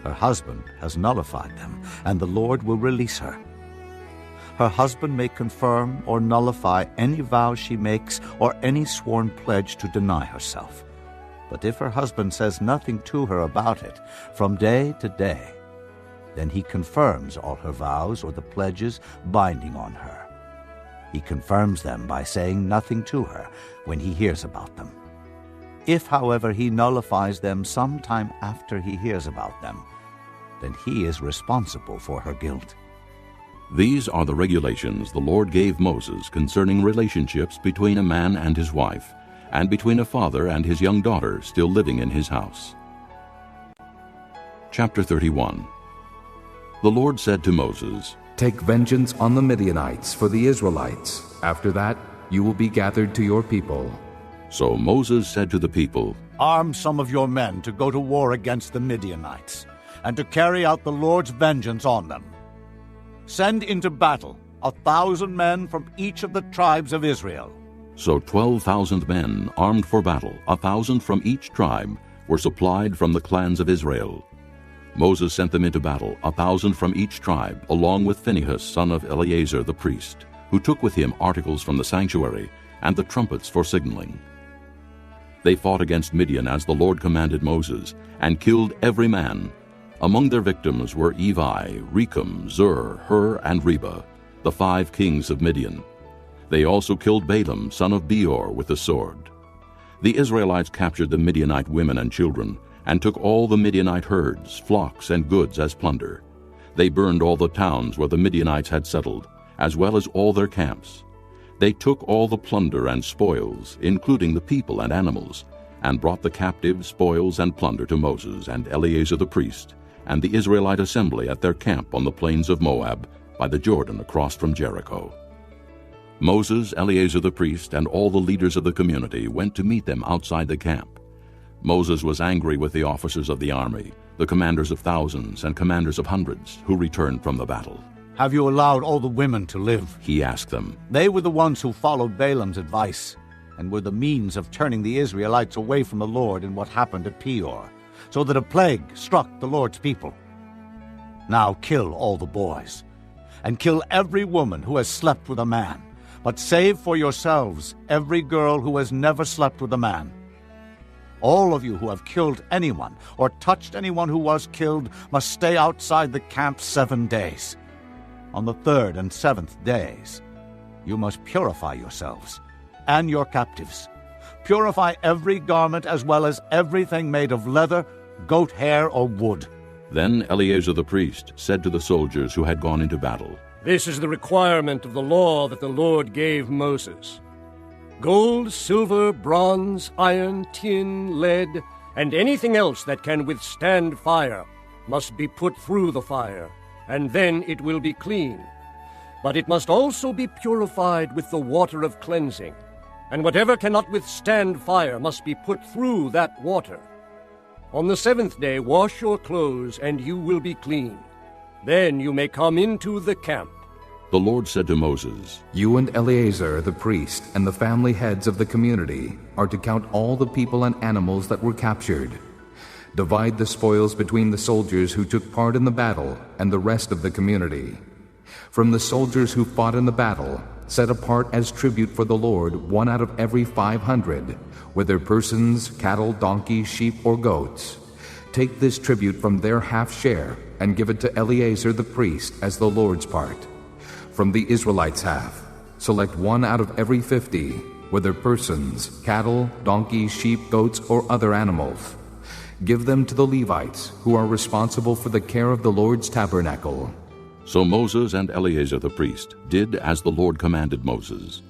Her husband has nullified them, and the Lord will release her. Her husband may confirm or nullify any vow she makes or any sworn pledge to deny herself. But if her husband says nothing to her about it from day to day, then he confirms all her vows or the pledges binding on her. He confirms them by saying nothing to her when he hears about them. If, however, he nullifies them some time after he hears about them, then he is responsible for her guilt. These are the regulations the Lord gave Moses concerning relationships between a man and his wife, and between a father and his young daughter still living in his house. Chapter 31. The Lord said to Moses, "Take vengeance on the Midianites for the Israelites. After that, you will be gathered to your people." So Moses said to the people, "Arm some of your men to go to war against the Midianites, and to carry out the Lord's vengeance on them. Send into battle 1,000 men from each of the tribes of Israel." So 12,000 men armed for battle, 1,000 from each tribe, were supplied from the clans of Israel. Moses sent them into battle, 1,000 from each tribe, along with Phinehas, son of Eleazar the priest, who took with him articles from the sanctuary and the trumpets for signaling. They fought against Midian as the Lord commanded Moses, and killed every man. Among their victims were Evi, Rechem, Zur, Hur, and Reba, the 5 kings of Midian. They also killed Balaam, son of Beor, with the sword. The Israelites captured the Midianite women and children, and took all the Midianite herds, flocks, and goods as plunder. They burned all the towns where the Midianites had settled, as well as all their camps. They took all the plunder and spoils, including the people and animals, and brought the captive spoils and plunder to Moses and Eleazar the priest, and the Israelite assembly at their camp on the plains of Moab, by the Jordan across from Jericho. Moses, Eleazar the priest, and all the leaders of the community went to meet them outside the camp. Moses was angry with the officers of the army, the commanders of thousands and commanders of hundreds, who returned from the battle. Have you allowed all the women to live? He asked them. They were the ones who followed Balaam's advice, and were the means of turning the Israelites away from the Lord in what happened at Peor, so that a plague struck the Lord's people. Now kill all the boys, and kill every woman who has slept with a man, but save for yourselves every girl who has never slept with a man. All of you who have killed anyone or touched anyone who was killed must stay outside the camp 7 days. On the 3rd and 7th days, you must purify yourselves and your captives. Purify every garment as well as everything made of leather, goat hair, or wood. Then Eleazar the priest said to the soldiers who had gone into battle, This is the requirement of the law that the Lord gave Moses. Gold, silver, bronze, iron, tin, lead, and anything else that can withstand fire must be put through the fire, and then it will be clean. But it must also be purified with the water of cleansing, and whatever cannot withstand fire must be put through that water. On the 7th day wash your clothes, and you will be clean. Then you may come into the camp. The Lord said to Moses, You and Eleazar the priest and the family heads of the community are to count all the people and animals that were captured. Divide the spoils between the soldiers who took part in the battle and the rest of the community. From the soldiers who fought in the battle, set apart as tribute for the Lord 1 out of every 500, whether persons, cattle, donkeys, sheep, or goats. Take this tribute from their half share and give it to Eleazar the priest as the Lord's part. From the Israelites' half, select 1 out of every 50, whether persons, cattle, donkeys, sheep, goats, or other animals. Give them to the Levites, who are responsible for the care of the Lord's tabernacle. So Moses and Eleazar the priest did as the Lord commanded Moses.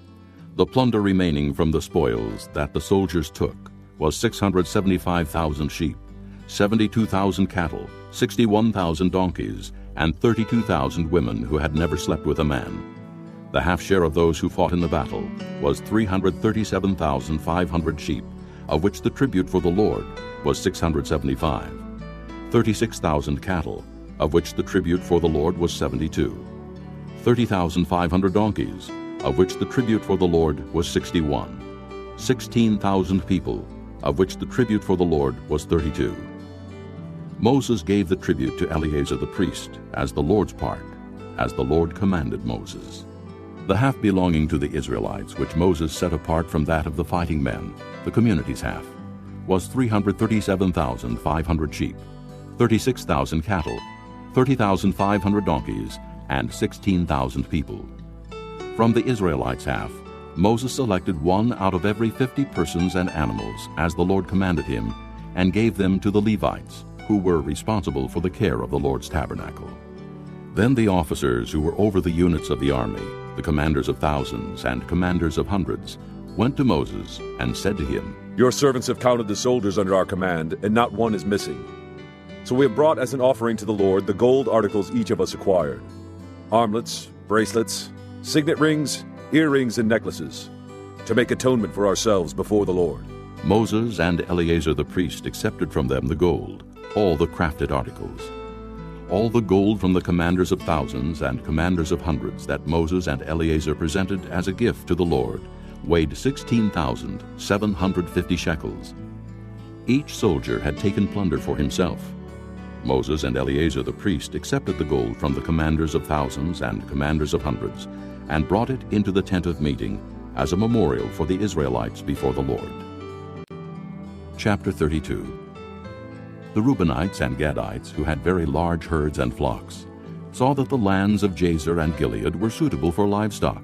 The plunder remaining from the spoils that the soldiers took was 675,000 sheep, 72,000 cattle, 61,000 donkeys, and 32,000 women who had never slept with a man. The half share of those who fought in the battle was 337,500 sheep, of which the tribute for the Lord was 675, 36,000 cattle, of which the tribute for the Lord was 72, 30,500 donkeys, of which the tribute for the Lord was 61, 16,000 people, of which the tribute for the Lord was 32. Moses gave the tribute to Eleazar the priest as the Lord's part, as the Lord commanded Moses. The half belonging to the Israelites, which Moses set apart from that of the fighting men, the community's half, was 337,500 sheep, 36,000 cattle, 30,500 donkeys, and 16,000 people. From the Israelites' half, Moses selected 1 out of every 50 persons and animals, as the Lord commanded him, and gave them to the Levites, who were responsible for the care of the Lord's tabernacle. Then the officers who were over the units of the army, the commanders of thousands and commanders of hundreds, went to Moses and said to him, Your servants have counted the soldiers under our command, and not one is missing. So we have brought as an offering to the Lord the gold articles each of us acquired: armlets, bracelets, signet rings, earrings, and necklaces, to make atonement for ourselves before the Lord. Moses and Eleazar the priest accepted from them the gold, all the crafted articles. All the gold from the commanders of thousands and commanders of hundreds that Moses and Eleazar presented as a gift to the Lord weighed 16,750 shekels. Each soldier had taken plunder for himself. Moses and Eleazar the priest accepted the gold from the commanders of thousands and commanders of hundreds and brought it into the tent of meeting as a memorial for the Israelites before the Lord. Chapter 32. The Reubenites and Gadites, who had very large herds and flocks, saw that the lands of Jazer and Gilead were suitable for livestock.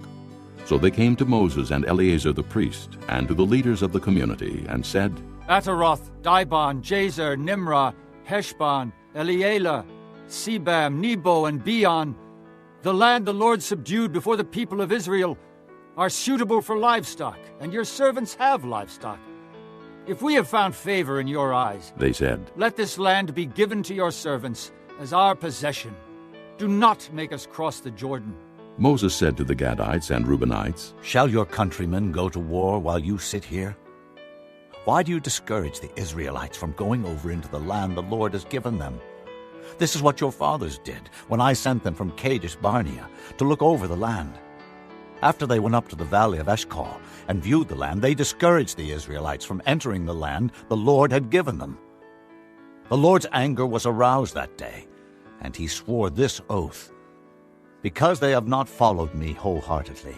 So they came to Moses and Eleazar the priest and to the leaders of the community and said, Ataroth, Dibon, Jazer, Nimrah, Heshbon, Elealeh, Sebam, Nebo, and Beon, the land the Lord subdued before the people of Israel, are suitable for livestock, and your servants have livestock. If we have found favor in your eyes, they said, let this land be given to your servants as our possession. Do not make us cross the Jordan. Moses said to the Gadites and Reubenites, Shall your countrymen go to war while you sit here? Why do you discourage the Israelites from going over into the land the Lord has given them? This is what your fathers did when I sent them from Kadesh Barnea to look over the land. After they went up to the valley of Eshcol and viewed the land, they discouraged the Israelites from entering the land the Lord had given them. The Lord's anger was aroused that day, and he swore this oath: because they have not followed me wholeheartedly,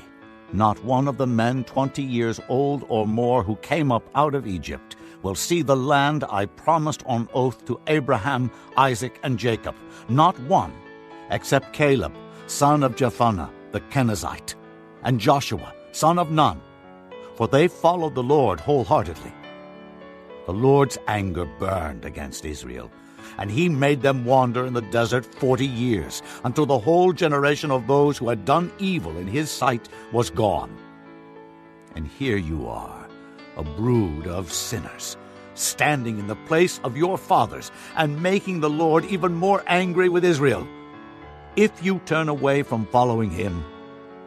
not one of the men 20 years old or more who came up out of Egypt will see the land I promised on oath to Abraham, Isaac, and Jacob, not one, except Caleb, son of Jephunneh the Kenizzite, and Joshua, son of Nun, for they followed the Lord wholeheartedly. The Lord's anger burned against Israel, and he made them wander in the desert 40 years, until the whole generation of those who had done evil in his sight was gone. And here you are, a brood of sinners, standing in the place of your fathers, and making the Lord even more angry with Israel. If you turn away from following him,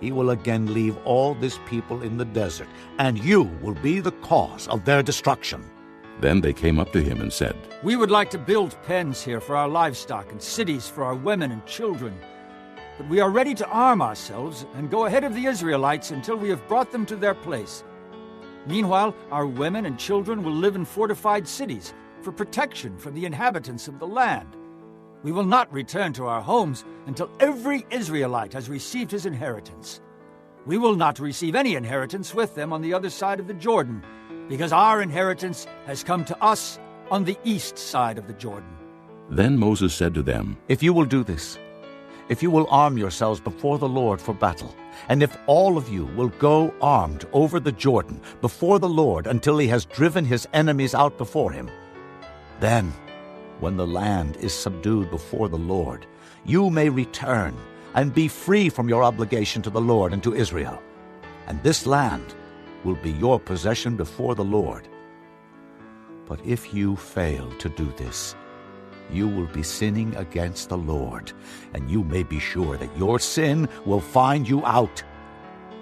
he will again leave all this people in the desert, and you will be the cause of their destruction. Then they came up to him and said, We would like to build pens here for our livestock and cities for our women and children. But we are ready to arm ourselves and go ahead of the Israelites until we have brought them to their place. Meanwhile, our women and children will live in fortified cities for protection from the inhabitants of the land. We will not return to our homes until every Israelite has received his inheritance. We will not receive any inheritance with them on the other side of the Jordan, because our inheritance has come to us on the east side of the Jordan. Then Moses said to them, If you will do this, if you will arm yourselves before the Lord for battle, and if all of you will go armed over the Jordan before the Lord until he has driven his enemies out before him, then, when the land is subdued before the Lord, you may return and be free from your obligation to the Lord and to Israel. And this land will be your possession before the Lord. But if you fail to do this, you will be sinning against the Lord, and you may be sure that your sin will find you out.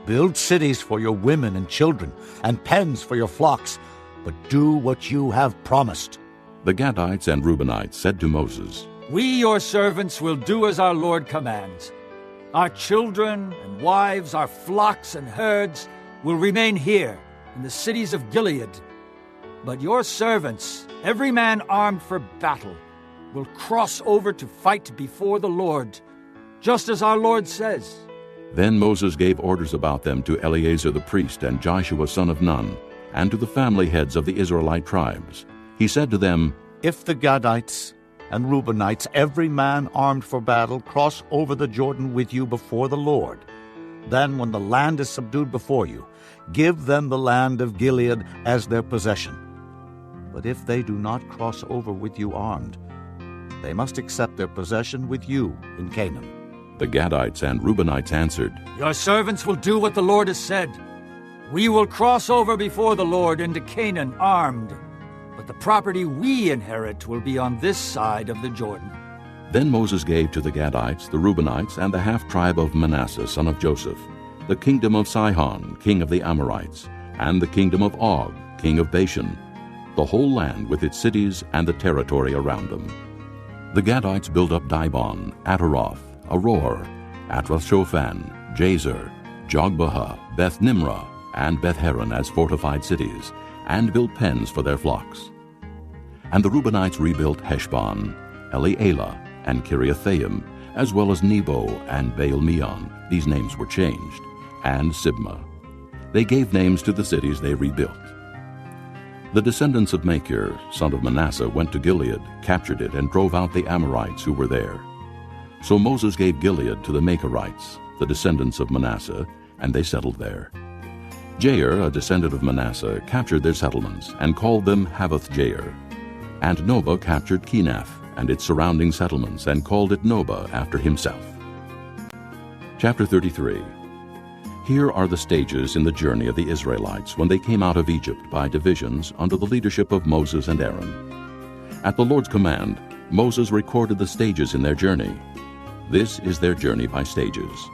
Build cities for your women and children, and pens for your flocks, but do what you have promised. The Gadites and Reubenites said to Moses, We, your servants, will do as our Lord commands. Our children and wives, our flocks and herds will remain here in the cities of Gilead. But your servants, every man armed for battle, will cross over to fight before the Lord, just as our Lord says. Then Moses gave orders about them to Eleazar the priest and Joshua son of Nun, and to the family heads of the Israelite tribes. He said to them, If the Gadites and Reubenites, every man armed for battle, cross over the Jordan with you before the Lord, then when the land is subdued before you, give them the land of Gilead as their possession. But if they do not cross over with you armed, they must accept their possession with you in Canaan. The Gadites and Reubenites answered, Your servants will do what the Lord has said. We will cross over before the Lord into Canaan armed, but the property we inherit will be on this side of the Jordan. Then Moses gave to the Gadites, the Reubenites, and the half-tribe of Manasseh son of Joseph, the kingdom of Sihon, king of the Amorites, and the kingdom of Og, king of Bashan, the whole land with its cities and the territory around them. The Gadites built up Dibon, Ataroth, Aror, Atroth-Shophan, Jazer, Jogbehah, Beth-Nimrah, and Beth-Haran as fortified cities, and built pens for their flocks. And the Reubenites rebuilt Heshbon, Elealeh, and Kiriathaim, as well as Nebo and Baal-Meon, these names were changed, and Sibmah. They gave names to the cities they rebuilt. The descendants of Machir, son of Manasseh, went to Gilead, captured it, and drove out the Amorites who were there. So Moses gave Gilead to the Machirites, the descendants of Manasseh, and they settled there. Jair, a descendant of Manasseh, captured their settlements, and called them Havoth-Jair. And Noba captured Kenath and its surrounding settlements, and called it Noba after himself. Chapter 33. Here are the stages in the journey of the Israelites when they came out of Egypt by divisions under the leadership of Moses and Aaron. At the Lord's command, Moses recorded the stages in their journey. This is their journey by stages.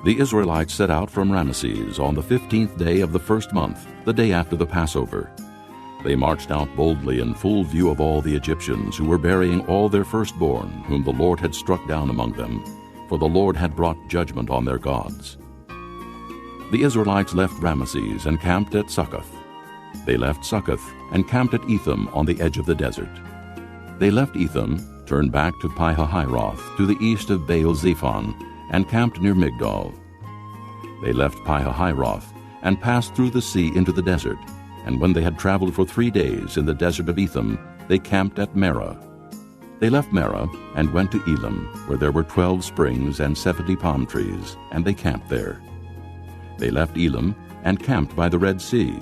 The Israelites set out from Ramesses on the 15th day of the first month, the day after the Passover. They marched out boldly in full view of all the Egyptians, who were burying all their firstborn, whom the Lord had struck down among them, for the Lord had brought judgment on their gods. The Israelites left Ramesses and camped at Succoth. They left Succoth and camped at Etham on the edge of the desert. They left Etham, turned back to Pi-hahiroth, to the east of Baal-zephon, and camped near Migdol. They left Pi-hahiroth and passed through the sea into the desert, and when they had traveled for 3 days in the desert of Etham, they camped at Merah. They left Merah and went to Elim, where there were 12 springs and 70 palm trees, and they camped there. They left Elim and camped by the Red Sea.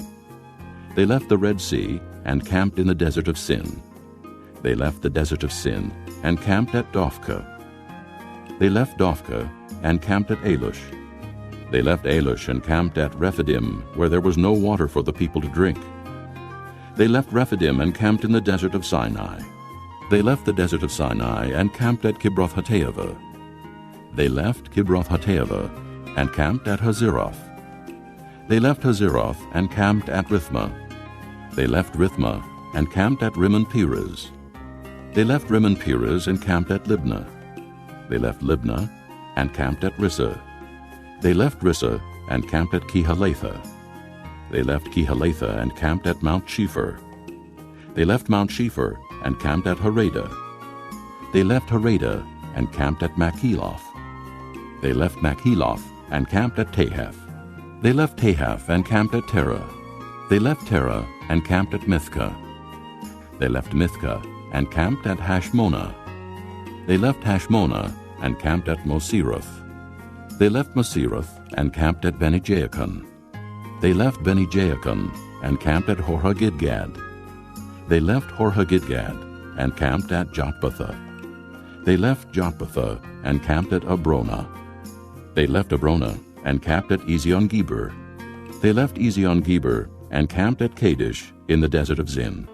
They left the Red Sea and camped in the desert of Sin. They left the desert of Sin and camped at Dophkah. They left Dophkah and camped at Alush. They left Alush and camped at Rephidim, where there was no water for the people to drink. They left Rephidim and camped in the desert of Sinai. They left the desert of Sinai and camped at Kibroth-hattaavah. They left Kibroth-hattaavah and camped at Hazeroth. They left Hazeroth and camped at Rithmah. They left Rithmah and camped at Rimmon-Perez. They left Rimmon-Perez and camped at Libnah. They left Libnah and camped at Rissah. They left Rissah and camped at Kehalatha. They left Kehalatha and camped at Mount Shepher. They left Mount Shepher and camped at Harada. They left Harada and camped at Makheloth. They left Makheloth and camped at Tahath. They left Tahath and camped at Terah. They left Terah and camped at Mithkah. They left Mithkah and camped at Hashmonah. They left Hashmonah and camped at Moseroth. They left Moseroth and camped at Beni-Jaakon. They left Beni-Jaakon and camped at Hor-Haggidgad. They left Hor-Haggidgad and camped at Jotbathah. They left Jotbathah and camped at Abrona. They left Abrona and camped at Ezion-Geber. They left Ezion-Geber and camped at Kadesh in the desert of Zin.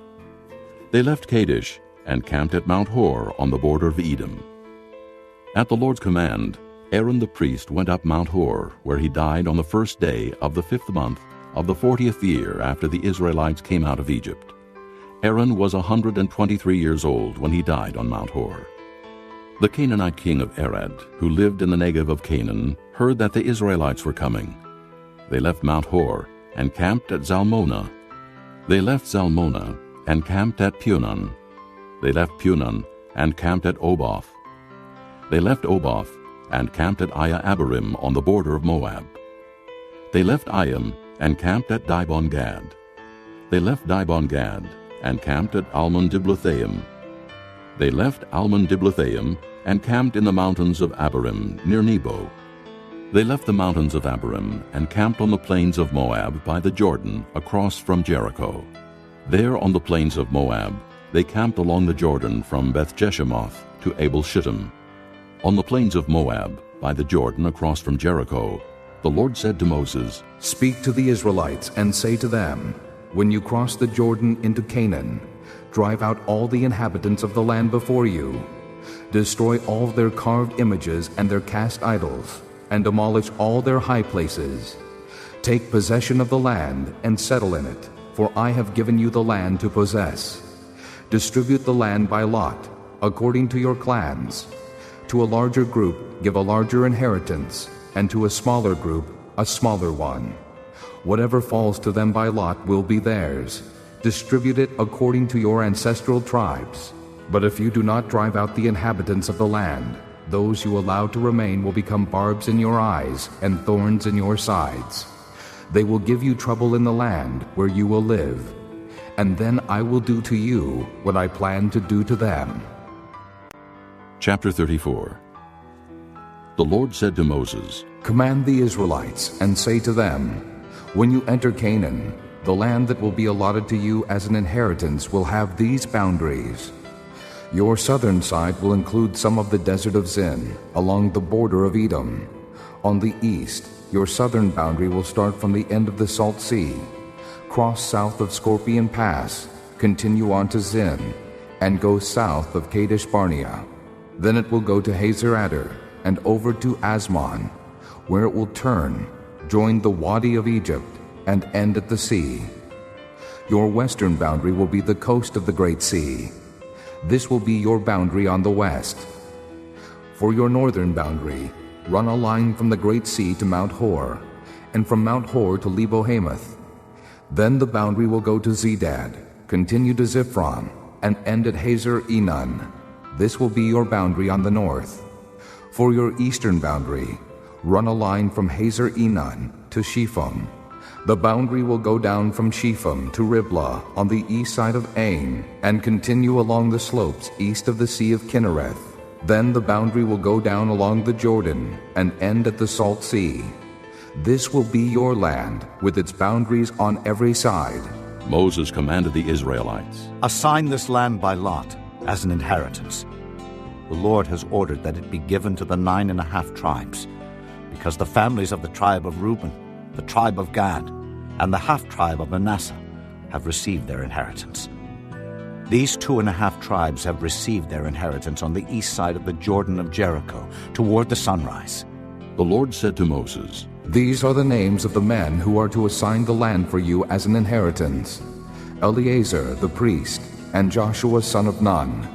They left Kadesh and camped at Mount Hor on the border of Edom. At the Lord's command, Aaron the priest went up Mount Hor, where he died on the first day of the 5th month of the 40th year after the Israelites came out of Egypt. Aaron was 123 years old when he died on Mount Hor. The Canaanite king of Arad, who lived in the Negev of Canaan, heard that the Israelites were coming. They left Mount Hor and camped at Zalmonah. They left Zalmonah and camped at Punon. They left Punon and camped at Oboth. They left Oboth and camped at Aya-Abarim on the border of Moab. They left Ayim and camped at Dibon-Gad. They left Dibon-Gad and camped at Almon-Diblathaim. They left Almon-Diblathaim and camped in the mountains of Abarim near Nebo. They left the mountains of Abarim and camped on the plains of Moab by the Jordan across from Jericho. There on the plains of Moab they camped along the Jordan from Beth-Jeshemoth to Abel-Shittim. On the plains of Moab, by the Jordan across from Jericho, the Lord said to Moses, "Speak to the Israelites and say to them, when you cross the Jordan into Canaan, drive out all the inhabitants of the land before you. Destroy all their carved images and their cast idols, and demolish all their high places. Take possession of the land and settle in it, for I have given you the land to possess. Distribute the land by lot, according to your clans. To a larger group give a larger inheritance, and to a smaller group a smaller one. Whatever falls to them by lot will be theirs. Distribute it according to your ancestral tribes. But if you do not drive out the inhabitants of the land, those you allow to remain will become barbs in your eyes and thorns in your sides. They will give you trouble in the land where you will live, and then I will do to you what I plan to do to them." Chapter 34. The Lord said to Moses, "Command the Israelites and say to them, when you enter Canaan, the land that will be allotted to you as an inheritance will have these boundaries. Your southern side will include some of the desert of Zin, along the border of Edom. On the east, your southern boundary will start from the end of the Salt Sea, cross south of Scorpion Pass, continue on to Zin, and go south of Kadesh Barnea. Then it will go to Hazer-Adar and over to Asmon, where it will turn, join the Wadi of Egypt, and end at the sea. Your western boundary will be the coast of the Great Sea. This will be your boundary on the west. For your northern boundary, run a line from the Great Sea to Mount Hor, and from Mount Hor to Lebo-Hamath. Then the boundary will go to Zedad, continue to Ziphron, and end at Hazer-Enon. This will be your boundary on the north. For your eastern boundary, run a line from Hazer-Enon to Shepham. The boundary will go down from Shepham to Riblah on the east side of Ain, and continue along the slopes east of the Sea of Kinnereth. Then the boundary will go down along the Jordan and end at the Salt Sea. This will be your land, with its boundaries on every side. Moses commanded the Israelites, "Assign this land by lot as an inheritance. The Lord has ordered that it be given to the 9.5 tribes, because the families of the tribe of Reuben, the tribe of Gad, and the half-tribe of Manasseh have received their inheritance. These 2.5 tribes have received their inheritance on the east side of the Jordan of Jericho, toward the sunrise." The Lord said to Moses, These are the names of the men who are to assign the land for you as an inheritance: Eleazar the priest, and Joshua son of Nun.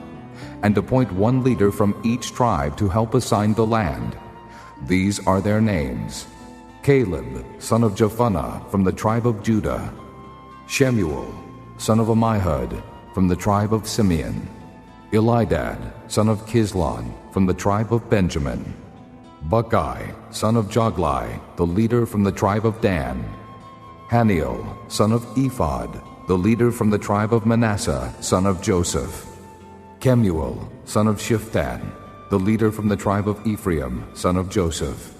And appoint one leader from each tribe to help assign the land. These are their names: Caleb, son of Jephunneh, from the tribe of Judah; Shemuel, son of Ammihud, from the tribe of Simeon; Elidad, son of Kislon, from the tribe of Benjamin; Buckai, son of Joglai, the leader from the tribe of Dan; Haniel, son of Ephod, the leader from the tribe of Manasseh, son of Joseph; Kemuel, son of Shiphthan, the leader from the tribe of Ephraim, son of Joseph;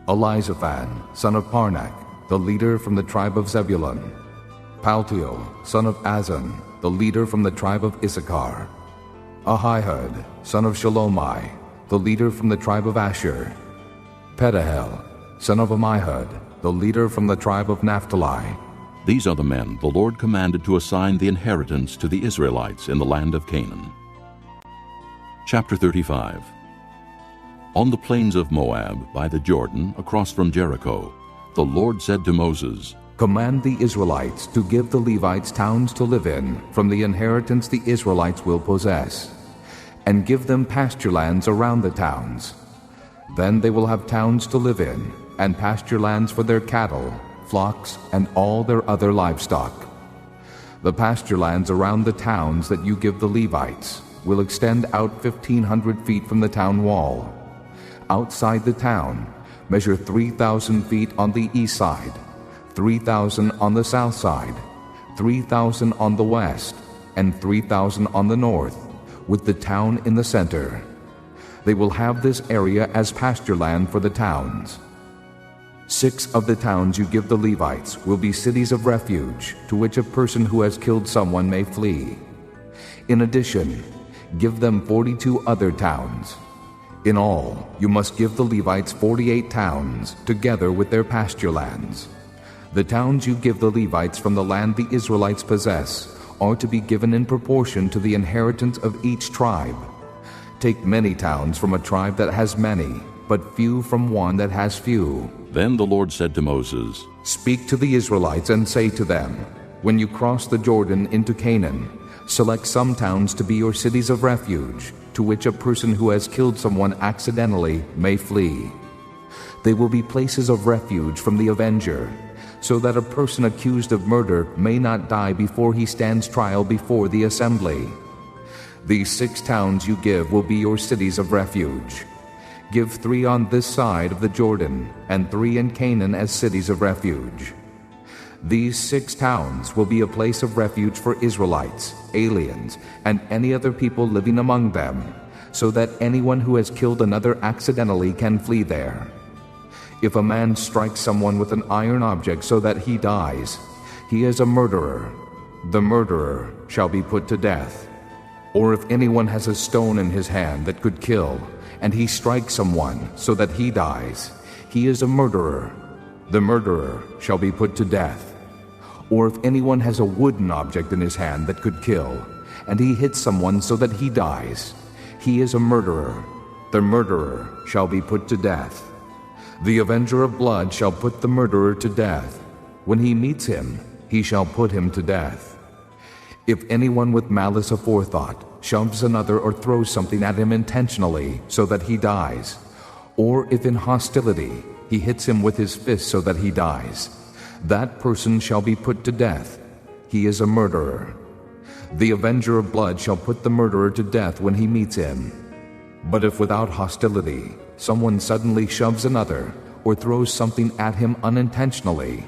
Elizaphan, son of Parnak, the leader from the tribe of Zebulun; Paltiel, son of Azan, the leader from the tribe of Issachar; Ahihud, son of Shalomai, the leader from the tribe of Asher; Pedahel, son of Ammihud, the leader from the tribe of Naphtali. These are the men the Lord commanded to assign the inheritance to the Israelites in the land of Canaan. Chapter 35. On the plains of Moab, by the Jordan, across from Jericho, the Lord said to Moses, Command the Israelites to give the Levites towns to live in from the inheritance the Israelites will possess, and give them pasture lands around the towns. Then they will have towns to live in, and pasture lands for their cattle, flocks, and all their other livestock. The pasture lands around the towns that you give the Levites will extend out 1,500 feet from the town wall. Outside the town, measure 3,000 feet on the east side, 3,000 on the south side, 3,000 on the west, and 3,000 on the north, with the town in the center. They will have this area as pasture land for the towns. 6 of the towns you give the Levites will be cities of refuge, to which a person who has killed someone may flee. In addition, give them 42 other towns. In all, you must give the Levites 48 towns, together with their pasture lands. The towns you give the Levites from the land the Israelites possess are to be given in proportion to the inheritance of each tribe. Take many towns from a tribe that has many, but few from one that has few. Then the Lord said to Moses, Speak to the Israelites and say to them, When you cross the Jordan into Canaan, select some towns to be your cities of refuge, to which a person who has killed someone accidentally may flee. They will be places of refuge from the avenger, so that a person accused of murder may not die before he stands trial before the assembly. These 6 towns you give will be your cities of refuge. Give 3 on this side of the Jordan, and 3 in Canaan as cities of refuge. These 6 towns will be a place of refuge for Israelites, aliens, and any other people living among them, so that anyone who has killed another accidentally can flee there. If a man strikes someone with an iron object so that he dies, he is a murderer. The murderer shall be put to death. Or if anyone has a stone in his hand that could kill, and he strikes someone so that he dies, he is a murderer. The murderer shall be put to death. Or if anyone has a wooden object in his hand that could kill, and he hits someone so that he dies, he is a murderer. The murderer shall be put to death. The avenger of blood shall put the murderer to death. When he meets him, he shall put him to death. If anyone with malice aforethought shoves another or throws something at him intentionally so that he dies, or if in hostility he hits him with his fist so that he dies, that person shall be put to death. He is a murderer. The avenger of blood shall put the murderer to death when he meets him. But if without hostility someone suddenly shoves another or throws something at him unintentionally,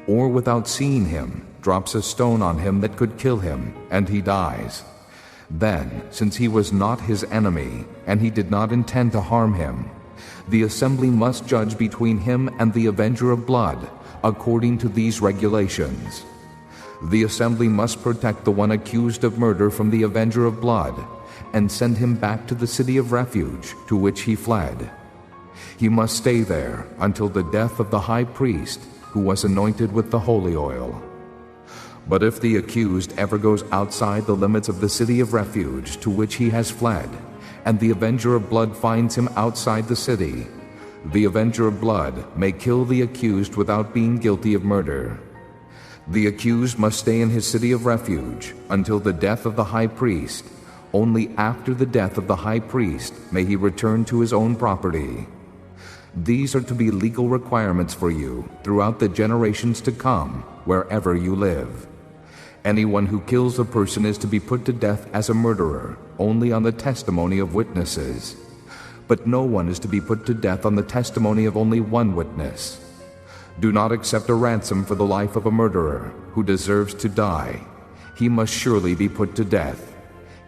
or without seeing him drops a stone on him that could kill him, and he dies, then, since he was not his enemy, and he did not intend to harm him, the assembly must judge between him and the avenger of blood, according to these regulations. The assembly must protect the one accused of murder from the avenger of blood, and send him back to the city of refuge to which he fled. He must stay there until the death of the high priest, who was anointed with the holy oil. But if the accused ever goes outside the limits of the city of refuge to which he has fled, and the avenger of blood finds him outside the city, the avenger of blood may kill the accused without being guilty of murder. The accused must stay in his city of refuge until the death of the high priest. Only after the death of the high priest may he return to his own property. These are to be legal requirements for you throughout the generations to come, wherever you live. Anyone who kills a person is to be put to death as a murderer, only on the testimony of witnesses. But no one is to be put to death on the testimony of only one witness. Do not accept a ransom for the life of a murderer who deserves to die. He must surely be put to death.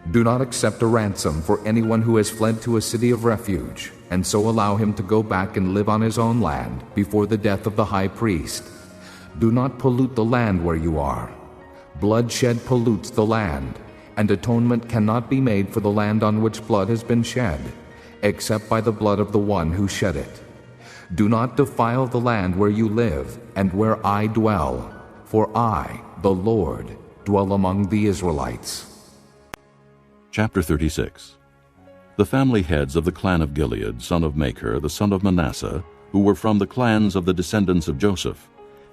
Do not accept a ransom for anyone who has fled to a city of refuge, and so allow him to go back and live on his own land before the death of the high priest. Do not pollute the land where you are. Bloodshed pollutes the land, and atonement cannot be made for the land on which blood has been shed, except by the blood of the one who shed it. Do not defile the land where you live and where I dwell, for I, the Lord, dwell among the Israelites. Chapter 36. The family heads of the clan of Gilead, son of Machir, the son of Manasseh, who were from the clans of the descendants of Joseph,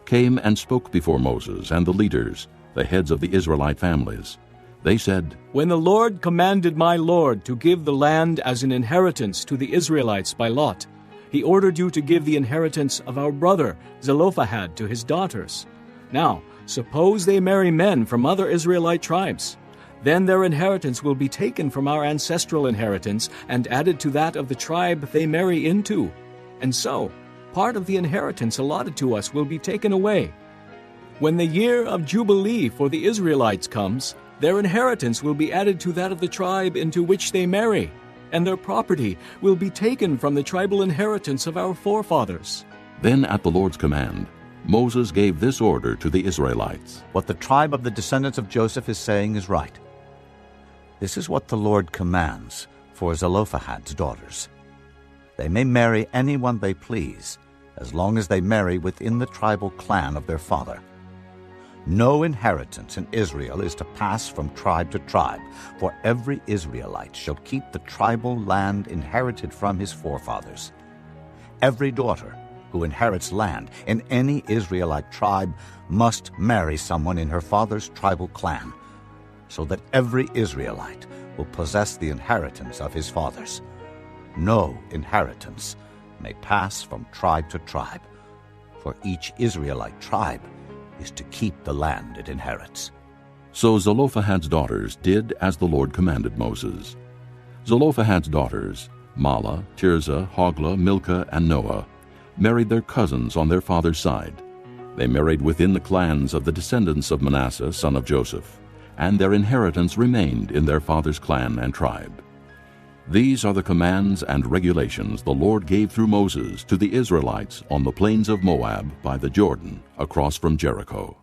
came and spoke before Moses and the leaders, the heads of the Israelite families. They said, When the Lord commanded my Lord to give the land as an inheritance to the Israelites by lot, he ordered you to give the inheritance of our brother Zelophehad to his daughters. Now, suppose they marry men from other Israelite tribes. Then their inheritance will be taken from our ancestral inheritance and added to that of the tribe they marry into. And so, part of the inheritance allotted to us will be taken away. When the year of Jubilee for the Israelites comes, their inheritance will be added to that of the tribe into which they marry, and their property will be taken from the tribal inheritance of our forefathers. Then at the Lord's command, Moses gave this order to the Israelites. What the tribe of the descendants of Joseph is saying is right. This is what the Lord commands for Zelophehad's daughters. They may marry anyone they please, as long as they marry within the tribal clan of their father. No inheritance in Israel is to pass from tribe to tribe, for every Israelite shall keep the tribal land inherited from his forefathers. Every daughter who inherits land in any Israelite tribe must marry someone in her father's tribal clan, so that every Israelite will possess the inheritance of his fathers. No inheritance may pass from tribe to tribe, for each Israelite tribe is to keep the land it inherits. So Zelophehad's daughters did as the Lord commanded Moses. Zelophehad's daughters, Mahlah, Tirzah, Hoglah, Milcah, and Noah, married their cousins on their father's side. They married within the clans of the descendants of Manasseh, son of Joseph, and their inheritance remained in their father's clan and tribe. These are the commands and regulations the Lord gave through Moses to the Israelites on the plains of Moab by the Jordan, across from Jericho.